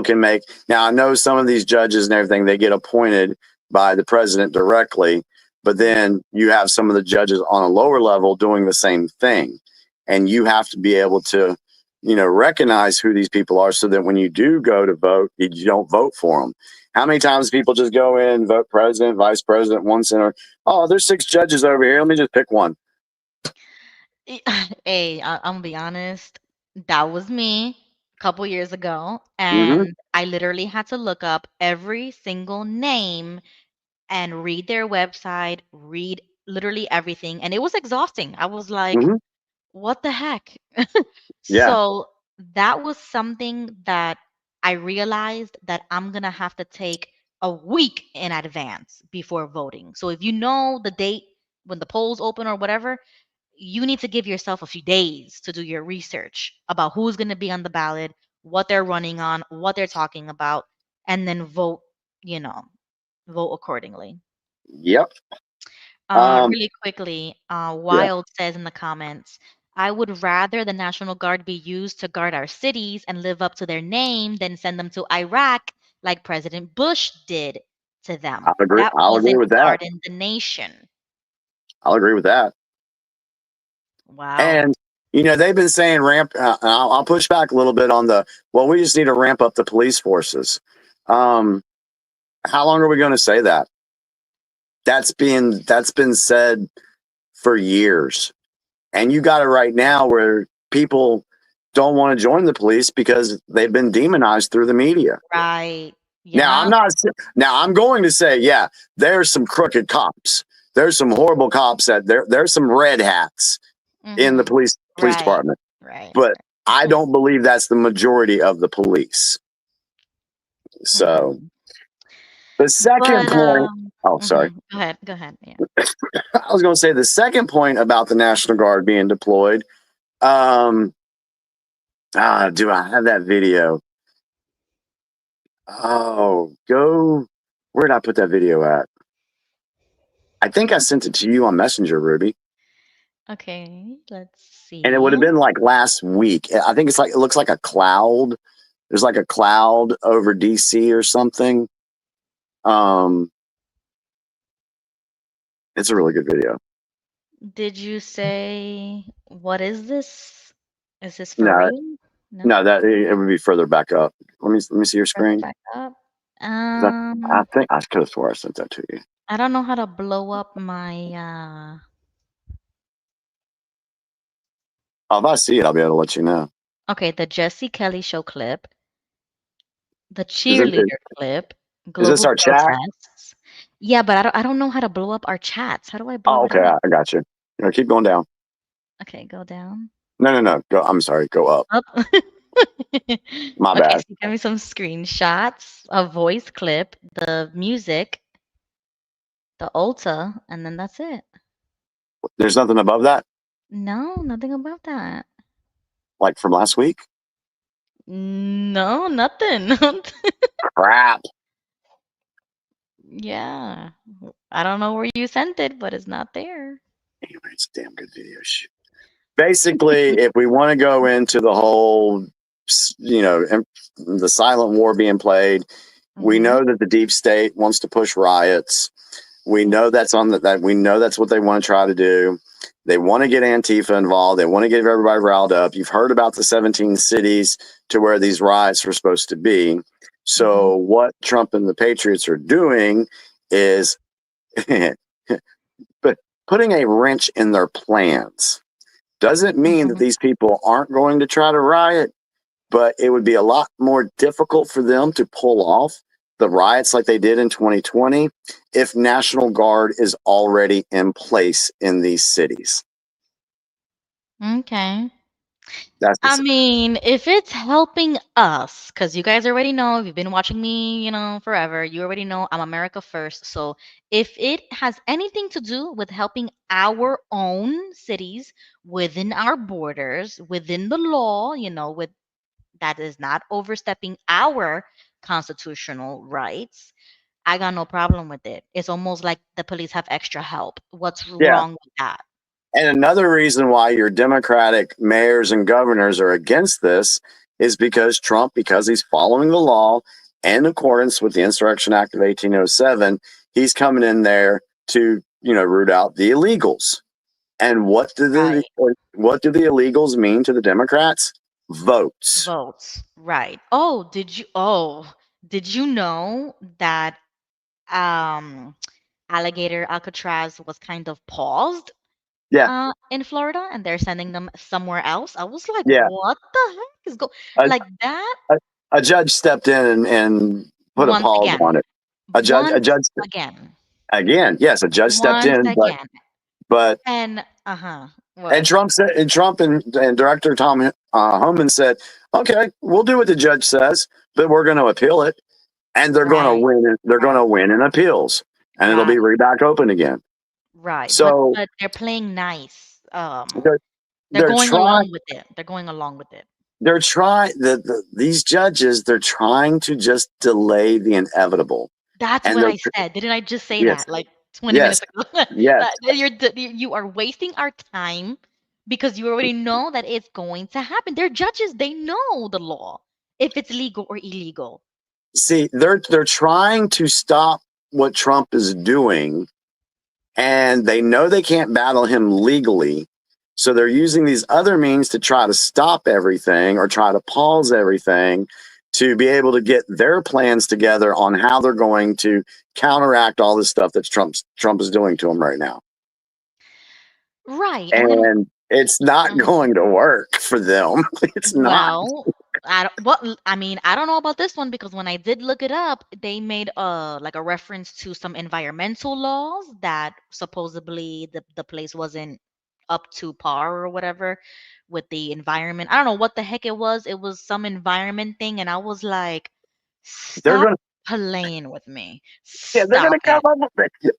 Speaker 5: can make. Now I know some of these judges and everything, they get appointed by the president directly, but then you have some of the judges on a lower level doing the same thing, and you have to be able to recognize who these people are so that when you do go to vote, you don't vote for them. How many times people just go in, vote president, vice president, one senator? Oh, there's 6 judges over here. Let me just pick one.
Speaker 6: Hey, I'm gonna be honest. That was me a couple years ago,
Speaker 5: Hmm.
Speaker 6: and I literally had to look up every single name and read their website, read literally everything, and it was exhausting. I was like,
Speaker 5: Hmm.
Speaker 6: what the heck?
Speaker 5: Yeah.
Speaker 6: So that was something that I realized that I'm gonna have to take a week in advance before voting. So if you know the date when the polls open or whatever, you need to give yourself a few days to do your research about who's going to be on the ballot, what they're running on, what they're talking about, and then vote, you know, vote accordingly.
Speaker 5: Yep. Um,
Speaker 6: Really quickly,
Speaker 5: yeah.
Speaker 6: Wild says in the comments, I would rather the National Guard be used to guard our cities and live up to their name than send them to Iraq like President Bush did to them.
Speaker 5: I'll agree.
Speaker 6: That
Speaker 5: I'll agree
Speaker 6: wasn't
Speaker 5: with that.
Speaker 6: guarding the nation.
Speaker 5: I'll agree with that.
Speaker 6: Wow.
Speaker 5: And they've been saying ramp. I'll push back a little bit on well, we just need to ramp up the police forces. How long are we going to say that? That's been said for years, and you got it right now where people don't want to join the police because they've been demonized through the media.
Speaker 6: Right.
Speaker 5: Now
Speaker 6: Yeah.
Speaker 5: I'm going to say, yeah, there's some crooked cops. There's some horrible cops there's some red hats in the
Speaker 6: Mhm.
Speaker 5: police police
Speaker 6: Right.
Speaker 5: department.
Speaker 6: Right.
Speaker 5: But I don't believe that's the majority of the police. So
Speaker 6: Mhm.
Speaker 5: the second
Speaker 6: But
Speaker 5: point, oh, sorry.
Speaker 6: Go ahead. Go ahead. Yeah.
Speaker 5: I was going to say the second point about the National Guard being deployed. Do I have that video? Oh, where did I put that video at? I think I sent it to you on Messenger, Ruby.
Speaker 6: Okay. Let's see.
Speaker 5: And it would have been like last week. I think it looks like a cloud. There's like a cloud over DC or something. It's a really good video.
Speaker 6: Did you say what is this? Is this for
Speaker 5: No,
Speaker 6: real? No.
Speaker 5: no, that it would be further back up. Let me see your
Speaker 6: Further
Speaker 5: screen.
Speaker 6: back up.
Speaker 5: I think I could have swore I sent that to you.
Speaker 6: I don't know how to blow up my
Speaker 5: Oh, if I see it, I'll be able to let you know.
Speaker 6: Okay, the Jesse Kelly show clip, the
Speaker 5: Is it?
Speaker 6: cheerleader clip,
Speaker 5: Is this
Speaker 6: global
Speaker 5: our chat?
Speaker 6: protests. Yeah, but I don't know how to blow up our chats. How do I blow
Speaker 5: Oh,
Speaker 6: it
Speaker 5: okay.
Speaker 6: up?
Speaker 5: I got you. Keep going down.
Speaker 6: Okay, go down.
Speaker 5: No. Go. I'm sorry. Go up.
Speaker 6: Up.
Speaker 5: My
Speaker 6: Okay,
Speaker 5: bad.
Speaker 6: so give me some screenshots, a voice clip, the music, the Ulta, and then that's it.
Speaker 5: There's nothing above that,
Speaker 6: No, nothing about that.
Speaker 5: like from last week.
Speaker 6: No, nothing.
Speaker 5: Crap.
Speaker 6: Yeah. I don't know where you sent it, but it's not there.
Speaker 5: Anyway, it's a damn good video. Shoot. Basically, if we want to go into the whole, the silent war being played, we
Speaker 6: Mhm.
Speaker 5: know that the deep state wants to push riots. We know that's we know that's what they want to try to do. They want to get Antifa involved. They want to get everybody riled up. You've heard about the 17 cities to where these riots were supposed to be. So what Trump and the Patriots are doing is but putting a wrench in their plans. Doesn't mean that these people aren't going to try to riot, but it would be a lot more difficult for them to pull off the riots like they did in 2020 if National Guard is already in place in these cities.
Speaker 6: Okay.
Speaker 5: That's
Speaker 6: I mean, if it's helping us, because you guys already know, if you've been watching me, forever, you already know I'm America first. So if it has anything to do with helping our own cities within our borders, within the law, with that is not overstepping our constitutional rights, I got no problem with it. It's almost like the police have extra help. What's
Speaker 5: yeah.
Speaker 6: wrong with that?
Speaker 5: And another reason why your Democratic mayors and governors are against this is because Trump, because he's following the law in accordance with the Insurrection Act of 1807, he's coming in there to, root out the illegals. And what do the illegals mean to the Democrats? Votes.
Speaker 6: Votes, right. Did you know that alligator Alcatraz was kind of paused
Speaker 5: Yeah.
Speaker 6: in Florida and they're sending them somewhere else? I was like,
Speaker 5: Yeah.
Speaker 6: what the heck is
Speaker 5: A,
Speaker 6: like that?
Speaker 5: a judge stepped in and put a
Speaker 6: Once
Speaker 5: pause
Speaker 6: again.
Speaker 5: on it. A judge again. Yes, a judge stepped
Speaker 6: Once
Speaker 5: in,
Speaker 6: again.
Speaker 5: but
Speaker 6: And
Speaker 5: and Trump said, and Director Tom Homan said, "Okay, we'll do what the judge says, but we're going to appeal it, and they're going to
Speaker 6: Right.
Speaker 5: win. They're going to win in appeals, and it'll be back open again."
Speaker 6: Right.
Speaker 5: So
Speaker 6: But they're playing nice.
Speaker 5: they're
Speaker 6: They're going
Speaker 5: trying.
Speaker 6: along with it. They're going along with it.
Speaker 5: They're trying. These judges, they're trying to just delay the inevitable.
Speaker 6: That's
Speaker 5: And
Speaker 6: what
Speaker 5: they're-
Speaker 6: I said. Didn't I just say
Speaker 5: Yes.
Speaker 6: that like 20
Speaker 5: Yes.
Speaker 6: minutes ago?
Speaker 5: Yes.
Speaker 6: You are wasting our time because you already know that it's going to happen. They're judges. They know the law, if it's legal or illegal.
Speaker 5: See, they're trying to stop what Trump is doing, and they know they can't battle him legally. So they're using these other means to try to stop everything or try to pause everything to be able to get their plans together on how they're going to counteract all this stuff that Trump is doing to them right now.
Speaker 6: Right.
Speaker 5: And it's not going to work for them. It's not.
Speaker 6: Well, I don't know about this one because when I did look it up, they made like a reference to some environmental laws that supposedly the place wasn't up to par or whatever with the environment. I don't know what the heck it was. It was some environment thing, and I was like,
Speaker 5: They're
Speaker 6: stop
Speaker 5: gonna,
Speaker 6: playing with me.
Speaker 5: yeah, they're
Speaker 6: Stop
Speaker 5: gonna come
Speaker 6: it.
Speaker 5: up with it.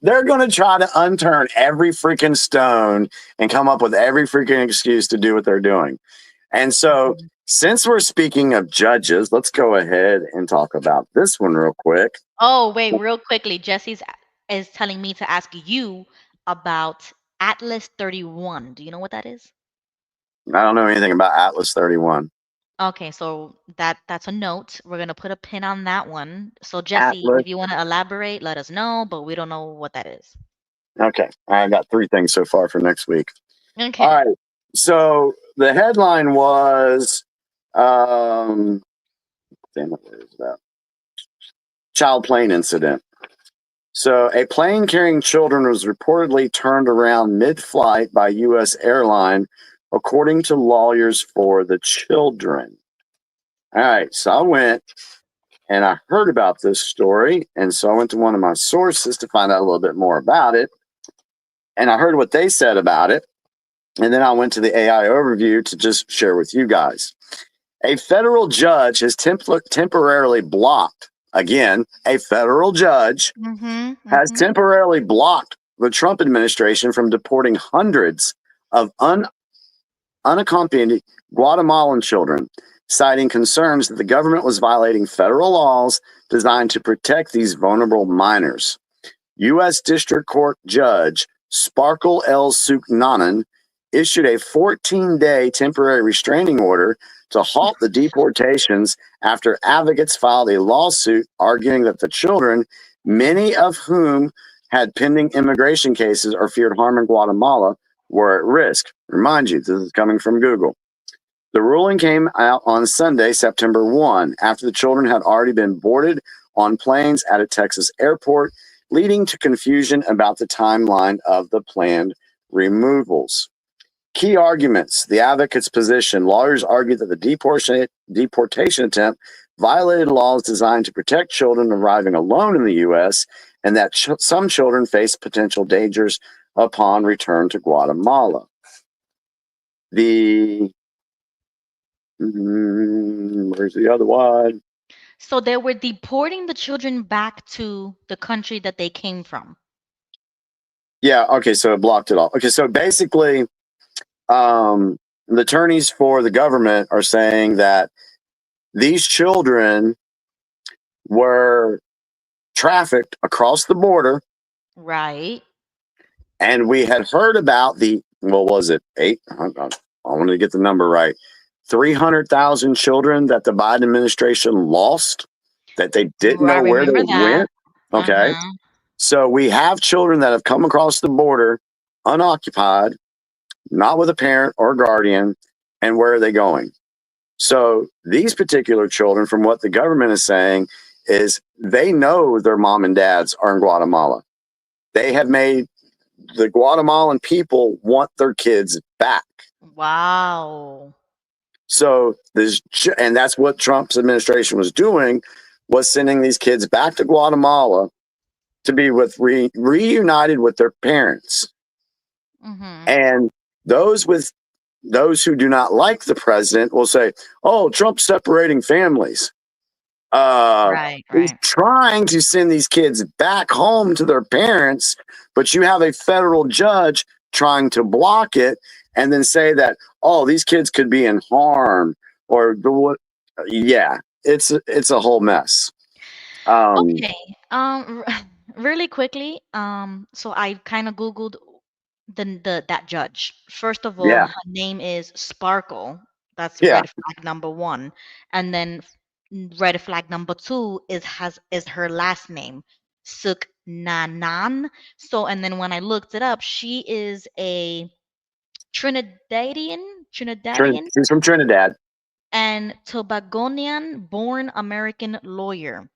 Speaker 5: They're gonna try to unturn every freaking stone and come up with every freaking excuse to do what they're doing. And so, since we're speaking of judges, let's go ahead and talk about this one real quick.
Speaker 6: Oh, wait, real quickly. Is telling me to ask you about Atlas 31. Do you know what that is?
Speaker 5: I don't know anything about Atlas 31.
Speaker 6: Okay, so that's a note. We're gonna put a pin on that one. So Jesse,
Speaker 5: Atlas.
Speaker 6: if you want to elaborate, let us know, but we don't know what that is.
Speaker 5: Okay, I got 3 things so far for next week. All
Speaker 6: Okay.
Speaker 5: right. So the headline was, damn it, where is that? Child plane incident. So a plane carrying children was reportedly turned around mid-flight by U.S. airline, according to lawyers for the children. All right. So I went and I heard about this story, and so I went to one of my sources to find out a little bit more about it, and I heard what they said about it. And then I went to the AI overview to just share with you guys. A federal judge has temporarily blocked, again, a federal judge has temporarily blocked the Trump administration from deporting hundreds of unaccompanied Guatemalan children, citing concerns that the government was violating federal laws designed to protect these vulnerable minors. U.S. District Court Judge Sparkle L. Suknanan issued a 14-day temporary restraining order to halt the deportations after advocates filed a lawsuit arguing that the children, many of whom had pending immigration cases or feared harm in Guatemala, were at risk. Remind you, this is coming from Google. The ruling came out on Sunday, September 1, after the children had already been boarded on planes at a Texas airport, leading to confusion about the timeline of the planned removals. Key arguments: the advocate's position. Lawyers argued that the deportation attempt violated laws designed to protect children arriving alone in the U.S. and that some children face potential dangers upon return to Guatemala. Where's the other one?
Speaker 6: So they were deporting the children back to the country that they came from.
Speaker 5: Yeah, okay, so it blocked it all. Okay, so basically, the attorneys for the government are saying that these children were trafficked across the border,
Speaker 6: Right.
Speaker 5: and we had heard about what was it, I wanted to get the number right, 300,000 children that the Biden administration lost, that they didn't
Speaker 6: I
Speaker 5: know where they
Speaker 6: remember that.
Speaker 5: went. Okay.
Speaker 6: Uh-huh.
Speaker 5: So we have children that have come across the border unoccupied, not with a parent or guardian, and where are they going? So these particular children, from what the government is saying, is they know their mom and dads are in Guatemala. They have made the Guatemalan people want their kids back.
Speaker 6: Wow.
Speaker 5: So and that's what Trump's administration was doing, was sending these kids back to Guatemala to be reunited with their parents. And those who do not like the president will say, "Oh, Trump's separating families."
Speaker 6: Right,
Speaker 5: He's
Speaker 6: right.
Speaker 5: trying to send these kids back home to their parents, but you have a federal judge trying to block it and then say that, "Oh, these kids could be in harm," or what? Yeah, it's a whole mess.
Speaker 6: Okay. Really quickly. So I kind of Googled that judge. First of all,
Speaker 5: Yeah,
Speaker 6: her name is Sparkle. That's
Speaker 5: yeah.
Speaker 6: red flag number one. And then red flag number two is her last name, Suk Nanan. So and then when I looked it up, she is a Trinidadian
Speaker 5: She's from Trinidad.
Speaker 6: and Tobagonian born American lawyer.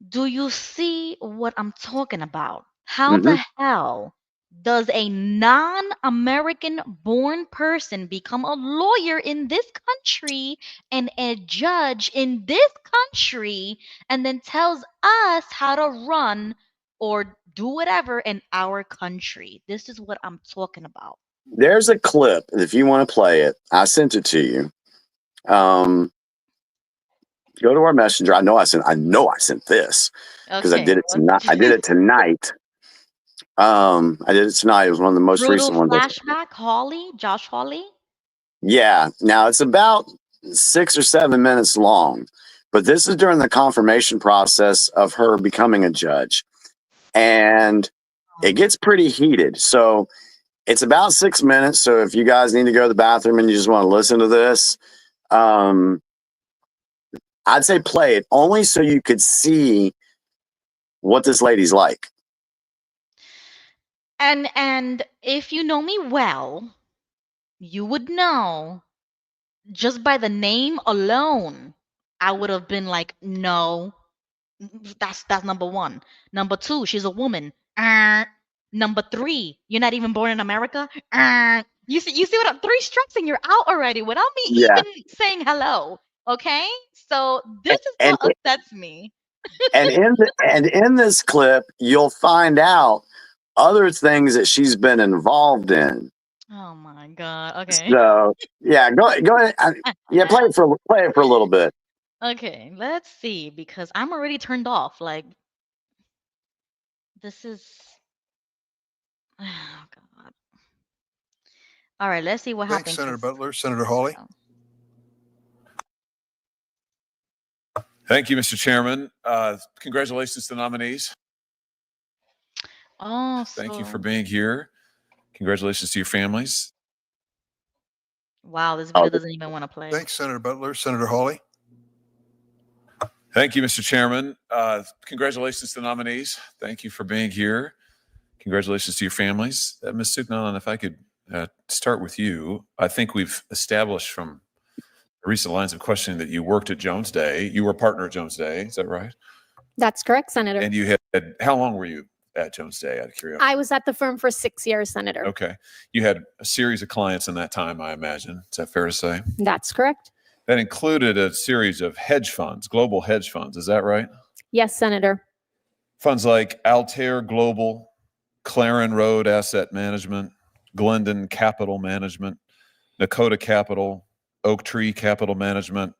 Speaker 6: Do you see what I'm talking about? How
Speaker 5: Hmm.
Speaker 6: the hell does a non American born person become a lawyer in this country and a judge in this country and then tells us how to run or do whatever in our country. This is what I'm talking about.
Speaker 5: There's a clip if you want to play it. I sent it to you. Go to our messenger. I know I sent this because I
Speaker 6: Okay.
Speaker 5: did it tonight. I did it tonight. I did it tonight. It was one of the most
Speaker 6: Brutal
Speaker 5: recent ones.
Speaker 6: flashback, Josh Hawley.
Speaker 5: Yeah. Now it's about 6 or 7 minutes long, but this is during the confirmation process of her becoming a judge, and it gets pretty heated. So it's about 6 minutes. So if you guys need to go to the bathroom and you just want to listen to this, I'd say play it only so you could see what this lady's like.
Speaker 6: And if you know me well, you would know just by the name alone, I would have been like, no, that's number one. Number two, she's a woman. Number three, you're not even born in America. You see what I'm 3 strikes and you're out already without me
Speaker 5: Yeah.
Speaker 6: even saying hello. Okay, so this is
Speaker 5: And
Speaker 6: what upsets me.
Speaker 5: and in this clip, you'll find out other things that she's been involved in.
Speaker 6: Oh my god. Okay.
Speaker 5: So yeah, go ahead. Yeah, play it for a little bit.
Speaker 6: Okay, let's see because I'm already turned off. Like this is oh god. All right, let's see what
Speaker 11: Thanks,
Speaker 6: happens.
Speaker 11: Senator Butler. Senator Hawley.
Speaker 12: Thank you, Mr. Chairman. Congratulations to the nominees.
Speaker 6: Oh,
Speaker 12: Thank you for being here. Congratulations to your families.
Speaker 6: Wow, this video doesn't even want to play.
Speaker 11: Thanks, Senator Butler. Senator Hawley.
Speaker 12: Thank you, Mr. Chairman. Congratulations to the nominees. Thank you for being here. Congratulations to your families. Ms. Suknalan, if I could start with you. I think we've established from recent lines of questioning that you worked at Jones Day. You were a partner at Jones Day. Is that right?
Speaker 13: That's correct, Senator.
Speaker 12: And you had, how long were you at Jones Day, out of curiosity?
Speaker 13: I was at the firm for 6 years, Senator.
Speaker 12: Okay. You had a series of clients in that time, I imagine. Is that fair to say?
Speaker 13: That's correct.
Speaker 12: That included a series of hedge funds, global hedge funds. Is that right?
Speaker 13: Yes, Senator.
Speaker 12: Funds like Altair Global, Claren Road Asset Management, Glendon Capital Management, Nakota Capital, Oak Tree Capital Management,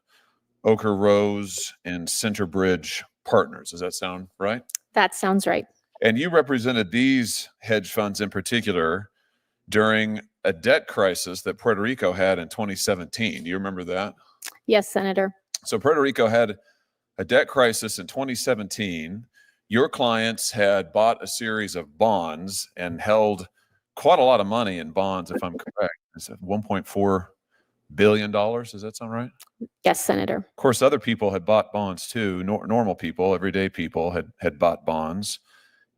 Speaker 12: Oker Rose, and Centerbridge Partners. Does that sound right?
Speaker 13: That sounds right.
Speaker 12: And you represented these hedge funds in particular during a debt crisis that Puerto Rico had in 2017. Do you remember that?
Speaker 13: Yes, Senator.
Speaker 12: So Puerto Rico had a debt crisis in 2017. Your clients had bought a series of bonds and held quite a lot of money in bonds, if I'm correct. Is it $1.4 billion? Does that sound right?
Speaker 13: Yes, Senator.
Speaker 12: Of course, other people had bought bonds too. Normal people, everyday people had bought bonds.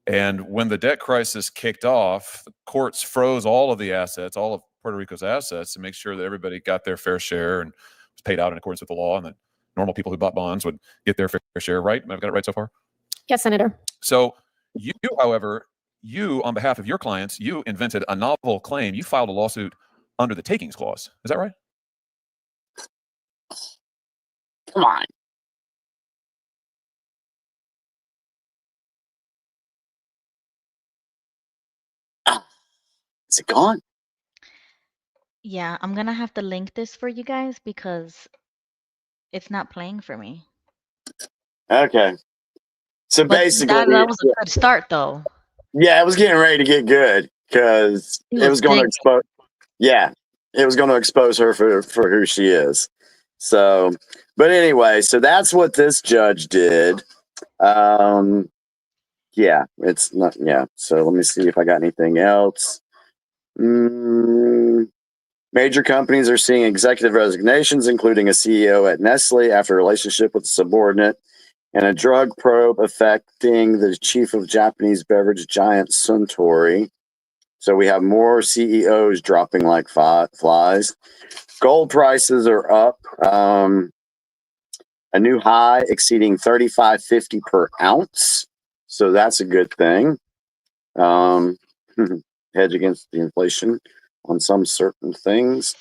Speaker 12: And when the debt crisis kicked off, the courts froze all of the assets, all of Puerto Rico's assets, to make sure that everybody got their fair share and was paid out in accordance with the law, and that normal people who bought bonds would get their fair share, right? I've got it right so far?
Speaker 13: Yes, Senator.
Speaker 12: So you, however, on behalf of your clients, you invented a novel claim. You filed a lawsuit under the takings clause. Is that right?
Speaker 5: Come on. Is it gone?
Speaker 6: Yeah, I'm gonna have to link this for you guys because it's not playing for me.
Speaker 5: Okay. So
Speaker 6: But
Speaker 5: basically,
Speaker 6: that was a good start, though.
Speaker 5: yeah, it was getting ready to get good because it was going to expose. Yeah, it was going to expose her for who she is. So, but anyway, so that's what this judge did. Yeah, it's not. Yeah. So let me see if I got anything else. Major companies are seeing executive resignations, including a CEO at Nestle after a relationship with a subordinate, and a drug probe affecting the chief of Japanese beverage giant Suntory. So we have more CEOs dropping like flies. Gold prices are up. A new high exceeding $35.50 per ounce. So that's a good thing. Hedge against the inflation on some certain things.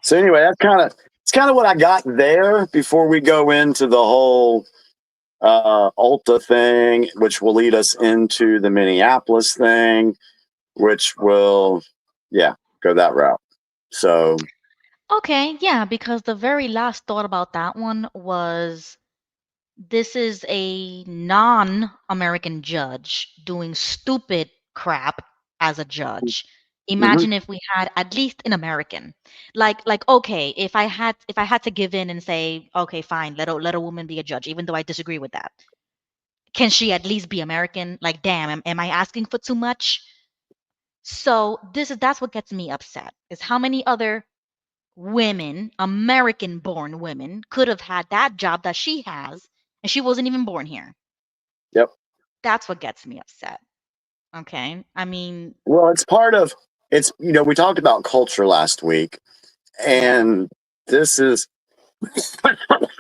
Speaker 5: So anyway, it's kind of what I got there before we go into the whole Ulta thing, which will lead us into the Minneapolis thing, which will, go that route. So,
Speaker 6: Okay, yeah, because the very last thought about that one was this is a non-American judge doing stupid crap as a judge.
Speaker 5: mhm.
Speaker 6: Imagine if we had at least an American. Like okay, if I had to give in and say, okay, fine, let a woman be a judge, even though I disagree with that. Can she at least be American? Like, damn, am I asking for too much? So that's what gets me upset is how many other women, American born women, could have had that job that she has, and she wasn't even born here.
Speaker 5: Yep.
Speaker 6: That's what gets me upset. Okay. I mean,
Speaker 5: Well, it's, we talked about culture last week,
Speaker 6: yeah.
Speaker 5: and this is,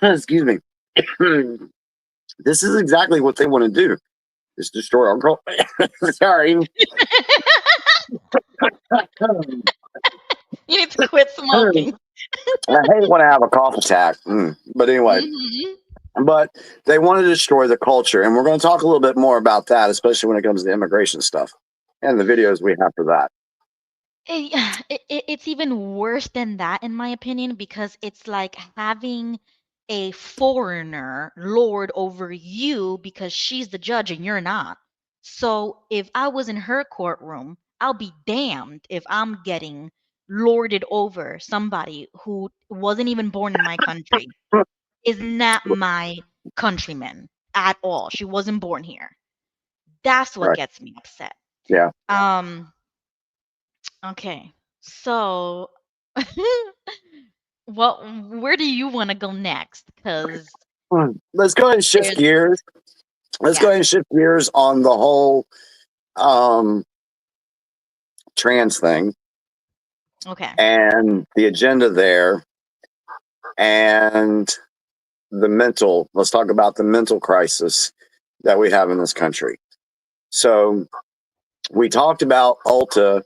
Speaker 5: excuse me, this is exactly what they want to do, is destroy our culture. Sorry.
Speaker 6: You need to quit smoking.
Speaker 5: I hate when I have a cough attack. But anyway, but they want to destroy the culture. And we're going to talk a little bit more about that, especially when it comes to immigration stuff and the videos we have for that.
Speaker 6: It's even worse than that, in my opinion, because it's like having a foreigner lord over you because she's the judge and you're not. So if I was in her courtroom, I'll be damned if I'm getting lorded over somebody who wasn't even born in my country, is not my countryman at all. She wasn't born here. That's what
Speaker 5: Right.
Speaker 6: gets me upset.
Speaker 5: Yeah.
Speaker 6: Okay. So, well, where do you want to go next? Because
Speaker 5: Let's go ahead and shift gears. Let's go ahead and shift gears on the whole trans thing.
Speaker 6: Okay.
Speaker 5: And the agenda there, and let's talk about the mental crisis that we have in this country. So we talked about Ulta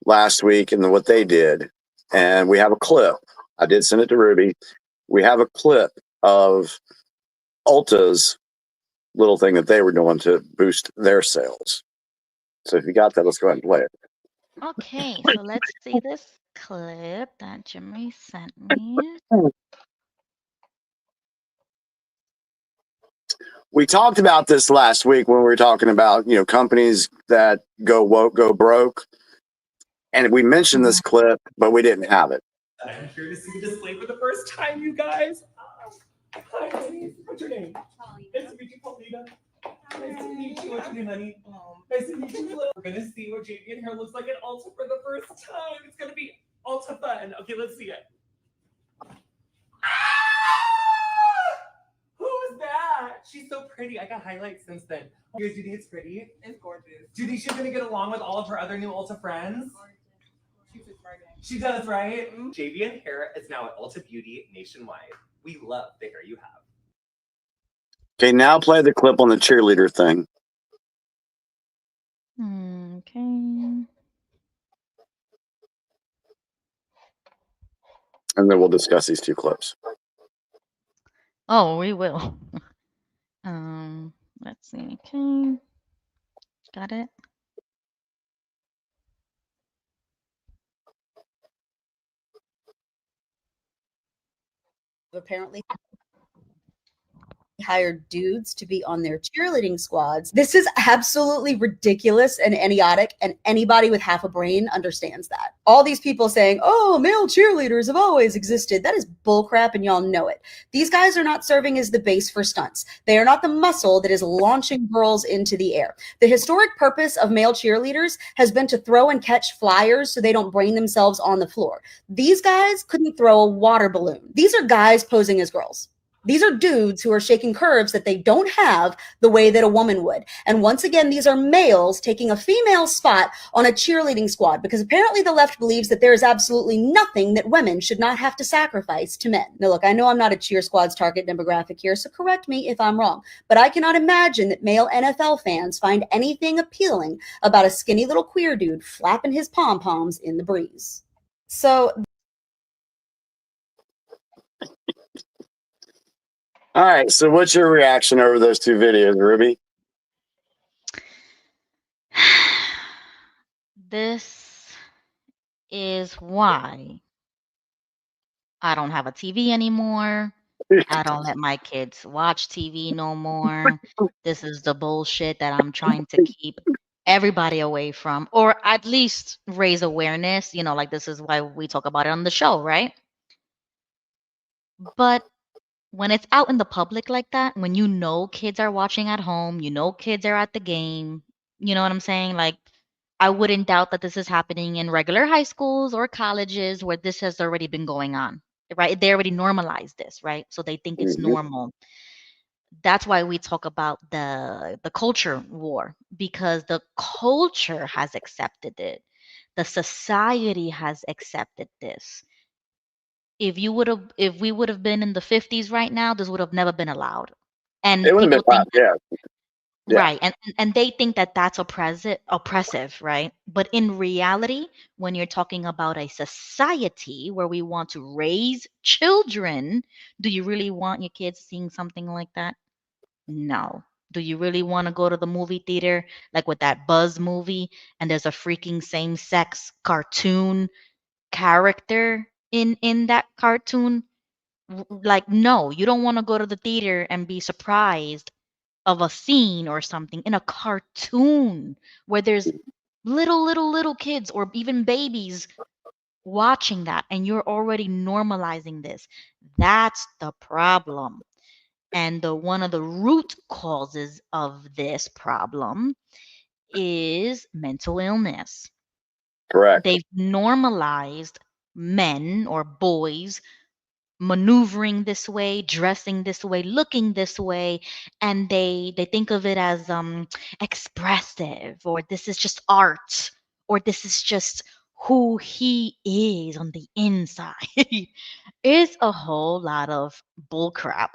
Speaker 5: last week and what they did, and we have a clip. I did send it to Ruby. We have a clip of Ulta's little thing that they were doing to boost their sales. So if you got that, let's go ahead and play it.
Speaker 6: Okay, so let's see this clip that Jimmy sent me.
Speaker 5: We talked about this last week when we were talking about, companies that go woke, go broke. And we mentioned this clip, but we didn't have it.
Speaker 14: I'm here to see the display for the first time, you guys. Hi, honey. What's your name? Nice to meet you, Paulina. Nice to meet you. What's your name, honey? Nice to meet you. We're going to see what Javian hair looks like at Ulta for the first time. It's going to be Ulta fun. Okay, let's see it. Who is that? She's so pretty. I got highlights since then. You guys, do you think it's pretty? It's gorgeous. Do you think she's gonna get along with all of her other new Ulta friends? She does, right? Javian hair is now at Ulta Beauty nationwide. We love the hair you have.
Speaker 5: Okay, now play the clip on the cheerleader thing.
Speaker 6: Okay.
Speaker 5: And then we'll discuss these two clips.
Speaker 6: Oh, we will. Let's see. Okay. Got it.
Speaker 15: Apparently hired dudes to be on their cheerleading squads. This is absolutely ridiculous and idiotic, and anybody with half a brain understands that. All these people saying, oh, male cheerleaders have always existed. That is bullcrap, and y'all know it. These guys are not serving as the base for stunts. They are not the muscle that is launching girls into the air. The historic purpose of male cheerleaders has been to throw and catch flyers so they don't brain themselves on the floor. These guys couldn't throw a water balloon. These are guys posing as girls. These are dudes who are shaking curves that they don't have the way that a woman would. And once again, these are males taking a female spot on a cheerleading squad, because apparently the left believes that there is absolutely nothing that women should not have to sacrifice to men. Now, look, I know I'm not a cheer squad's target demographic here, so correct me if I'm wrong, but I cannot imagine that male NFL fans find anything appealing about a skinny little queer dude flapping his pom-poms in the breeze. So
Speaker 5: All right. So what's your reaction over those two videos, Ruby?
Speaker 6: This is why I don't have a TV anymore. I don't let my kids watch TV no more. This is the bullshit that I'm trying to keep everybody away from, or at least raise awareness. Like this is why we talk about it on the show, right? But when it's out in the public like that, when kids are watching at home, kids are at the game, you know what I'm saying? Like, I wouldn't doubt that this is happening in regular high schools or colleges where this has already been going on, right? They already normalized this, right? So they think it's
Speaker 5: Mhm.
Speaker 6: normal. That's why we talk about the culture war, because the culture has accepted it. The society has accepted this. If we would have been in the 50s right now, this would have never been allowed.
Speaker 5: It
Speaker 6: And
Speaker 5: would have been
Speaker 6: people
Speaker 5: fine.
Speaker 6: think that,
Speaker 5: Yeah. Yeah.
Speaker 6: right, and they think that that's oppressive, right? But in reality, when you're talking about a society where we want to raise children, do you really want your kids seeing something like that? No. Do you really want to go to the movie theater like with that Buzz movie and there's a freaking same-sex cartoon character in that cartoon? Like, no, you don't want to go to the theater and be surprised of a scene or something in a cartoon where there's little kids or even babies watching that, and you're already normalizing this. That's the problem. And one of the root causes of this problem is mental illness.
Speaker 5: Correct.
Speaker 6: They've normalized men or boys maneuvering this way, dressing this way, looking this way, and they think of it as expressive, or this is just art, or this is just who he is on the inside. It's a whole lot of bullcrap.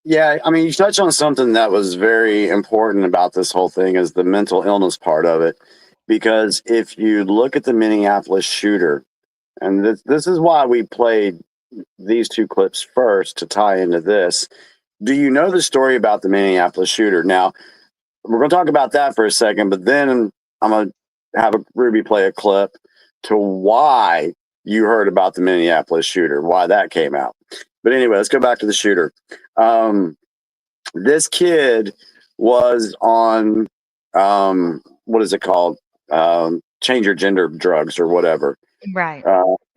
Speaker 5: Yeah, I mean, you touched on something that was very important about this whole thing is the mental illness part of it. Because if you look at the Minneapolis shooter, and this is why we played these two clips first to tie into this. Do you know the story about the Minneapolis shooter? Now, we're going to talk about that for a second, but then I'm going to have Ruby play a clip to why you heard about the Minneapolis shooter, why that came out. But anyway, let's go back to the shooter. This kid was on, what is it called? Change your gender drugs or whatever.
Speaker 6: Right.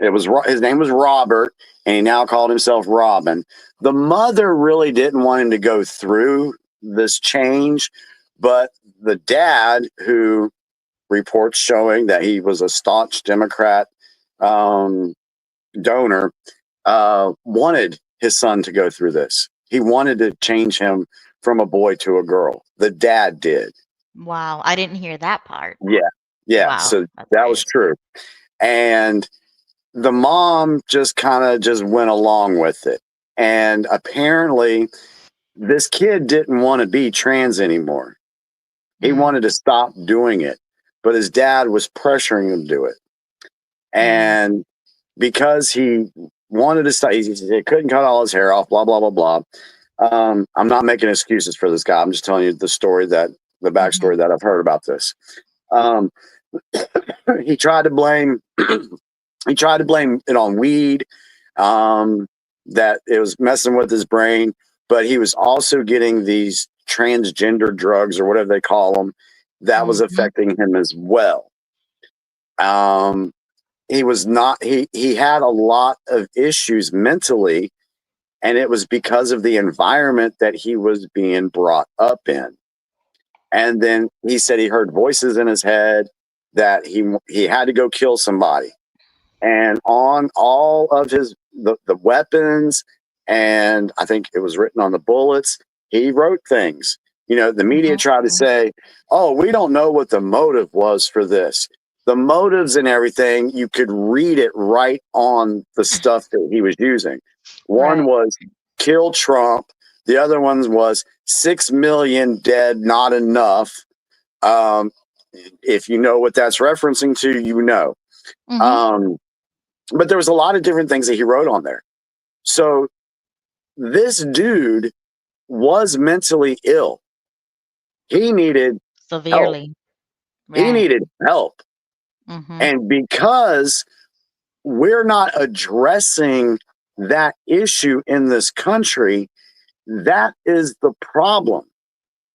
Speaker 5: His name was Robert, and he now called himself Robin. The mother really didn't want him to go through this change, but the dad, who reports showing that he was a staunch Democrat donor, wanted his son to go through this. He wanted to change him from a boy to a girl. The dad did.
Speaker 6: Wow, I didn't hear that part.
Speaker 5: Yeah. Yeah.
Speaker 6: Wow,
Speaker 5: So
Speaker 6: that's
Speaker 5: that was
Speaker 6: crazy.
Speaker 5: true. And the mom just kind of just went along with it. And apparently this kid didn't want to be trans anymore. He wanted to stop doing it, but his dad was pressuring him to do it. And because he wanted to stop, he couldn't cut all his hair off, blah, blah, blah, blah. I'm not making excuses for this guy. I'm just telling you the backstory that I've heard about this. He tried to blame it on weed, that it was messing with his brain, but he was also getting these transgender drugs or whatever they call them that was affecting him as well. He had a lot of issues mentally, and it was because of the environment that he was being brought up in. And then he said he heard voices in his head that he had to go kill somebody. And on all of the weapons, and I think it was written on the bullets, he wrote things. The media tried to say, oh, we don't know what the motive was for this. The motives and everything, you could read it right on the stuff that he was using. One was kill Trump. The other one was 6 million dead, not enough. If you know what that's referencing to, you know. But there was a lot of different things that he wrote on there. So this dude was mentally ill. He needed help.
Speaker 6: Severely.
Speaker 5: He
Speaker 6: Right.
Speaker 5: needed help.
Speaker 6: Mm-hmm.
Speaker 5: And because we're not addressing that issue in this country, that is the problem.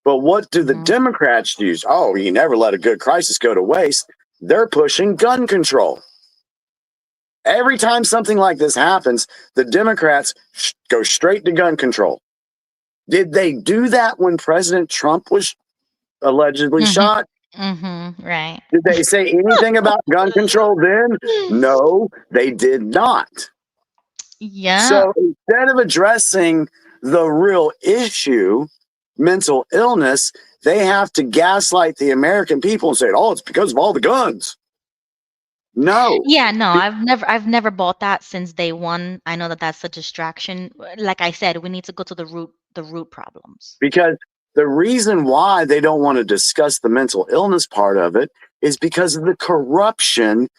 Speaker 5: But what do the
Speaker 6: Mhm.
Speaker 5: Democrats use? Oh, you never let a good crisis go to waste. They're pushing gun control. Every time something like this happens, the Democrats go straight to gun control. Did they do that when President Trump was allegedly
Speaker 6: Mhm.
Speaker 5: shot?
Speaker 6: Mm-hmm. Right.
Speaker 5: Did they say anything about gun control then? No, they did not.
Speaker 6: Yeah.
Speaker 5: So instead of addressing the real issue, mental illness, they have to gaslight the American people and say, oh, it's because of all the guns. No.
Speaker 6: Yeah, no, I've never bought that since day one. I know that that's a distraction. Like I said, we need to go to the root problems.
Speaker 5: Because the reason why they don't want to discuss the mental illness part of it is because of the corruption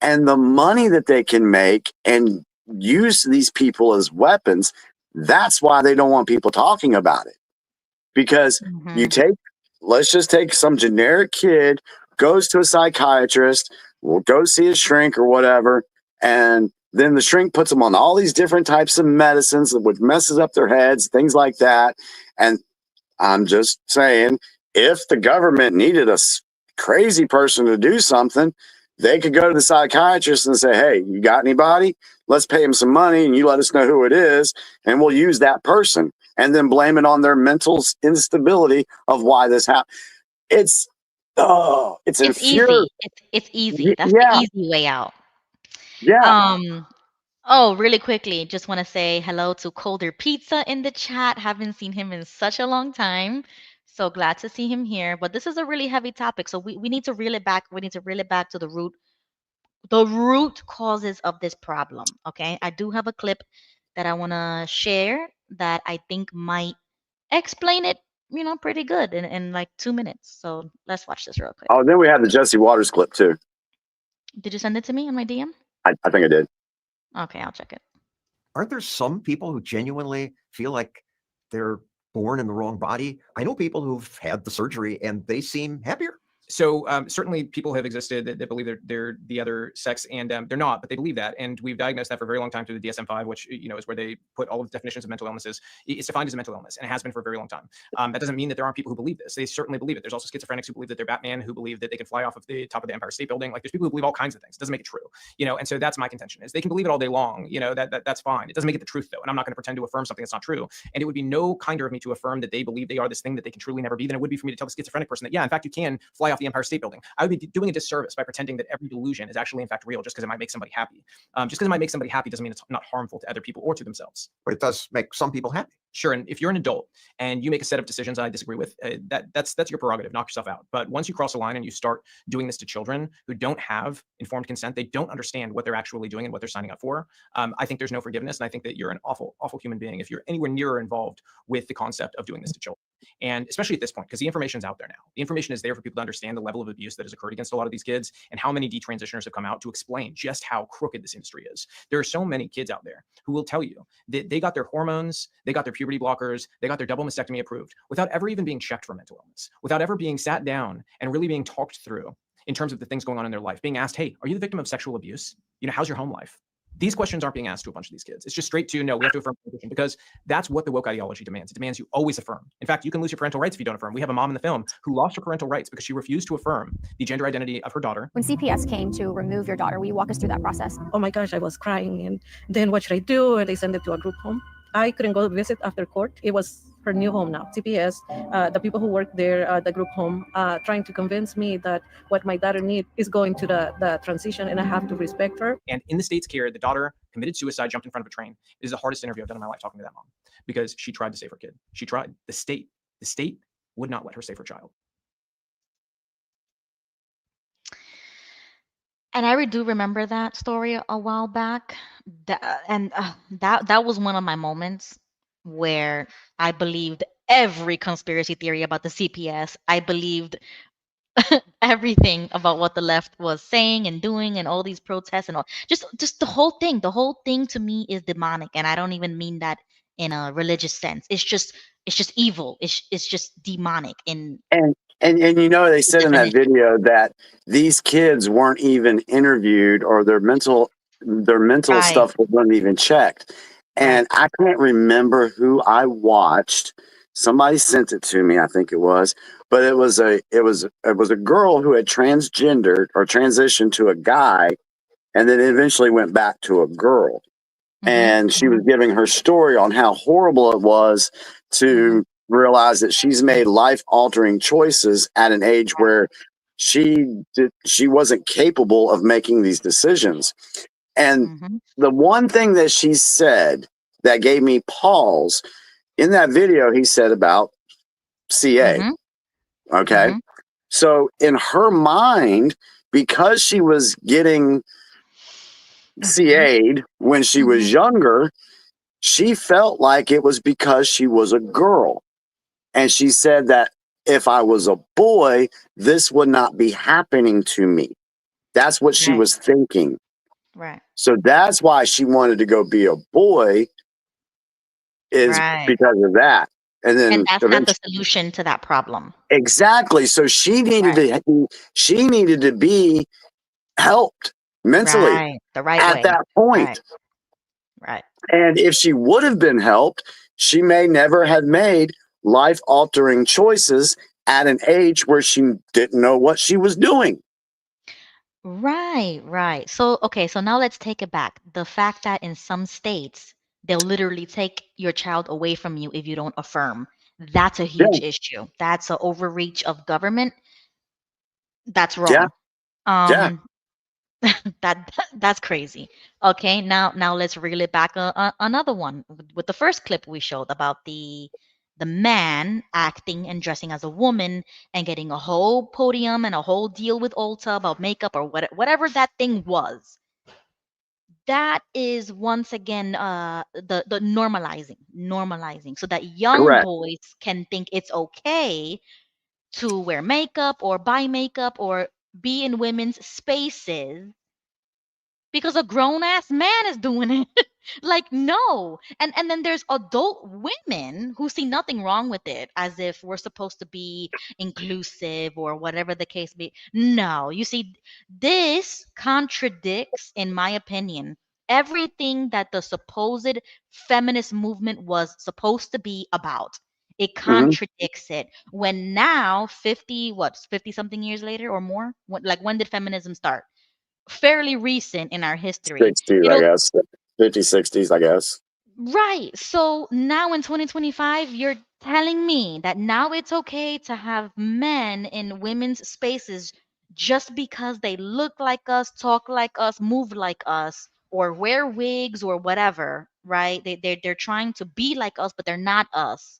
Speaker 5: and the money that they can make and use these people as weapons. That's why they don't want people talking about it. Because you
Speaker 6: Mhm.
Speaker 5: let's just take some generic kid, goes to a psychiatrist, will go see a shrink or whatever, and then the shrink puts them on all these different types of medicines, which messes up their heads, things like that. And I'm just saying, if the government needed a crazy person to do something, they could go to the psychiatrist and say, hey, you got anybody? Let's pay him some money and you let us know who it is, and we'll use that person, and then blame it on their mental instability of why this happened. It's
Speaker 6: It's
Speaker 5: infuriating.
Speaker 6: easy. It's easy. That's the
Speaker 5: Yeah,
Speaker 6: easy way out.
Speaker 5: yeah.
Speaker 6: Oh, really quickly, just want to say hello to Colder Pizza in the chat. Haven't seen him in such a long time. So glad to see him here. But this is a really heavy topic. So we need to reel it back. We need to reel it back to the root causes of this problem. Okay. I do have a clip that I want to share that I think might explain it, pretty good in like 2 minutes. So let's watch this real quick.
Speaker 5: Oh, then we have the Jesse Waters clip too.
Speaker 6: Did you send it to me on my DM?
Speaker 5: I think I did.
Speaker 6: Okay, I'll check it.
Speaker 16: Aren't there some people who genuinely feel like they're born in the wrong body? I know people who've had the surgery and they seem happier.
Speaker 17: So certainly people have existed that believe they're the other sex, and they're not, but they believe that. And we've diagnosed that for a very long time through the DSM-5, which is where they put all of the definitions of mental illnesses. It's defined as a mental illness, and it has been for a very long time. That doesn't mean that there aren't people who believe this. They certainly believe it. There's also schizophrenics who believe that they're Batman, who believe that they can fly off of the top of the Empire State Building. Like there's people who believe all kinds of things. It doesn't make it true, And so that's my contention: is they can believe it all day long. That's fine. It doesn't make it the truth though, and I'm not going to pretend to affirm something that's not true. And it would be no kinder of me to affirm that they believe they are this thing that they can truly never be than it would be for me to tell the schizophrenic person that in fact you can fly off the Empire State Building. I would be doing a disservice by pretending that every delusion is actually in fact real just because it might make somebody happy. Just because it might make somebody happy doesn't mean it's not harmful to other people or to themselves.
Speaker 16: But it does make some people happy.
Speaker 17: Sure, and if you're an adult and you make a set of decisions I disagree with, that's your prerogative. Knock yourself out. But once you cross a line and you start doing this to children who don't have informed consent, they don't understand what they're actually doing and what they're signing up for. I think there's no forgiveness, and I think that you're an awful, awful human being if you're anywhere near involved with the concept of doing this to children. And especially at this point, because the information is out there now. The information is there for people to understand the level of abuse that has occurred against a lot of these kids and how many detransitioners have come out to explain just how crooked this industry is. There are so many kids out there who will tell you that they got their hormones, they got their puberty blockers, they got their double mastectomy approved without ever even being checked for mental illness, without ever being sat down and really being talked through in terms of the things going on in their life, being asked, hey, are you the victim of sexual abuse? How's your home life? These questions aren't being asked to a bunch of these kids. It's just straight to, no, we have to affirm because that's what the woke ideology demands. It demands you always affirm. In fact, you can lose your parental rights if you don't affirm. We have a mom in the film who lost her parental rights because she refused to affirm the gender identity of her daughter.
Speaker 13: When CPS came to remove your daughter, will you walk us through that process?
Speaker 18: Oh my gosh, I was crying. And then what should I do? And they sent it to a group home. I couldn't go visit after court. It was her new home now. CPS, the people who work there, the group home, trying to convince me that what my daughter needs is going to the transition and I have to respect her.
Speaker 17: And in the state's care, the daughter committed suicide, jumped in front of a train. It is the hardest interview I've done in my life talking to that mom because she tried to save her kid. She tried. The state would not let her save her child.
Speaker 6: And I do remember that story a while back. That was one of my moments where I believed every conspiracy theory about the CPS. I believed everything about what the left was saying and doing and all these protests and all just the whole thing. The whole thing to me is demonic, and I don't even mean that in a religious sense. It's just evil. It's just demonic in
Speaker 5: And you know, they said in that
Speaker 6: definition.
Speaker 5: video that these kids weren't even interviewed, or their mental
Speaker 6: Right.
Speaker 5: stuff wasn't even checked.
Speaker 6: Right.
Speaker 5: And I can't remember who I watched. Somebody sent it to me, I think it was, but it was a girl who had transgendered or transitioned to a guy, and then eventually went back to a girl. And she was giving her story on how horrible it was to realize that she's made life altering choices at an age where she wasn't capable of making these decisions. And the one thing that she said that gave me pause in that video, he said about CA. Okay. So in her mind, because she was getting CA'd when she was younger, she felt like it was because she was a girl. And she said that if I was a boy, this would not be happening to me. That's what she
Speaker 6: Right.
Speaker 5: was thinking.
Speaker 6: Right.
Speaker 5: So that's why she wanted to go be a boy, is
Speaker 6: Right.
Speaker 5: because of that. And
Speaker 6: And
Speaker 5: then
Speaker 6: that's not the
Speaker 5: eventually,
Speaker 6: solution to that problem.
Speaker 5: exactly. So she needed to be helped mentally
Speaker 6: Right. The right
Speaker 5: at
Speaker 6: way.
Speaker 5: that
Speaker 6: Right.
Speaker 5: point.
Speaker 6: Right.
Speaker 5: And if she would have been helped, she may never have made life altering choices at an age where she didn't know what she was doing.
Speaker 6: Right, right. So, okay, so now let's take it back. The fact that in some states, they'll literally take your child away from you if you don't affirm. That's a huge
Speaker 5: Yeah.
Speaker 6: issue. That's an overreach of government. That's
Speaker 5: Yeah.
Speaker 6: wrong.
Speaker 5: Yeah.
Speaker 6: Um, that's crazy. Okay, now let's reel it back another one with the first clip we showed about the man acting and dressing as a woman and getting a whole podium and a whole deal with Ulta about makeup or whatever that thing was. That is once again the normalizing so that young
Speaker 5: Correct.
Speaker 6: boys can think it's okay to wear makeup or buy makeup or be in women's spaces because a grown ass man is doing it. Like, no. And then there's adult women who see nothing wrong with it, as if we're supposed to be inclusive or whatever the case be. No, you see, this contradicts, in my opinion, everything that the supposed feminist movement was supposed to be about. It
Speaker 5: Mhm.
Speaker 6: contradicts it. When now 50 something years later or more, when did feminism start? Fairly recent in our history.
Speaker 5: 60s, I
Speaker 6: It'll
Speaker 5: guess. 50s, 60s, I guess.
Speaker 6: Right. So now in 2025, you're telling me that now it's okay to have men in women's spaces just because they look like us, talk like us, move like us, or wear wigs or whatever, right? They're trying to be like us, but they're not us.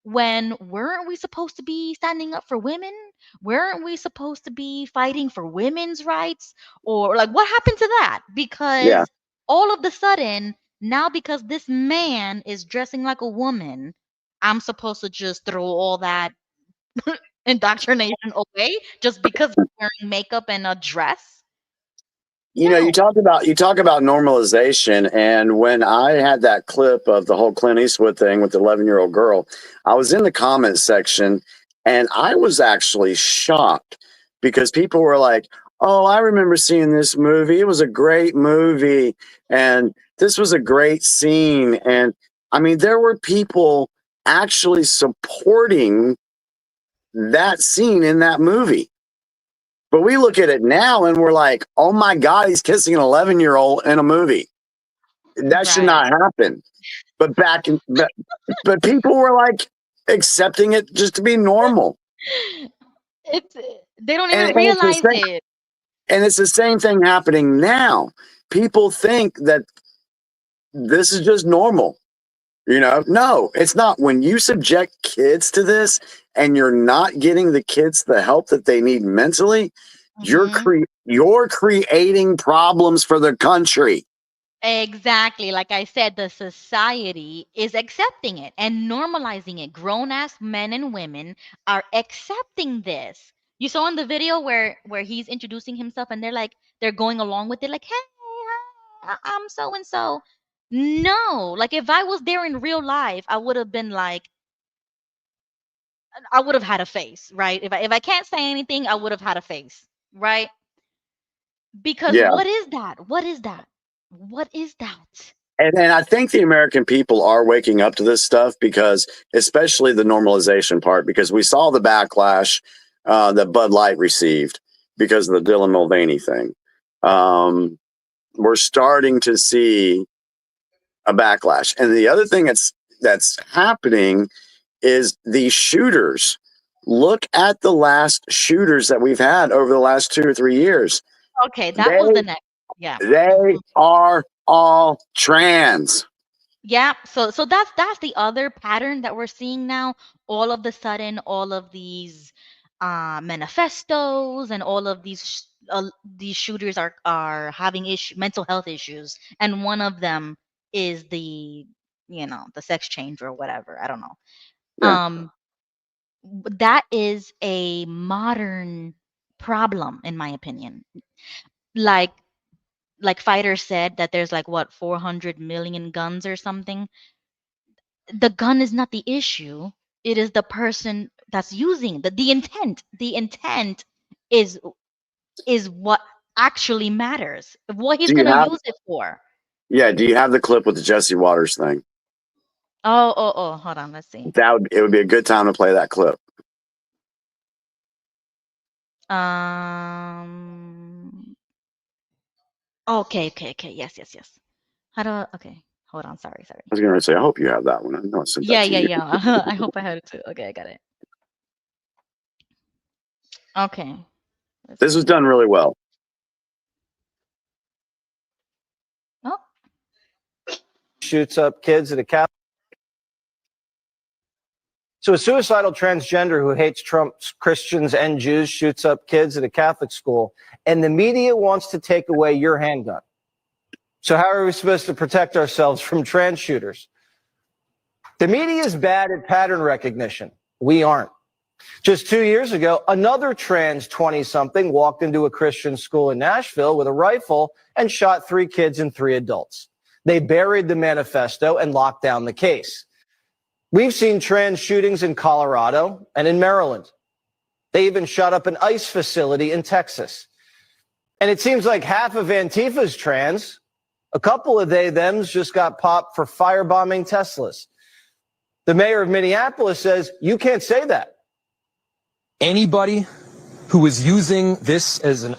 Speaker 6: When weren't we supposed to be standing up for women? Weren't we supposed to be fighting for women's rights? Or like what happened to that?
Speaker 5: Yeah.
Speaker 6: Because all of the sudden now, because this man is dressing like a woman, I'm supposed to just throw all that indoctrination away just because he's wearing makeup and a dress?
Speaker 5: You know, you talk about normalization, and when I had that clip of the whole Clint Eastwood thing with the 11-year-old girl, I was in the comments section, and I was actually shocked because people were like, "Oh, I remember seeing this movie. It was a great movie, and this was a great scene." And I mean, there were people actually supporting that scene in that movie. But we look at it now and we're like, oh my God, he's kissing an 11-year-old in a movie. That should
Speaker 6: Right.
Speaker 5: not happen. But people were like accepting it just to be normal.
Speaker 6: It's they don't
Speaker 5: And,
Speaker 6: even
Speaker 5: and it's the
Speaker 6: realize
Speaker 5: same
Speaker 6: it.
Speaker 5: and it's the same thing happening now. People think that this is just normal. No, it's not. When you subject kids to this and you're not getting the kids the help that they need mentally, you're creating problems for the country.
Speaker 6: Exactly. Like I said, the society is accepting it and normalizing it. Grown ass men and women are accepting this. You saw in the video where he's introducing himself and they're going along with it, like, hey, hi, I'm so and so. No, like if I was there in real life, I would have been like, I would have had a face, right? If I can't say anything, I would have had a face, right? Because
Speaker 5: Yeah.
Speaker 6: what is that? What is that? What is that?
Speaker 5: And I think the American people are waking up to this stuff because, especially the normalization part, because we saw the backlash that Bud Light received because of the Dylan Mulvaney thing. We're starting to see a backlash, and the other thing that's happening is these shooters. Look at the last shooters that we've had over the last 2 or 3 years.
Speaker 6: Okay, that was the next. Yeah.
Speaker 5: They are all trans.
Speaker 6: Yeah, so that's the other pattern that we're seeing now. All of the sudden, all of these manifestos and all of these shooters are having mental health issues, and one of them is the sex change or whatever. I don't know.
Speaker 5: Yeah.
Speaker 6: That is a modern problem, in my opinion. Like Fighter said that there's like what 400 million guns or something. The gun is not the issue. It is the person that's using the intent. The intent is what actually matters. What he's
Speaker 5: Do you
Speaker 6: gonna
Speaker 5: have?
Speaker 6: use it for.
Speaker 5: Yeah. Do you have the clip with the Jesse Waters thing?
Speaker 6: Oh, hold on, let's see.
Speaker 5: It would be a good time to play that clip.
Speaker 6: Okay. Yes. How do okay. Hold on, sorry.
Speaker 5: I was going to say, I hope you have that one. I know I sent that
Speaker 6: Yeah.
Speaker 5: to you.
Speaker 6: I hope I had it too. Okay, I got it. Okay.
Speaker 5: This was done really well.
Speaker 6: Oh.
Speaker 19: Shoots up kids at a Catholic. So a suicidal transgender who hates Trump's Christians and Jews shoots up kids at a Catholic school, and the media wants to take away your handgun. So how are we supposed to protect ourselves from trans shooters? The media is bad at pattern recognition. We aren't. Just 2 years ago, another trans 20-something walked into a Christian school in Nashville with a rifle and shot 3 kids and 3 adults. They buried the manifesto and locked down the case. We've seen trans shootings in Colorado and in Maryland. They even shot up an ICE facility in Texas. And it seems like half of Antifa's trans. A couple of they-thems just got popped for firebombing Teslas. The mayor of Minneapolis says, you can't say that.
Speaker 20: Anybody who is using this as an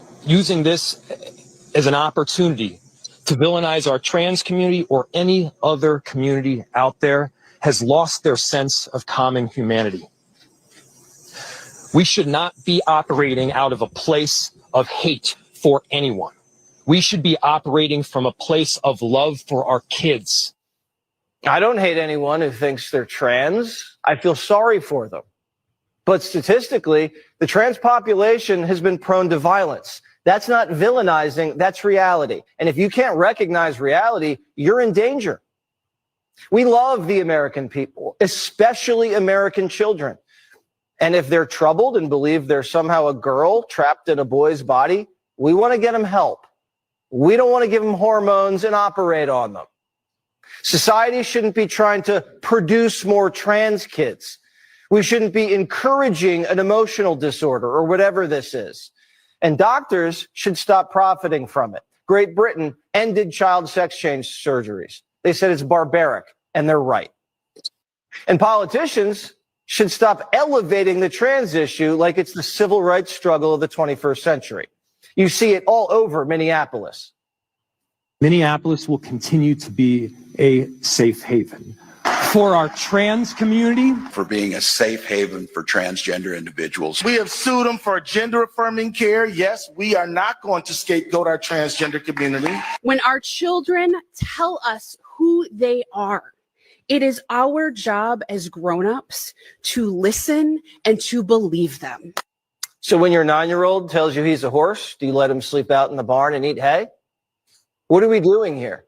Speaker 20: opportunity to villainize our trans community or any other community out there has lost their sense of common humanity. We should not be operating out of a place of hate for anyone. We should be operating from a place of love for our kids.
Speaker 19: I don't hate anyone who thinks they're trans. I feel sorry for them. But statistically, the trans population has been prone to violence. That's not villainizing, that's reality. And if you can't recognize reality, you're in danger. We love the American people, especially American children. And if they're troubled and believe they're somehow a girl trapped in a boy's body, we want to get them help. We don't want to give them hormones and operate on them. Society shouldn't be trying to produce more trans kids. We shouldn't be encouraging an emotional disorder or whatever this is. And doctors should stop profiting from it. Great Britain ended child sex change surgeries. They said it's barbaric, and they're right. And politicians should stop elevating the trans issue like it's the civil rights struggle of the 21st century. You see it all over Minneapolis.
Speaker 21: Minneapolis will continue to be a safe haven for our trans community.
Speaker 22: For being a safe haven for transgender individuals.
Speaker 23: We have sued them for gender affirming care. Yes, we are not going to scapegoat our transgender community.
Speaker 24: When our children tell us who they are, it is our job as grown-ups to listen and to believe them.
Speaker 19: So when your 9-year-old tells you he's a horse, do you let him sleep out in the barn and eat hay? What are we doing here?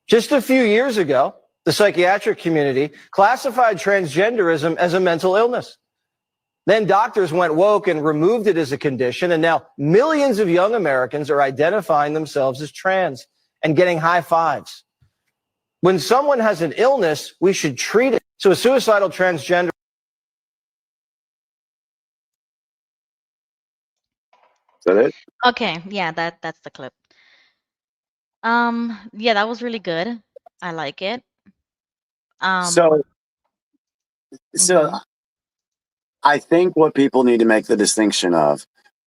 Speaker 19: Just a few years ago, the psychiatric community classified transgenderism as a mental illness. Then doctors went woke and removed it as a condition, and now millions of young Americans are identifying themselves as trans and getting high fives. When someone has an illness, we should treat it. So a suicidal transgender.
Speaker 5: Is that it?
Speaker 6: Okay, yeah, that's the clip. Yeah, that was really good. I like it.
Speaker 5: So, so
Speaker 6: mhm.
Speaker 5: I think what people need to make the distinction of,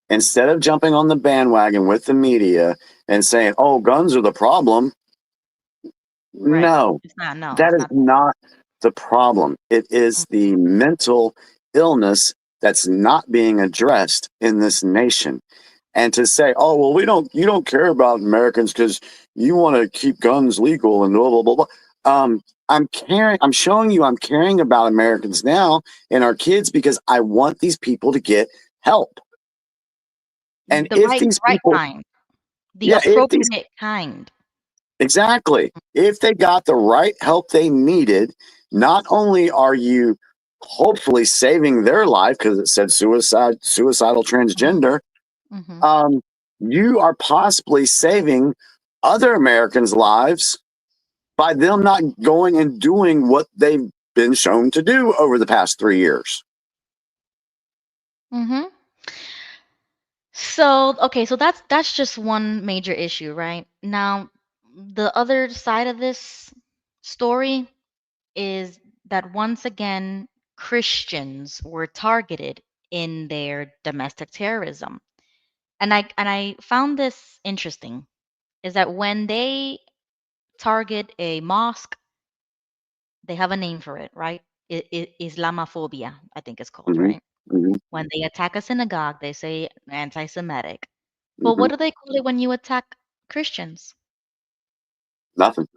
Speaker 5: instead of jumping on the bandwagon with the media and saying, "Oh, guns are the problem,"
Speaker 6: Right.
Speaker 5: no,
Speaker 6: It's not. No,
Speaker 5: that
Speaker 6: it's
Speaker 5: is
Speaker 6: not.
Speaker 5: not the problem. It is the mental illness that's not being addressed in this nation. And to say, "Oh, well, you don't care about Americans because you want to keep guns legal and blah blah blah blah." I'm showing you I'm caring about Americans now and our kids because I want these people to get help. And
Speaker 6: The
Speaker 5: if
Speaker 6: right,
Speaker 5: these
Speaker 6: the right
Speaker 5: people,
Speaker 6: kind, the
Speaker 5: yeah, if these
Speaker 6: appropriate kind.
Speaker 5: exactly, if they got the right help they needed, not only are you hopefully saving their life because it said suicidal transgender,
Speaker 6: Mm-hmm.
Speaker 5: you are possibly saving other Americans' lives by them not going and doing what they've been shown to do over the past 3 years.
Speaker 6: Mm-hmm. So, okay, so that's just one major issue, right? Now, the other side of this story is that once again, Christians were targeted in their domestic terrorism. And I found this interesting is that when they target a mosque, they have a name for it, right? Islamophobia, I think it's called,
Speaker 5: Hmm.
Speaker 6: right?
Speaker 5: Hmm.
Speaker 6: When they attack a synagogue, they say anti-Semitic. But
Speaker 5: Hmm.
Speaker 6: what do they call it when you attack Christians?
Speaker 5: Nothing.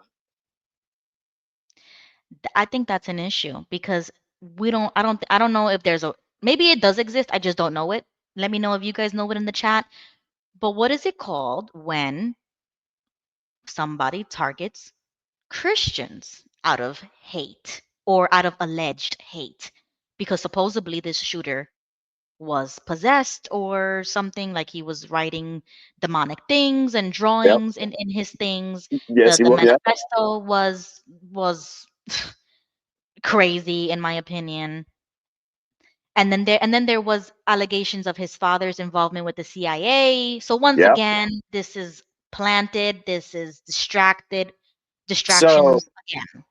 Speaker 6: I think that's an issue because I don't know if there's a, maybe it does exist, I just don't know it. Let me know if you guys know it in the chat. But what is it called when somebody targets Christians out of hate or out of alleged hate? Because supposedly this shooter was possessed or something, like he was writing demonic things and
Speaker 5: Yep.
Speaker 6: drawings in his things.
Speaker 5: Yes, he
Speaker 6: The
Speaker 5: will. Yeah.
Speaker 6: manifesto was crazy in my opinion. And then there was allegations of his father's involvement with the CIA. So once
Speaker 5: Yeah.
Speaker 6: again, this is planted, this is
Speaker 5: So,
Speaker 6: distractions again.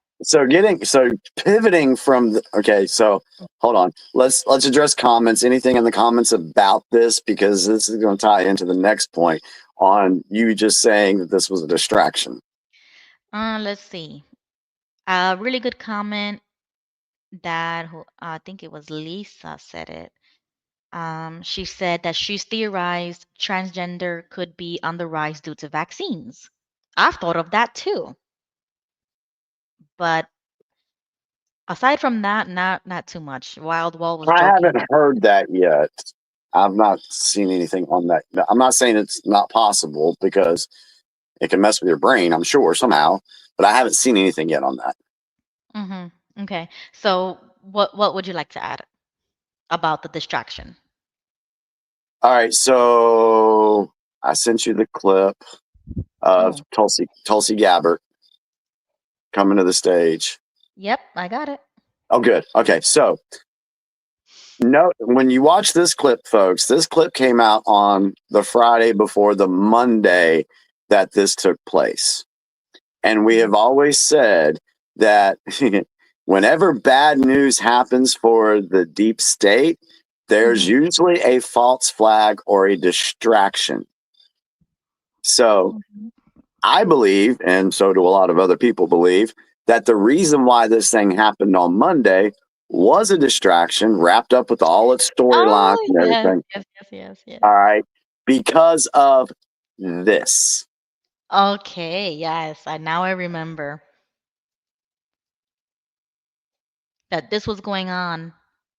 Speaker 5: so pivoting from okay, so hold on. Let's address comments. Anything in the comments about this because this is going to tie into the next point on you just saying that this was a distraction.
Speaker 6: Let's see. A really good comment that I think it was Lisa said it. She said that she's theorized transgender could be on the rise due to vaccines. I've thought of that too. But aside from that, not too much. Wild Wall was
Speaker 5: I
Speaker 6: joking
Speaker 5: haven't
Speaker 6: that.
Speaker 5: heard that yet. I've not seen anything on that. I'm not saying it's not possible because it can mess with your brain, I'm sure, somehow, but I haven't seen anything yet on that.
Speaker 6: Mm-hmm. Okay. So what would you like to add about the distraction?
Speaker 5: All right, so I sent you the clip of
Speaker 6: Oh,
Speaker 5: Tulsi Gabbard coming to the stage.
Speaker 6: yep, I got it.
Speaker 5: Oh, good. Okay, so no, when you watch this clip, folks, this clip came out on the Friday before the Monday that this took place. And we have always said that whenever bad news happens for the deep state, there's usually a false flag or a distraction. So I believe, and so do a lot of other people believe, that the reason why this thing happened on Monday was a distraction wrapped up with all its storylines
Speaker 6: Oh,
Speaker 5: and
Speaker 6: yes,
Speaker 5: everything.
Speaker 6: yes, yes, yes, yes.
Speaker 5: All right. Because of this.
Speaker 6: Okay, yes, now I remember that this was going on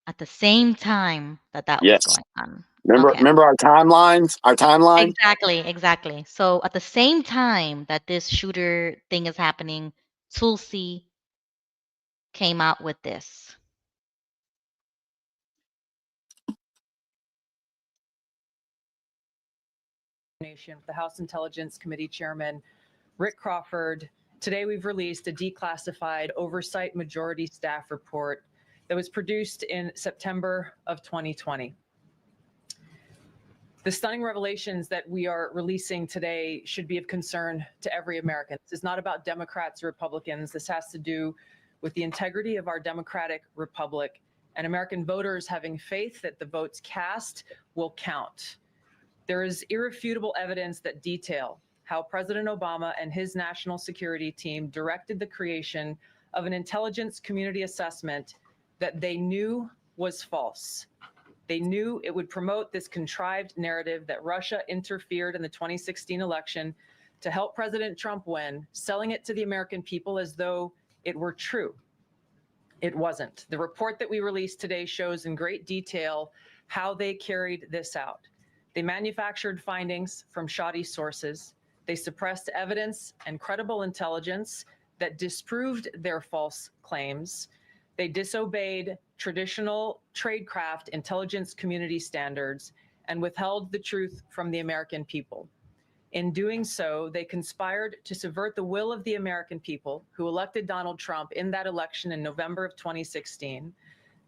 Speaker 6: at the same time that that was
Speaker 5: Yes.
Speaker 6: going on. Okay.
Speaker 5: Remember our timelines? Our timeline?
Speaker 6: Exactly, exactly. So at the same time that this shooter thing is happening, Tulsi came out with this.
Speaker 1: The House Intelligence Committee Chairman Rick Crawford Today, we've released a declassified oversight majority staff report that was produced in September of 2020. The stunning revelations that we are releasing today should be of concern to every American. This is not about Democrats or Republicans. This has to do with the integrity of our democratic republic and American voters having faith that the votes cast will count. There is irrefutable evidence that detail how President Obama and his national security team directed the creation of an intelligence community assessment that they knew was false. They knew it would promote this contrived narrative that Russia interfered in the 2016 election to help President Trump win, selling it to the American people as though it were true. It wasn't. The report that we released today shows in great detail how they carried this out. They manufactured findings from shoddy sources. They suppressed evidence and credible intelligence that disproved their false claims. They disobeyed traditional tradecraft intelligence community standards and withheld the truth from the American people. In doing so, they conspired to subvert the will of the American people who elected Donald Trump in that election in November of 2016.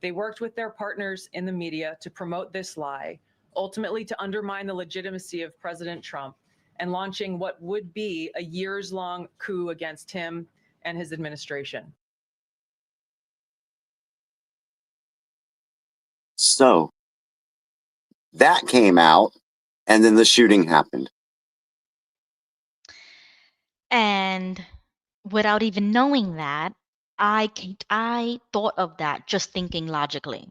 Speaker 1: They worked with their partners in the media to promote this lie, ultimately to undermine the legitimacy of President Trump and launching what would be a years-long coup against him and his administration.
Speaker 5: So that came out, and then the shooting happened.
Speaker 6: And without even knowing that, I thought of that just thinking logically.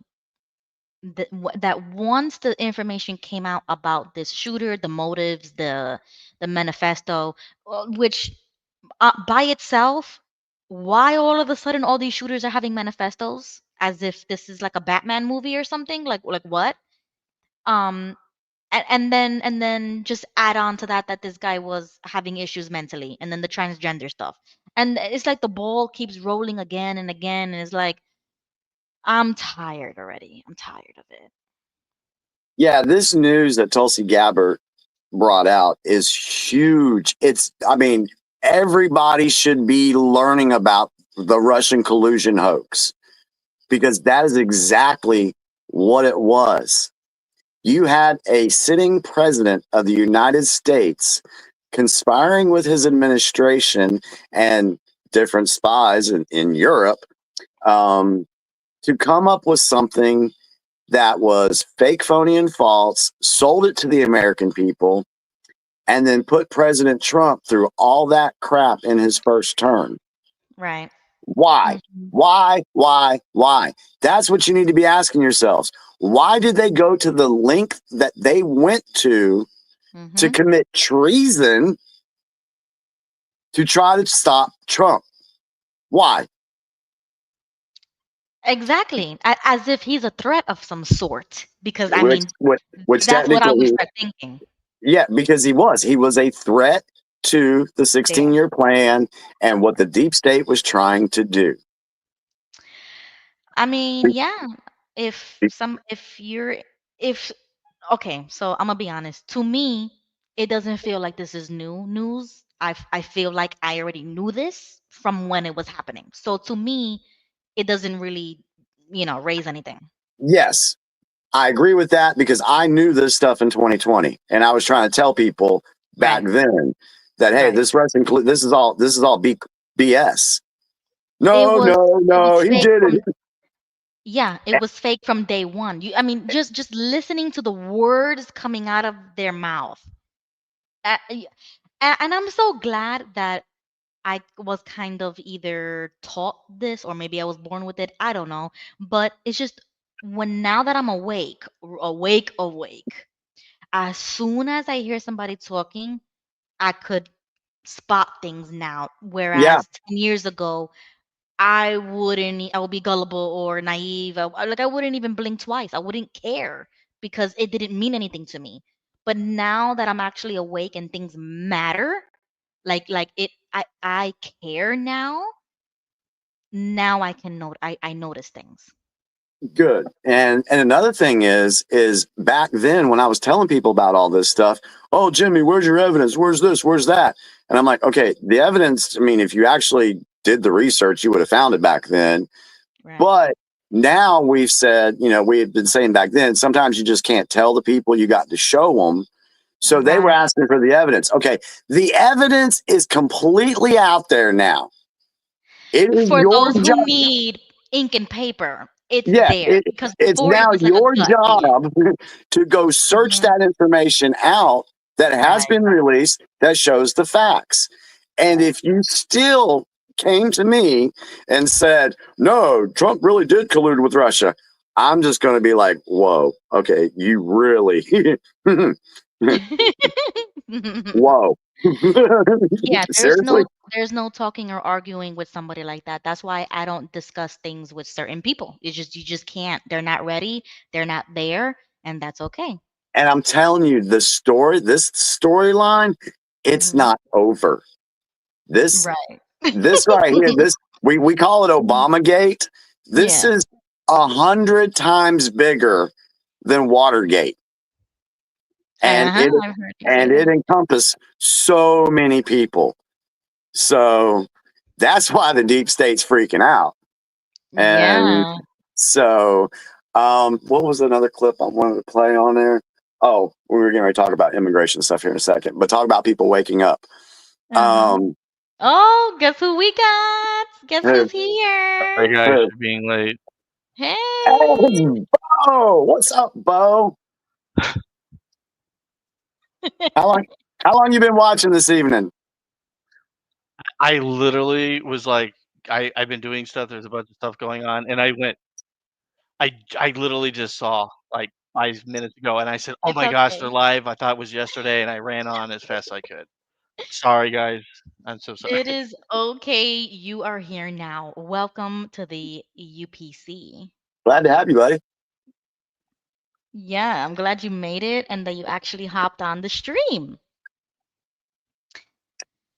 Speaker 6: That once the information came out about this shooter, the motives, the manifesto, which by itself, why all of a sudden all these shooters are having manifestos as if this is like a Batman movie or something? Like what? Um, and then just add on to that this guy was having issues mentally, and then the transgender stuff, and it's like the ball keeps rolling again and again, and it's like I'm tired already. I'm tired of it.
Speaker 5: Yeah, this news that Tulsi Gabbard brought out is huge. I mean, everybody should be learning about the Russian collusion hoax because that is exactly what it was. You had a sitting president of the United States conspiring with his administration and different spies in Europe to come up with something that was fake, phony, and false, sold it to the American people, and then put President Trump through all that crap in his first term.
Speaker 6: Right.
Speaker 5: Why? Why? That's what you need to be asking yourselves. Why did they go to the length that they went to commit treason to try to stop Trump? Why?
Speaker 6: Exactly. As if he's a threat of some sort. Because I
Speaker 5: Which,
Speaker 6: mean,
Speaker 5: which
Speaker 6: that's what I would
Speaker 5: technically,
Speaker 6: start thinking.
Speaker 5: yeah, because he was a threat to the 16-year plan and what the deep state was trying to do.
Speaker 6: I mean, yeah. If okay, so I'm gonna be honest. To me, it doesn't feel like this is new news. I feel like I already knew this from when it was happening. So to me, it doesn't really, raise anything.
Speaker 5: Yes, I agree with that because I knew this stuff in 2020, and I was trying to tell people back then that hey, this is all BS. No, he did it.
Speaker 6: Yeah, it was fake from day one. I mean, just listening to the words coming out of their mouth. And I'm so glad that I was kind of either taught this or maybe I was born with it. I don't know. But it's just now that I'm awake, as soon as I hear somebody talking, I could spot things now.
Speaker 5: Yeah.
Speaker 6: Whereas 10 years ago, I would be gullible or naive. I wouldn't even blink twice. I wouldn't care because it didn't mean anything to me. But now that I'm actually awake and things matter, I care now. Now I can I notice things.
Speaker 5: Good. And another thing is back then when I was telling people about all this stuff, oh, Jimmy, where's your evidence? Where's this? Where's that? And I'm like, okay, the evidence, I mean, if you actually did the research, you would have found it back then.
Speaker 6: Right.
Speaker 5: But now we've said, you know, we had been saying back then, sometimes you just can't tell the people, you got to show them. So they were asking for the evidence. Okay. The evidence is completely out there now. It is
Speaker 6: For
Speaker 5: your
Speaker 6: those
Speaker 5: job.
Speaker 6: who need ink and paper, it's
Speaker 5: Yeah,
Speaker 6: there because
Speaker 5: it's
Speaker 6: before it
Speaker 5: now
Speaker 6: was like a
Speaker 5: your
Speaker 6: gut
Speaker 5: job to go search that information out that has been released that shows the facts. And if you still came to me and said, no, Trump really did collude with Russia, I'm just going to be like, whoa, okay, you really, whoa.
Speaker 6: Yeah,
Speaker 5: Seriously?
Speaker 6: there's no talking or arguing with somebody like that. That's why I don't discuss things with certain people. It's just you just can't. They're not ready. They're not there, and that's okay.
Speaker 5: And I'm telling you, this storyline, it's not over. This right here, we call it Obamagate. This
Speaker 6: Yeah.
Speaker 5: is 100 times bigger than Watergate. And
Speaker 6: I've heard you say
Speaker 5: it
Speaker 6: that.
Speaker 5: encompassed so many people. So that's why the deep state's freaking out. And
Speaker 6: Yeah.
Speaker 5: so what was another clip I wanted to play on there? Oh, we were going to talk about immigration stuff here in a second, but talk about people waking up.
Speaker 6: Oh, guess who we got? Guess who's
Speaker 2: Sorry,
Speaker 6: here?
Speaker 2: guys, for being late.
Speaker 6: Hey.
Speaker 5: Hey, Bo, what's up, Bo? How long you been watching this evening?
Speaker 2: I literally was like, I've been doing stuff. There's a bunch of stuff going on, and I literally just saw like 5 minutes ago, and I said, "Oh
Speaker 6: It's
Speaker 2: my gosh,
Speaker 6: okay.
Speaker 2: they're live!" I thought it was yesterday, and I ran on as fast as I could. Sorry, guys. I'm so sorry.
Speaker 6: It is okay. You are here now. Welcome to the UPC.
Speaker 5: Glad to have you, buddy.
Speaker 6: Yeah, I'm glad you made it and that you actually hopped on the stream.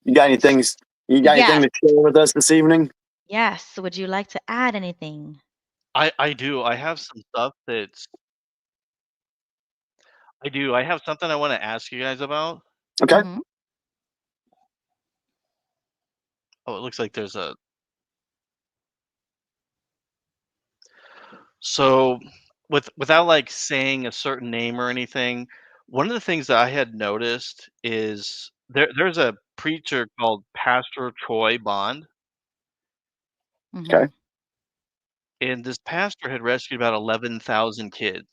Speaker 5: You got anything? You got anything to share with us this evening?
Speaker 6: Yes. Would you like to add anything?
Speaker 2: I do. I have some stuff that's. I do. I have something I want to ask you guys about.
Speaker 5: Okay.
Speaker 2: Oh, it looks like there's a. So, without like saying a certain name or anything, one of the things that I had noticed is there's a preacher called Pastor Troy Bond,
Speaker 5: Okay.
Speaker 2: and this pastor had rescued about 11,000 kids.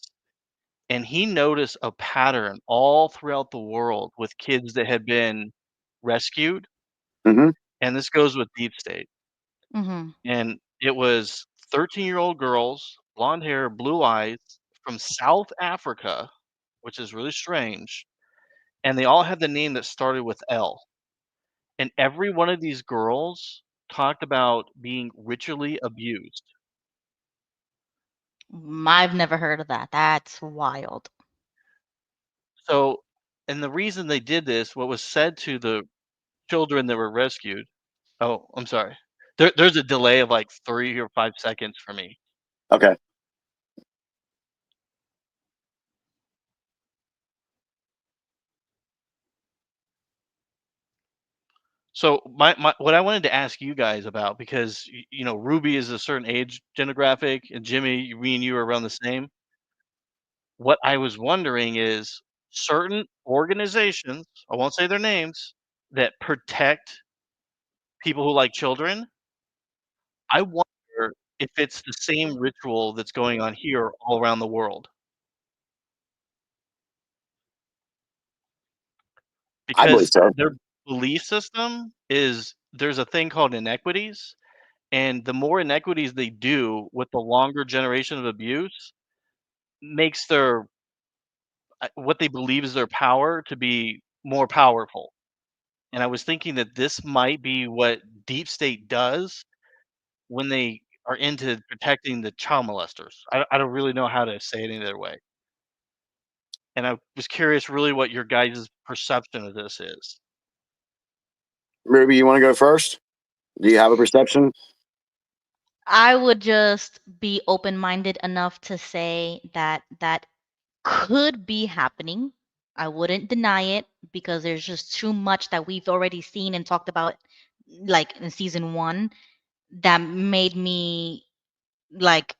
Speaker 2: And he noticed a pattern all throughout the world with kids that had been rescued,
Speaker 5: Mm-hmm.
Speaker 2: and this goes with deep state.
Speaker 6: Mm-hmm.
Speaker 2: And it was 13-year-old girls, blonde hair, blue eyes, from South Africa, which is really strange, and they all had the name that started with L. And every one of these girls talked about being ritually abused.
Speaker 6: I've never heard of that. That's wild.
Speaker 2: So, and the reason they did this, what was said to the children that were rescued. Oh, I'm sorry. There's a delay of like 3 or 5 seconds for me.
Speaker 5: Okay.
Speaker 2: So my what I wanted to ask you guys about, because you know Ruby is a certain age demographic, and Jimmy, me and you are around the same. What I was wondering is certain organizations, I won't say their names, that protect people who like children. I wonder if it's the same ritual that's going on here all around the world.
Speaker 5: I believe
Speaker 2: Because
Speaker 5: so.
Speaker 2: their belief system is there's a thing called inequities, and the more inequities they do with the longer generation of abuse makes their what they believe is their power to be more powerful. And I was thinking that this might be what deep state does when they are into protecting the child molesters. I don't really know how to say it any other way. And I was curious really what your guys' perception of this is.
Speaker 5: Ruby, you want to go first? Do you have a perception?
Speaker 6: I would just be open-minded enough to say that that could be happening. I wouldn't deny it because there's just too much that we've already seen and talked about, like in season 1, that made me like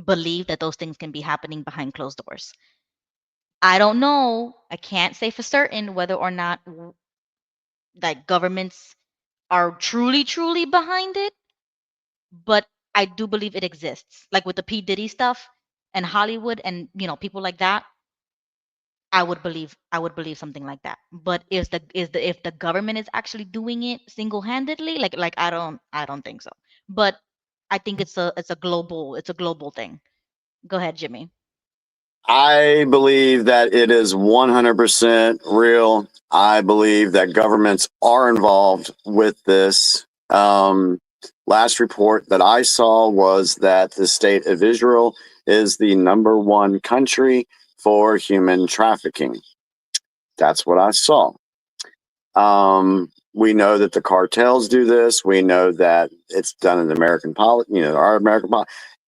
Speaker 6: believe that those things can be happening behind closed doors. I don't know. I can't say for certain whether or not like governments are truly behind it, but I do believe it exists. Like with the P. Diddy stuff and Hollywood and people like that, I would believe something like that. But if the government is actually doing it single-handedly, like I don't think so. But I think it's a global thing. Go ahead, Jimmy.
Speaker 5: I believe that it is 100% real. I believe that governments are involved with this. Last report that I saw was that the state of Israel is the #1 country for human trafficking. That's what I saw. We know that the cartels do this. We know that it's done in American our American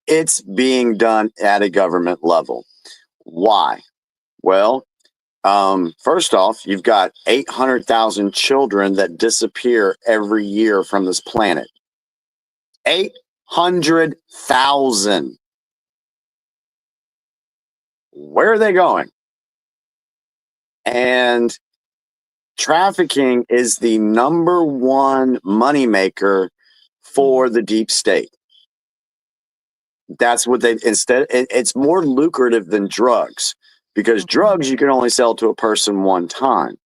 Speaker 5: it's being done at a government level. Why? Well, first off, you've got 800,000 children that disappear every year from this planet. 800,000. Where are they going? And trafficking is the #1 moneymaker for the deep state. That's what it's more lucrative than drugs, because drugs you can only sell to a person one time.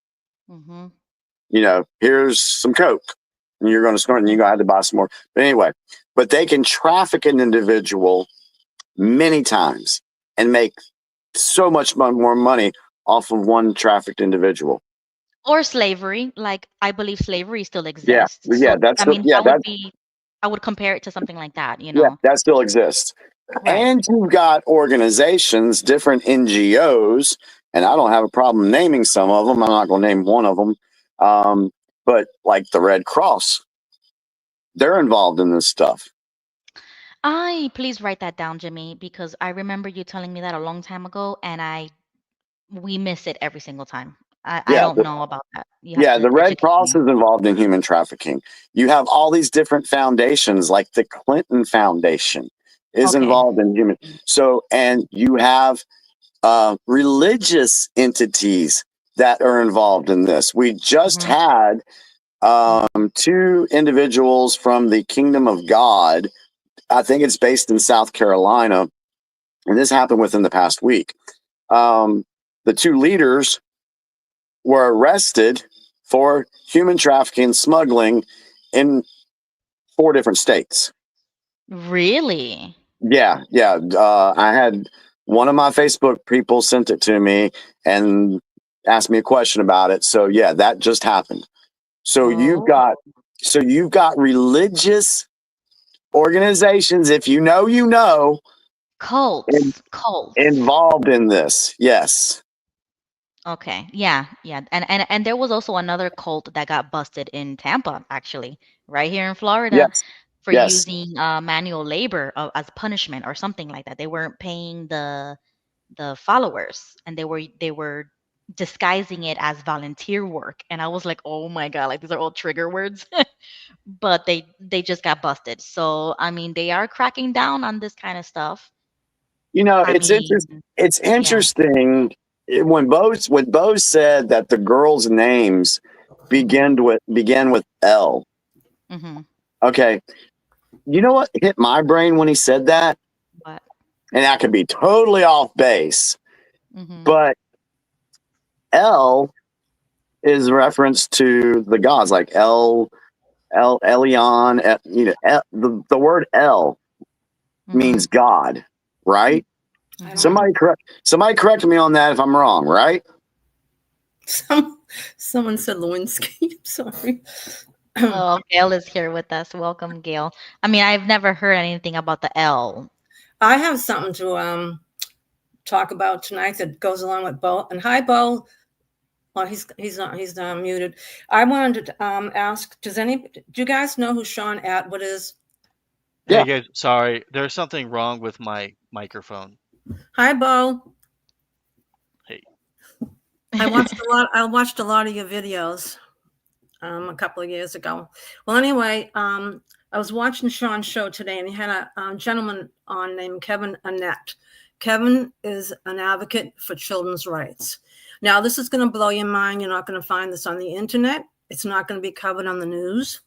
Speaker 5: Here's some coke and you're going to snort and you're going to have to buy some more. But anyway, but they can traffic an individual many times and make so much more money off of one trafficked individual.
Speaker 6: Or slavery. Like I believe slavery still
Speaker 5: Yeah,
Speaker 6: exists.
Speaker 5: yeah,
Speaker 6: So
Speaker 5: that's
Speaker 6: I mean,
Speaker 5: yeah, that
Speaker 6: I would compare it to something like that,
Speaker 5: yeah, that still exists.
Speaker 6: Right.
Speaker 5: And you've got organizations, different NGOs, and I don't have a problem naming some of them. I'm not going to name one of them, but like the Red Cross, they're involved in this stuff.
Speaker 6: Please write that down, Jimmy, because I remember you telling me that a long time ago, and we miss it every single time. I
Speaker 5: Yeah,
Speaker 6: don't know about that. You have to
Speaker 5: the Red
Speaker 6: educate
Speaker 5: Cross
Speaker 6: me.
Speaker 5: is involved in human trafficking. You have all these different foundations, like the Clinton Foundation is
Speaker 6: Okay.
Speaker 5: involved in human. So, and you have religious entities that are involved in this. We just had 2 individuals from the Kingdom of God. I think it's based in South Carolina, and this happened within the past week. The 2 leaders were arrested for human trafficking and smuggling in 4 different states.
Speaker 6: Really?
Speaker 5: Yeah. I had one of my Facebook people sent it to me and asked me a question about it. So yeah, that just happened. So you've got religious organizations, if you know,
Speaker 6: Cults.
Speaker 5: involved in this. Yes.
Speaker 6: Okay. Yeah. And there was also another cult that got busted in Tampa, actually, right here in Florida,
Speaker 5: Yes.
Speaker 6: for
Speaker 5: Yes.
Speaker 6: using manual labor as punishment or something like that. They weren't paying the followers, and they were disguising it as volunteer work. And I was like, oh my God, like these are all trigger words. But they just got busted. So I mean, they are cracking down on this kind of stuff.
Speaker 5: It's interesting. It's interesting when Bo said that the girls' names began with L. Okay, you know what hit my brain when he said that?
Speaker 6: What?
Speaker 5: And I could be totally off base, but L is reference to the gods, like Elion. The word El means God, right? Somebody correct me on that if I'm wrong, right?
Speaker 3: Someone said Lewinsky. I'm sorry.
Speaker 6: Oh, Gail is here with us. Welcome, Gail. I mean, I've never heard anything about the L.
Speaker 3: I have something to talk about tonight that goes along with Bo. And hi, Bo. Well, he's muted. I wanted to ask, do you guys know who Sean Atwood is?
Speaker 2: Hey
Speaker 5: Yeah.
Speaker 2: guys, sorry, there's something wrong with my microphone.
Speaker 3: Hi, Bo.
Speaker 2: Hey.
Speaker 3: I watched a lot of your videos a couple of years ago. Well, anyway, I was watching Sean's show today, and he had a gentleman on named Kevin Annette. Kevin is an advocate for children's rights. Now, this is going to blow your mind. You're not going to find this on the internet. It's not going to be covered on the news.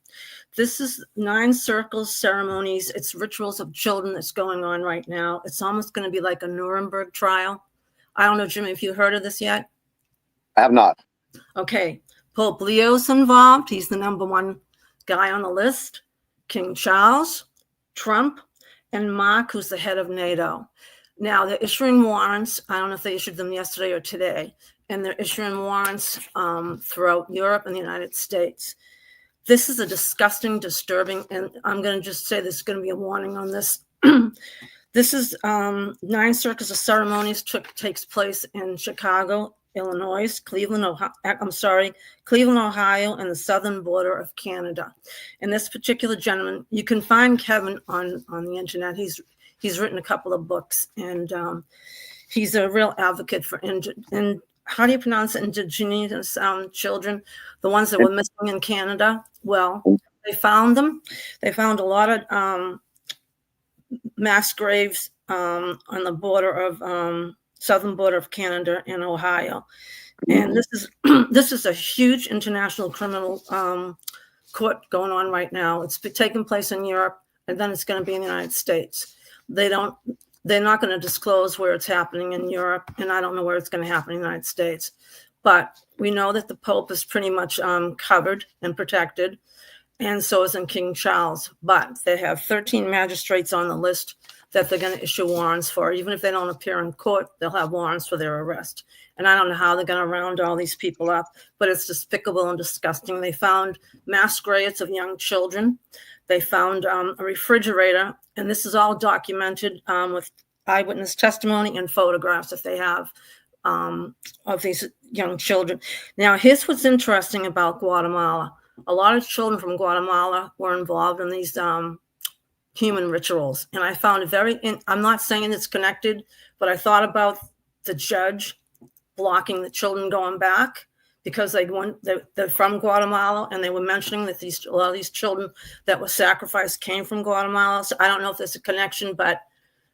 Speaker 3: This is 9 circles ceremonies. It's rituals of children that's going on right now. It's almost going to be like a Nuremberg trial. I don't know, Jimmy, if you heard of this yet.
Speaker 5: I have not.
Speaker 3: Okay. Pope Leo's involved. He's the #1 guy on the list. King Charles, Trump, and Mark, who's the head of NATO. Now, they're issuing warrants. I don't know if they issued them yesterday or today. And they're issuing warrants throughout Europe and the United States. This is a disgusting, disturbing, and I'm going to just say there's going to be a warning on this. This is 9 circles of ceremonies takes place in Chicago, Illinois, Cleveland, Ohio, and the southern border of Canada. And this particular gentleman, you can find Kevin on the internet. He's written a couple of books, and he's a real advocate for how do you pronounce it? Indigenous children, the ones that were missing in Canada. Well, they found them. They found a lot of mass graves on the border of southern border of Canada and Ohio. And this is a huge international criminal court going on right now. It's taking place in Europe, and then it's going to be in the United States. They're not going to disclose where it's happening in Europe, and I don't know where it's going to happen in the United States. But we know that the Pope is pretty much covered and protected, and so is King Charles. But they have 13 magistrates on the list that they're going to issue warrants for. Even if they don't appear in court, they'll have warrants for their arrest. And I don't know how they're going to round all these people up, but it's despicable and disgusting. They found mass graves of young children. They found a refrigerator, and this is all documented with eyewitness testimony and photographs that they have of these young children. Now, here's what's interesting about Guatemala. A lot of children from Guatemala were involved in these human rituals. And I found it I'm not saying it's connected, but I thought about the judge blocking the children going back because they're from Guatemala, and they were mentioning that a lot of these children that were sacrificed came from Guatemala. So I don't know if there's a connection, but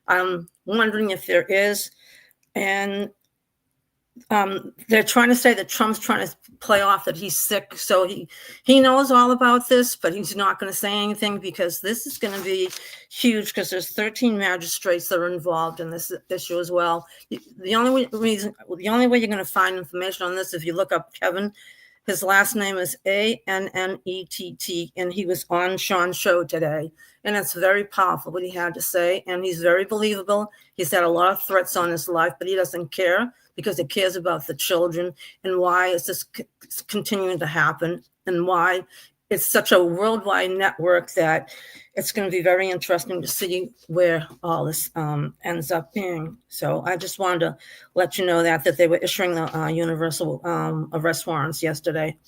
Speaker 3: I'm wondering if there is. And they're trying to say that Trump's trying to play off that he's sick. So he knows all about this, but he's not going to say anything because this is going to be huge because there's 13 magistrates that are involved in this issue as well. The only way you're going to find information on this, if you look up Kevin, his last name is Annett, and he was on Sean's show today. And it's very powerful what he had to say. And he's very believable. He's had a lot of threats on his life, but he doesn't care because he cares about the children and why is this continuing to happen and why it's such a worldwide network that it's going to be very interesting to see where all this ends up being. So I just wanted to let you know that they were issuing the universal arrest warrants yesterday.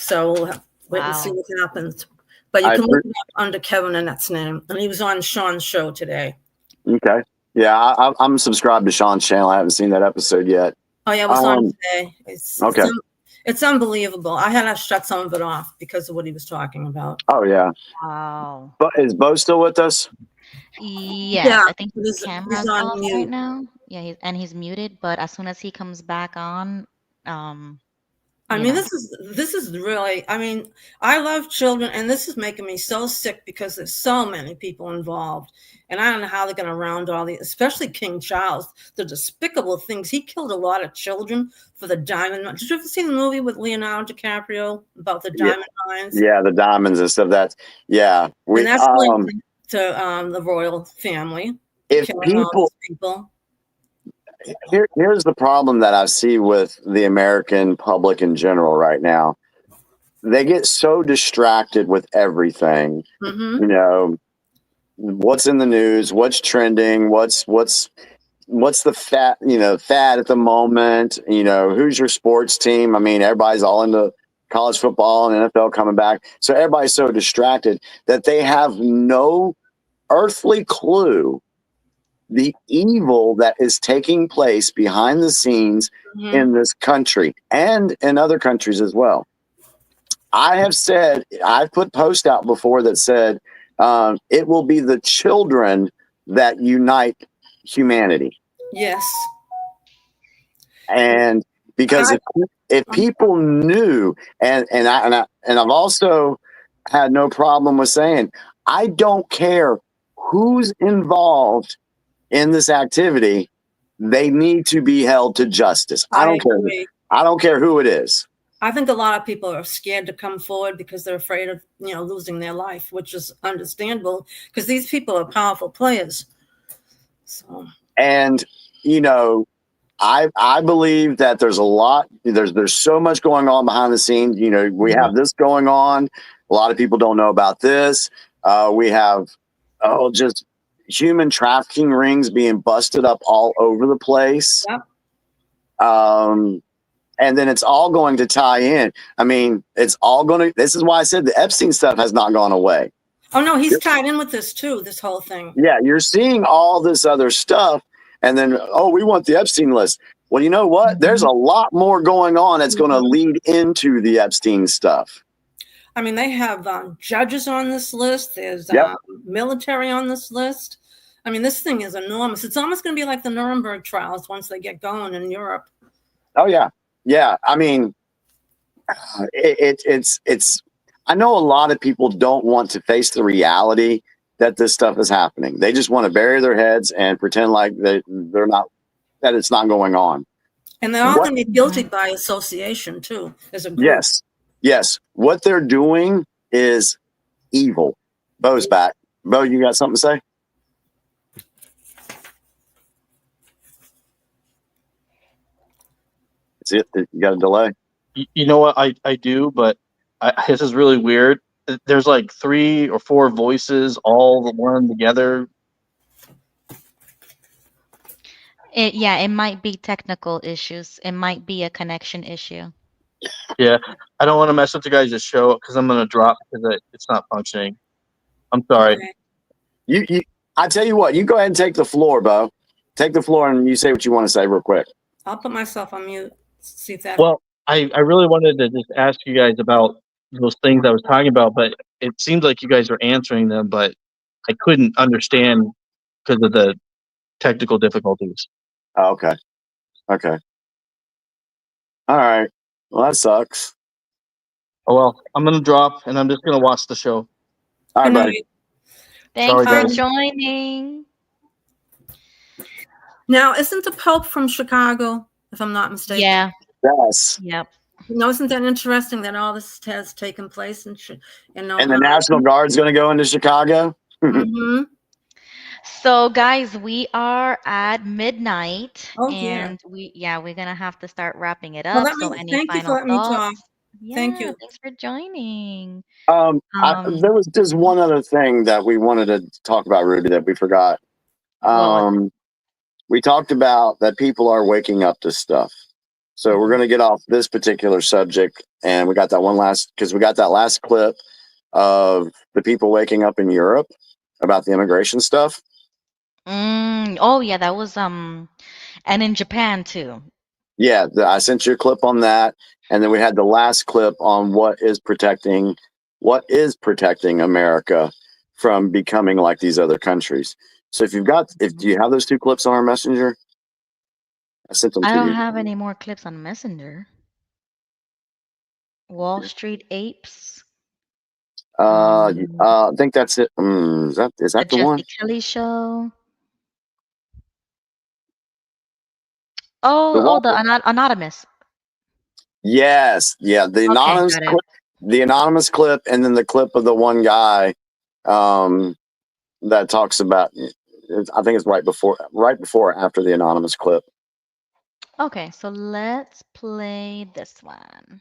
Speaker 3: So we'll wait and see what happens. But you can look it up under Kevin Annett's name, and he was on Sean's show today.
Speaker 5: Okay. Yeah, I'm subscribed to Sean's channel. I haven't seen that episode yet.
Speaker 3: Oh yeah, it was on today.
Speaker 5: Okay.
Speaker 3: It's unbelievable. I had to shut some of it off because of what he was talking about.
Speaker 5: Oh yeah.
Speaker 6: Wow.
Speaker 5: But is Bo still with us?
Speaker 6: Yeah, I think his
Speaker 3: he's
Speaker 6: camera's
Speaker 3: on
Speaker 6: off
Speaker 3: mute.
Speaker 6: right now. Yeah, he's muted, but as soon as he comes back on,
Speaker 3: I mean, this is really, I mean, I love children, and this is making me so sick because there's so many people involved. And I don't know how they're going to round all these, especially King Charles, the despicable things. He killed a lot of children for the diamond. Did you ever see the movie with Leonardo DiCaprio about the diamond mines?
Speaker 5: Yeah, the diamonds and stuff. And that's
Speaker 3: linked to the royal family.
Speaker 5: If
Speaker 3: people.
Speaker 5: Here's the problem that I see with the American public in general right now. They get so distracted with everything.
Speaker 3: Mm-hmm.
Speaker 5: You know, what's in the news, what's trending, what's the fad at the moment, who's your sports team? I mean, everybody's all into college football and NFL coming back. So everybody's so distracted that they have no earthly clue the evil that is taking place behind the scenes in this country and in other countries as well. I've put posts out before that said it will be the children that unite humanity.
Speaker 3: Yes.
Speaker 5: And because if people knew, and I've also had no problem with saying, I don't care who's involved in this activity, they need to be held to justice. I don't care. I don't care who it is.
Speaker 3: I think a lot of people are scared to come forward because they're afraid of, losing their life, which is understandable because these people are powerful players. So.
Speaker 5: And, I believe that there's a lot, there's so much going on behind the scenes. We have this going on. A lot of people don't know about this. We have, just human trafficking rings being busted up all over the place.
Speaker 3: Yep.
Speaker 5: And then it's all going to tie in. I mean, this is why I said the Epstein stuff has not gone away.
Speaker 3: Oh no, he's tied in with this too, this whole thing.
Speaker 5: Yeah, you're seeing all this other stuff. And then, we want the Epstein list. Well, you know what? There's a lot more going on that's going to lead into the Epstein stuff.
Speaker 3: I mean, they have judges on this list. There's military on this list. I mean, this thing is enormous. It's almost going to be like the Nuremberg trials once they get going in Europe.
Speaker 5: Oh, yeah. Yeah. I mean, it's, I know a lot of people don't want to face the reality that this stuff is happening. They just want to bury their heads and pretend like they're not, that it's not going on.
Speaker 3: And they're all going to be guilty by association too, as a group.
Speaker 5: Yes. What they're doing is evil. Bo's back. Bo, you got something to say? Is it? You got a delay?
Speaker 2: You know what? I do, but this is really weird. There's like 3 or 4 voices all one together.
Speaker 6: It might be technical issues. It might be a connection issue.
Speaker 2: Yeah, I don't want to mess up the guys' show because I'm going to drop because it's not functioning. I'm sorry.
Speaker 3: Okay.
Speaker 5: I tell you what, you go ahead and take the floor, Bo. Take the floor and you say what you want to say real quick.
Speaker 3: I'll put myself on mute. See if that.
Speaker 2: Well, I really wanted to just ask you guys about those things I was talking about, but it seems like you guys are answering them, but I couldn't understand because of the technical difficulties.
Speaker 5: Oh, okay. All right. Well, that sucks.
Speaker 2: Oh, well, I'm going to drop and I'm just going to watch the show.
Speaker 5: All right, buddy.
Speaker 6: Thanks
Speaker 5: Sorry,
Speaker 6: for
Speaker 5: guys.
Speaker 6: joining.
Speaker 3: Now, isn't the Pope from Chicago, if I'm not mistaken?
Speaker 6: Yeah.
Speaker 5: Yes.
Speaker 6: Yep.
Speaker 3: Isn't that interesting that all this has taken place
Speaker 5: And the National Guard's going to go into Chicago?
Speaker 3: Mm-hmm.
Speaker 6: So guys, we are at midnight,
Speaker 3: Oh,
Speaker 6: and we're gonna have to start wrapping it
Speaker 3: Well,
Speaker 6: up. So any
Speaker 3: thank you for
Speaker 6: final
Speaker 3: letting me talk.
Speaker 6: thoughts?
Speaker 3: Thank you.
Speaker 6: Thanks for joining.
Speaker 5: There was just one other thing that we wanted to talk about, Ruby, that we forgot. We talked about that people are waking up to stuff. So we're going to get off this particular subject, and we got that last clip of the people waking up in Europe about the immigration stuff.
Speaker 6: Oh yeah, that was and in Japan too.
Speaker 5: Yeah, I sent you a clip on that, and then we had the last clip on what is protecting America from becoming like these other countries. So do you have those 2 clips on our messenger? I sent them to
Speaker 6: I
Speaker 5: you.
Speaker 6: don't have any more clips on Messenger. Wall Street Apes.
Speaker 5: I think that's it. Is that the
Speaker 6: Jesse
Speaker 5: one?
Speaker 6: Kelly Show. The anonymous.
Speaker 5: Yes, yeah, the anonymous
Speaker 6: got it.
Speaker 5: clip, the anonymous clip, and then the clip of the one guy that talks about. I think it's right before or after the anonymous clip.
Speaker 6: Okay, so let's play this one.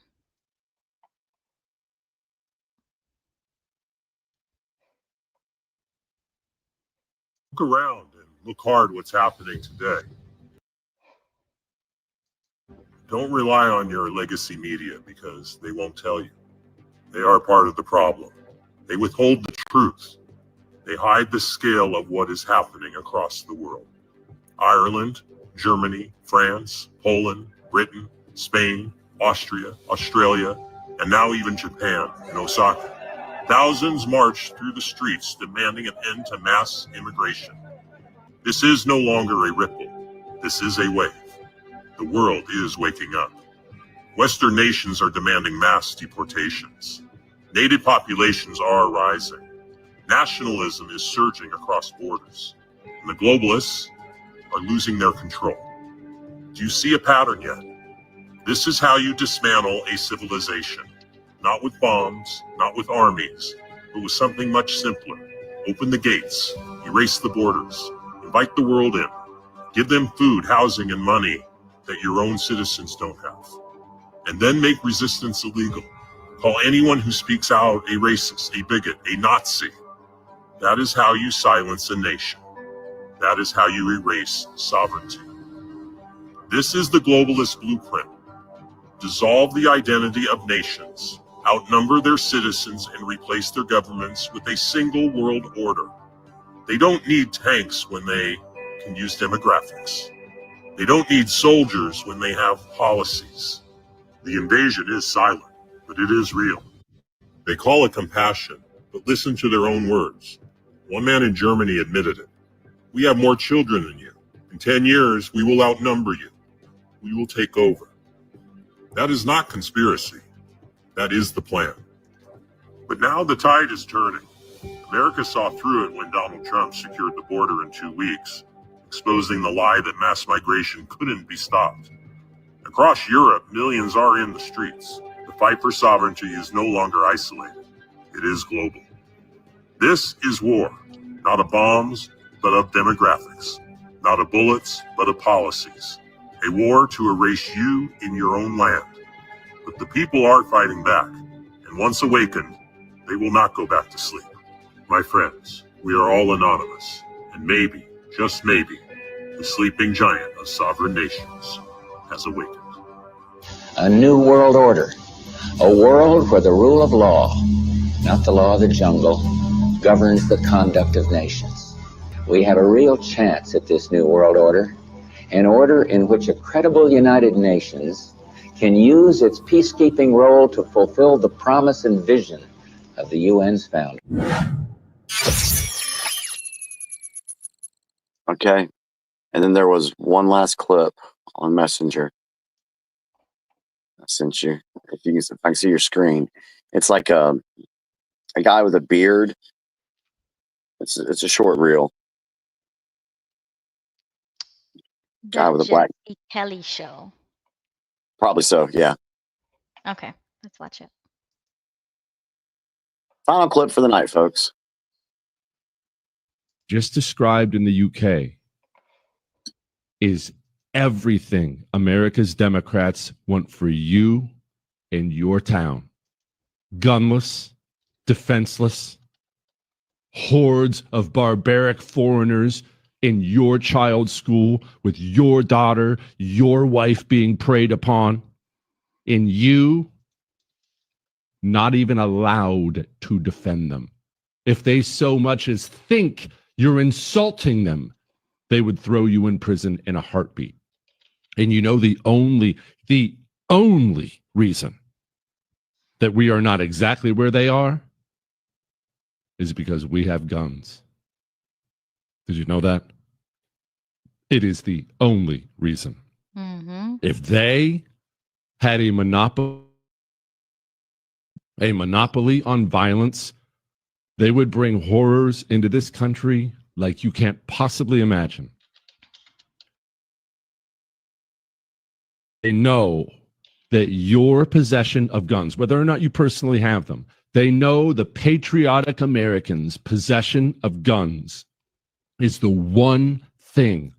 Speaker 4: Look around and look hard what's happening today. Don't rely on your legacy media because they won't tell you. They are part of the problem. They withhold the truth. They hide the scale of what is happening across the world. Ireland, Germany, France, Poland, Britain, Spain, Austria, Australia, and now even Japan and Osaka. Thousands marched through the streets demanding an end to mass immigration. This is no longer a ripple. This is a wave. The world is waking up. Western nations are demanding mass deportations. Native populations are rising. Nationalism is surging across borders. And the globalists are losing their control. Do you see a pattern yet? This is how you dismantle a civilization. Not with bombs, not with armies, but with something much simpler. Open the gates, erase the borders, invite the world in, give them food, housing, and money that your own citizens don't have. And then make resistance illegal. Call anyone who speaks out a racist, a bigot, a Nazi. That is how you silence a nation. That is how you erase sovereignty. This is the globalist blueprint. Dissolve the identity of nations, outnumber their citizens, and replace their governments with a single world order. They don't need tanks when they can use demographics. They don't need soldiers when they have policies. The invasion is silent, but it is real. They call it compassion, but listen to their own words. One man in Germany admitted it. We have more children than you. In 10 years, we will outnumber you. We will take over. That is not conspiracy. That is the plan. But now the tide is turning. America saw through it when Donald Trump secured the border in 2 weeks, exposing the lie that mass migration couldn't be stopped. Across Europe, millions are in the streets. The fight for sovereignty is no longer isolated. It is global. This is war, not of bombs, but of demographics. Not of bullets, but of policies. A war to erase you in your own land. But the people are fighting back, and once awakened, they will not go back to sleep. My friends, we are all anonymous, and maybe, just maybe, the sleeping giant of sovereign nations has awakened.
Speaker 7: A new world order. A world where the rule of law, not the law of the jungle, governs the conduct of nations. We have a real chance at this new world order, an order in which a credible United Nations can use its peacekeeping role to fulfill the promise and vision of the UN's founder.
Speaker 5: Okay. And then there was one last clip on Messenger. I sent you. If I can see your screen. It's like a guy with a beard. It's a short reel. Guy with a black.
Speaker 6: Jesse Kelly show.
Speaker 5: Probably so, yeah.
Speaker 6: Okay, let's watch it.
Speaker 5: Final clip for the night, folks.
Speaker 8: Just described in the UK is everything America's Democrats want for you in your town. Gunless, defenseless, hordes of barbaric foreigners in your child's school with your daughter, your wife being preyed upon, and you not even allowed to defend them. If they so much as think you're insulting them, they would throw you in prison in a heartbeat. And you know the only reason that we are not exactly where they are is because we have guns. Did you know that? It is the only reason.
Speaker 6: Mm-hmm.
Speaker 8: If they had a monopoly on violence, they would bring horrors into this country like you can't possibly imagine. They know that your possession of guns, whether or not you personally have them, they know the patriotic Americans' possession of guns is the one thing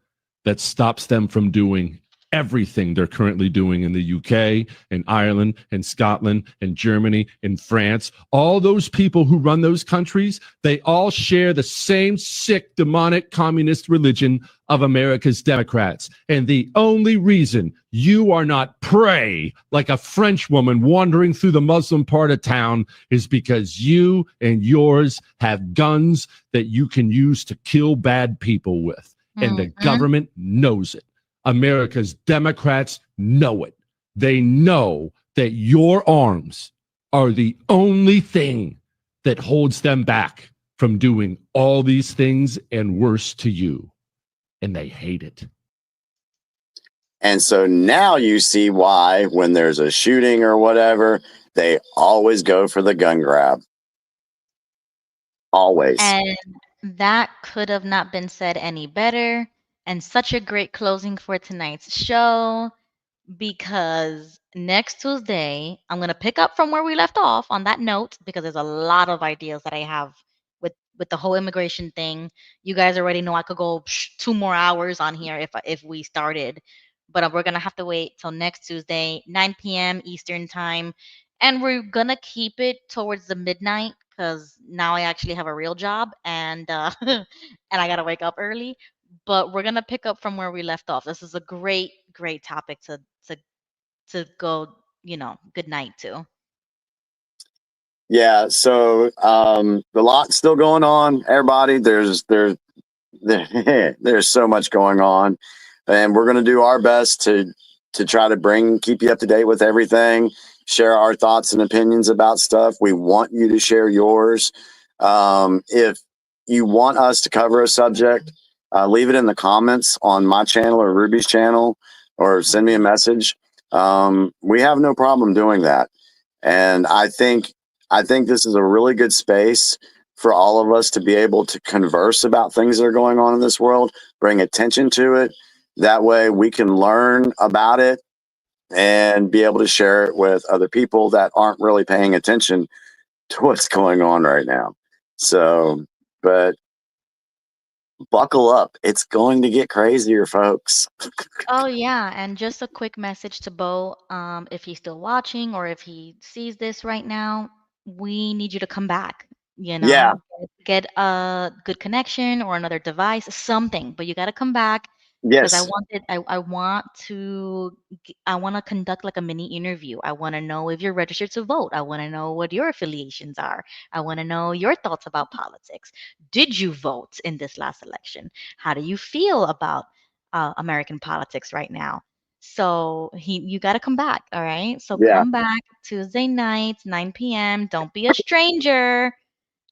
Speaker 8: that stops them from doing everything they're currently doing in the UK and Ireland and Scotland and Germany and France. All those people who run those countries, they all share the same sick, demonic communist religion of America's Democrats. And the only reason you are not prey like a French woman wandering through the Muslim part of town is because you and yours have guns that you can use to kill bad people with. And the government knows it. America's Democrats know it. They know that your arms are the only thing that holds them back from doing all these things and worse to you. And they hate it.
Speaker 5: And so now you see why when there's a shooting or whatever, they always go for the gun grab. Always.
Speaker 6: And that could have not been said any better. And such a great closing for tonight's show, because next Tuesday, I'm going to pick up from where we left off on that note, because there's a lot of ideas that I have with the whole immigration thing. You guys already know I could go 2 more hours on here if we started, but we're going to have to wait till next Tuesday, 9 p.m. Eastern time. And we're going to keep it towards the midnight, because now I actually have a real job, and and I got to wake up early. But we're going to pick up from where we left off. This is a great topic to go, good night to.
Speaker 5: Yeah, so the lot's still going on, everybody. There's so much going on, and we're going to do our best to try to keep you up to date with everything, share our thoughts and opinions about stuff. We want you to share yours. If you want us to cover a subject, leave it in the comments on my channel or Ruby's channel, or send me a message. We have no problem doing that. And I think this is a really good space for all of us to be able to converse about things that are going on in this world, bring attention to it. That way we can learn about it and be able to share it with other people that aren't really paying attention to what's going on right now. So, but buckle up. It's going to get crazier, folks.
Speaker 6: Oh yeah, and just a quick message to Bo, if he's still watching or if he sees this right now, we need you to come back.
Speaker 5: Yeah.
Speaker 6: Get a good connection or another device, something, but you got to come back, because
Speaker 5: Yes.
Speaker 6: I want to conduct like a mini interview. I want to know if you're registered to vote. I want to know what your affiliations are. I want to know your thoughts about politics. Did you vote in this last election? How do you feel about American politics right now? So you got to come back. All right. So
Speaker 5: Yeah.
Speaker 6: come back Tuesday night, 9 p.m. Don't be a stranger.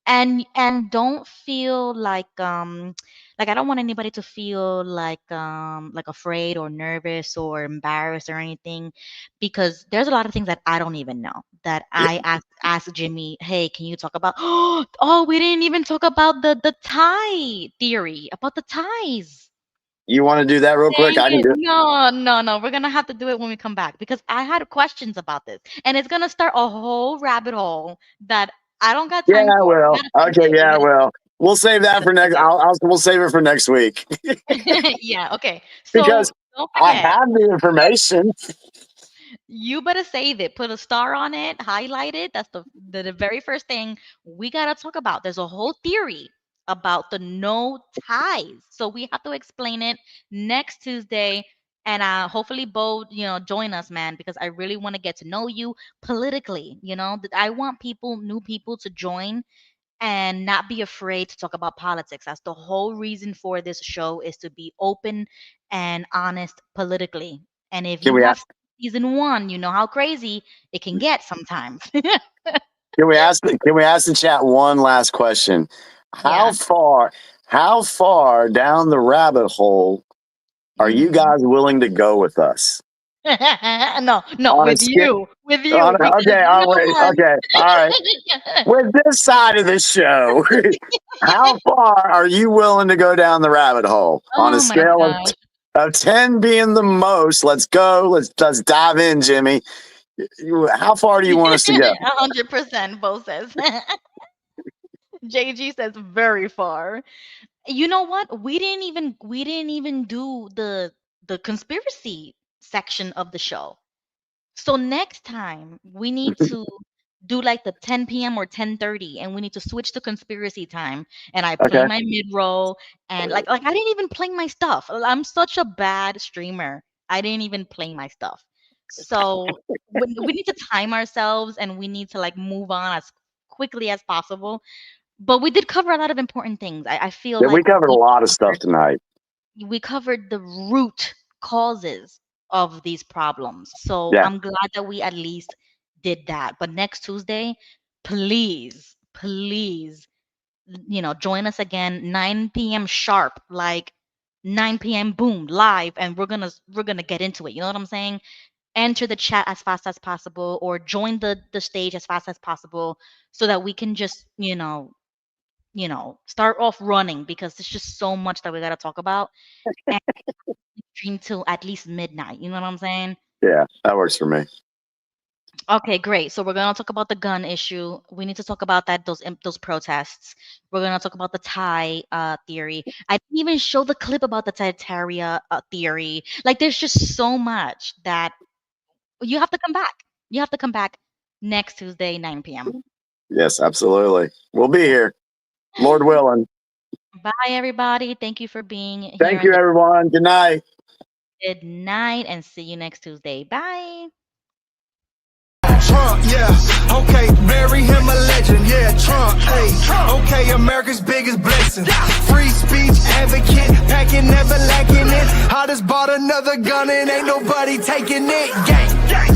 Speaker 6: And don't feel like I don't want anybody to feel like afraid or nervous or embarrassed or anything, because there's a lot of things that I don't even know, that I asked Jimmy, hey, can you talk about? Oh, we didn't even talk about the tie theory, about the ties.
Speaker 5: You want to do that real quick?
Speaker 6: Dang
Speaker 5: I can
Speaker 6: it.
Speaker 5: do it.
Speaker 6: No. We're gonna have to do it when we come back, because I had questions about this, and it's gonna start a whole rabbit hole that I don't got
Speaker 5: Yeah,
Speaker 6: time
Speaker 5: I
Speaker 6: for.
Speaker 5: will. Okay, yeah, I will. We'll save that for next. We'll save it for next week
Speaker 6: Yeah, okay. So
Speaker 5: because
Speaker 6: don't
Speaker 5: I
Speaker 6: forget,
Speaker 5: have the information.
Speaker 6: you better save it, put a star on it, highlight it. That's the very first thing we gotta talk about. There's a whole theory about the no ties. So we have to explain it next Tuesday. And hopefully Bo, join us, man, because I really want to get to know you politically. I want new people to join and not be afraid to talk about politics. That's the whole reason for this show, is to be open and honest politically. And if
Speaker 5: Can
Speaker 6: you
Speaker 5: we
Speaker 6: have
Speaker 5: ask?
Speaker 6: season 1, you know how crazy it can get sometimes.
Speaker 5: Can we ask? Can we ask the chat one last question?
Speaker 6: Yeah.
Speaker 5: How far down the rabbit hole are you guys willing to go with us?
Speaker 6: No,
Speaker 5: On a
Speaker 6: with
Speaker 5: scale.
Speaker 6: you,
Speaker 5: Okay,
Speaker 6: because you're
Speaker 5: all
Speaker 6: the
Speaker 5: right,
Speaker 6: one.
Speaker 5: okay, all right. With this side of the show, how far are you willing to go down the rabbit hole? On a
Speaker 6: Oh my
Speaker 5: scale
Speaker 6: gosh.
Speaker 5: of 10 being the most, let's go. Let's dive in, Jimmy. How far do you want us to go?
Speaker 6: 100%, Bo says. JG says very far. You know what? We didn't even do the conspiracy section of the show. So next time we need to do like the 10 p.m. or 10:30, and we need to switch to conspiracy time. And I play
Speaker 5: Okay.
Speaker 6: my mid-roll, and like I didn't even play my stuff. I'm such a bad streamer. I didn't even play my stuff. So we need to time ourselves, and we need to like move on as quickly as possible. But we did cover a lot of important things. I feel
Speaker 5: Yeah,
Speaker 6: like
Speaker 5: we covered a lot of stuff tonight.
Speaker 6: we covered the root causes of these problems. So
Speaker 5: Yeah.
Speaker 6: I'm glad that we at least did that. But next Tuesday, please, please, join us again, 9 p.m. sharp, like 9 p.m. boom, live, and we're gonna get into it. You know what I'm saying? Enter the chat as fast as possible, or join the stage as fast as possible, so that we can just start off running, because there's just so much that we got to talk about. And stream till at least midnight. You know what I'm saying?
Speaker 5: Yeah, that works for me.
Speaker 6: Okay, great. So we're gonna talk about the gun issue. We need to talk about those protests. We're gonna talk about the tie theory. I didn't even show the clip about the Titaria theory. Like, there's just so much that you have to come back. You have to come back next Tuesday, 9 p.m.
Speaker 5: Yes, absolutely. We'll be here, Lord willing.
Speaker 6: Bye, everybody. Thank you for being here.
Speaker 5: Thank you, everyone. Good night.
Speaker 6: Good night, and see you next Tuesday. Bye.
Speaker 23: Trump, yeah, okay, bury him a legend, yeah, Trump, hey, okay, America's biggest blessing, free speech advocate, packing, never lacking it, I just bought another gun and ain't nobody taking it, gang, gang.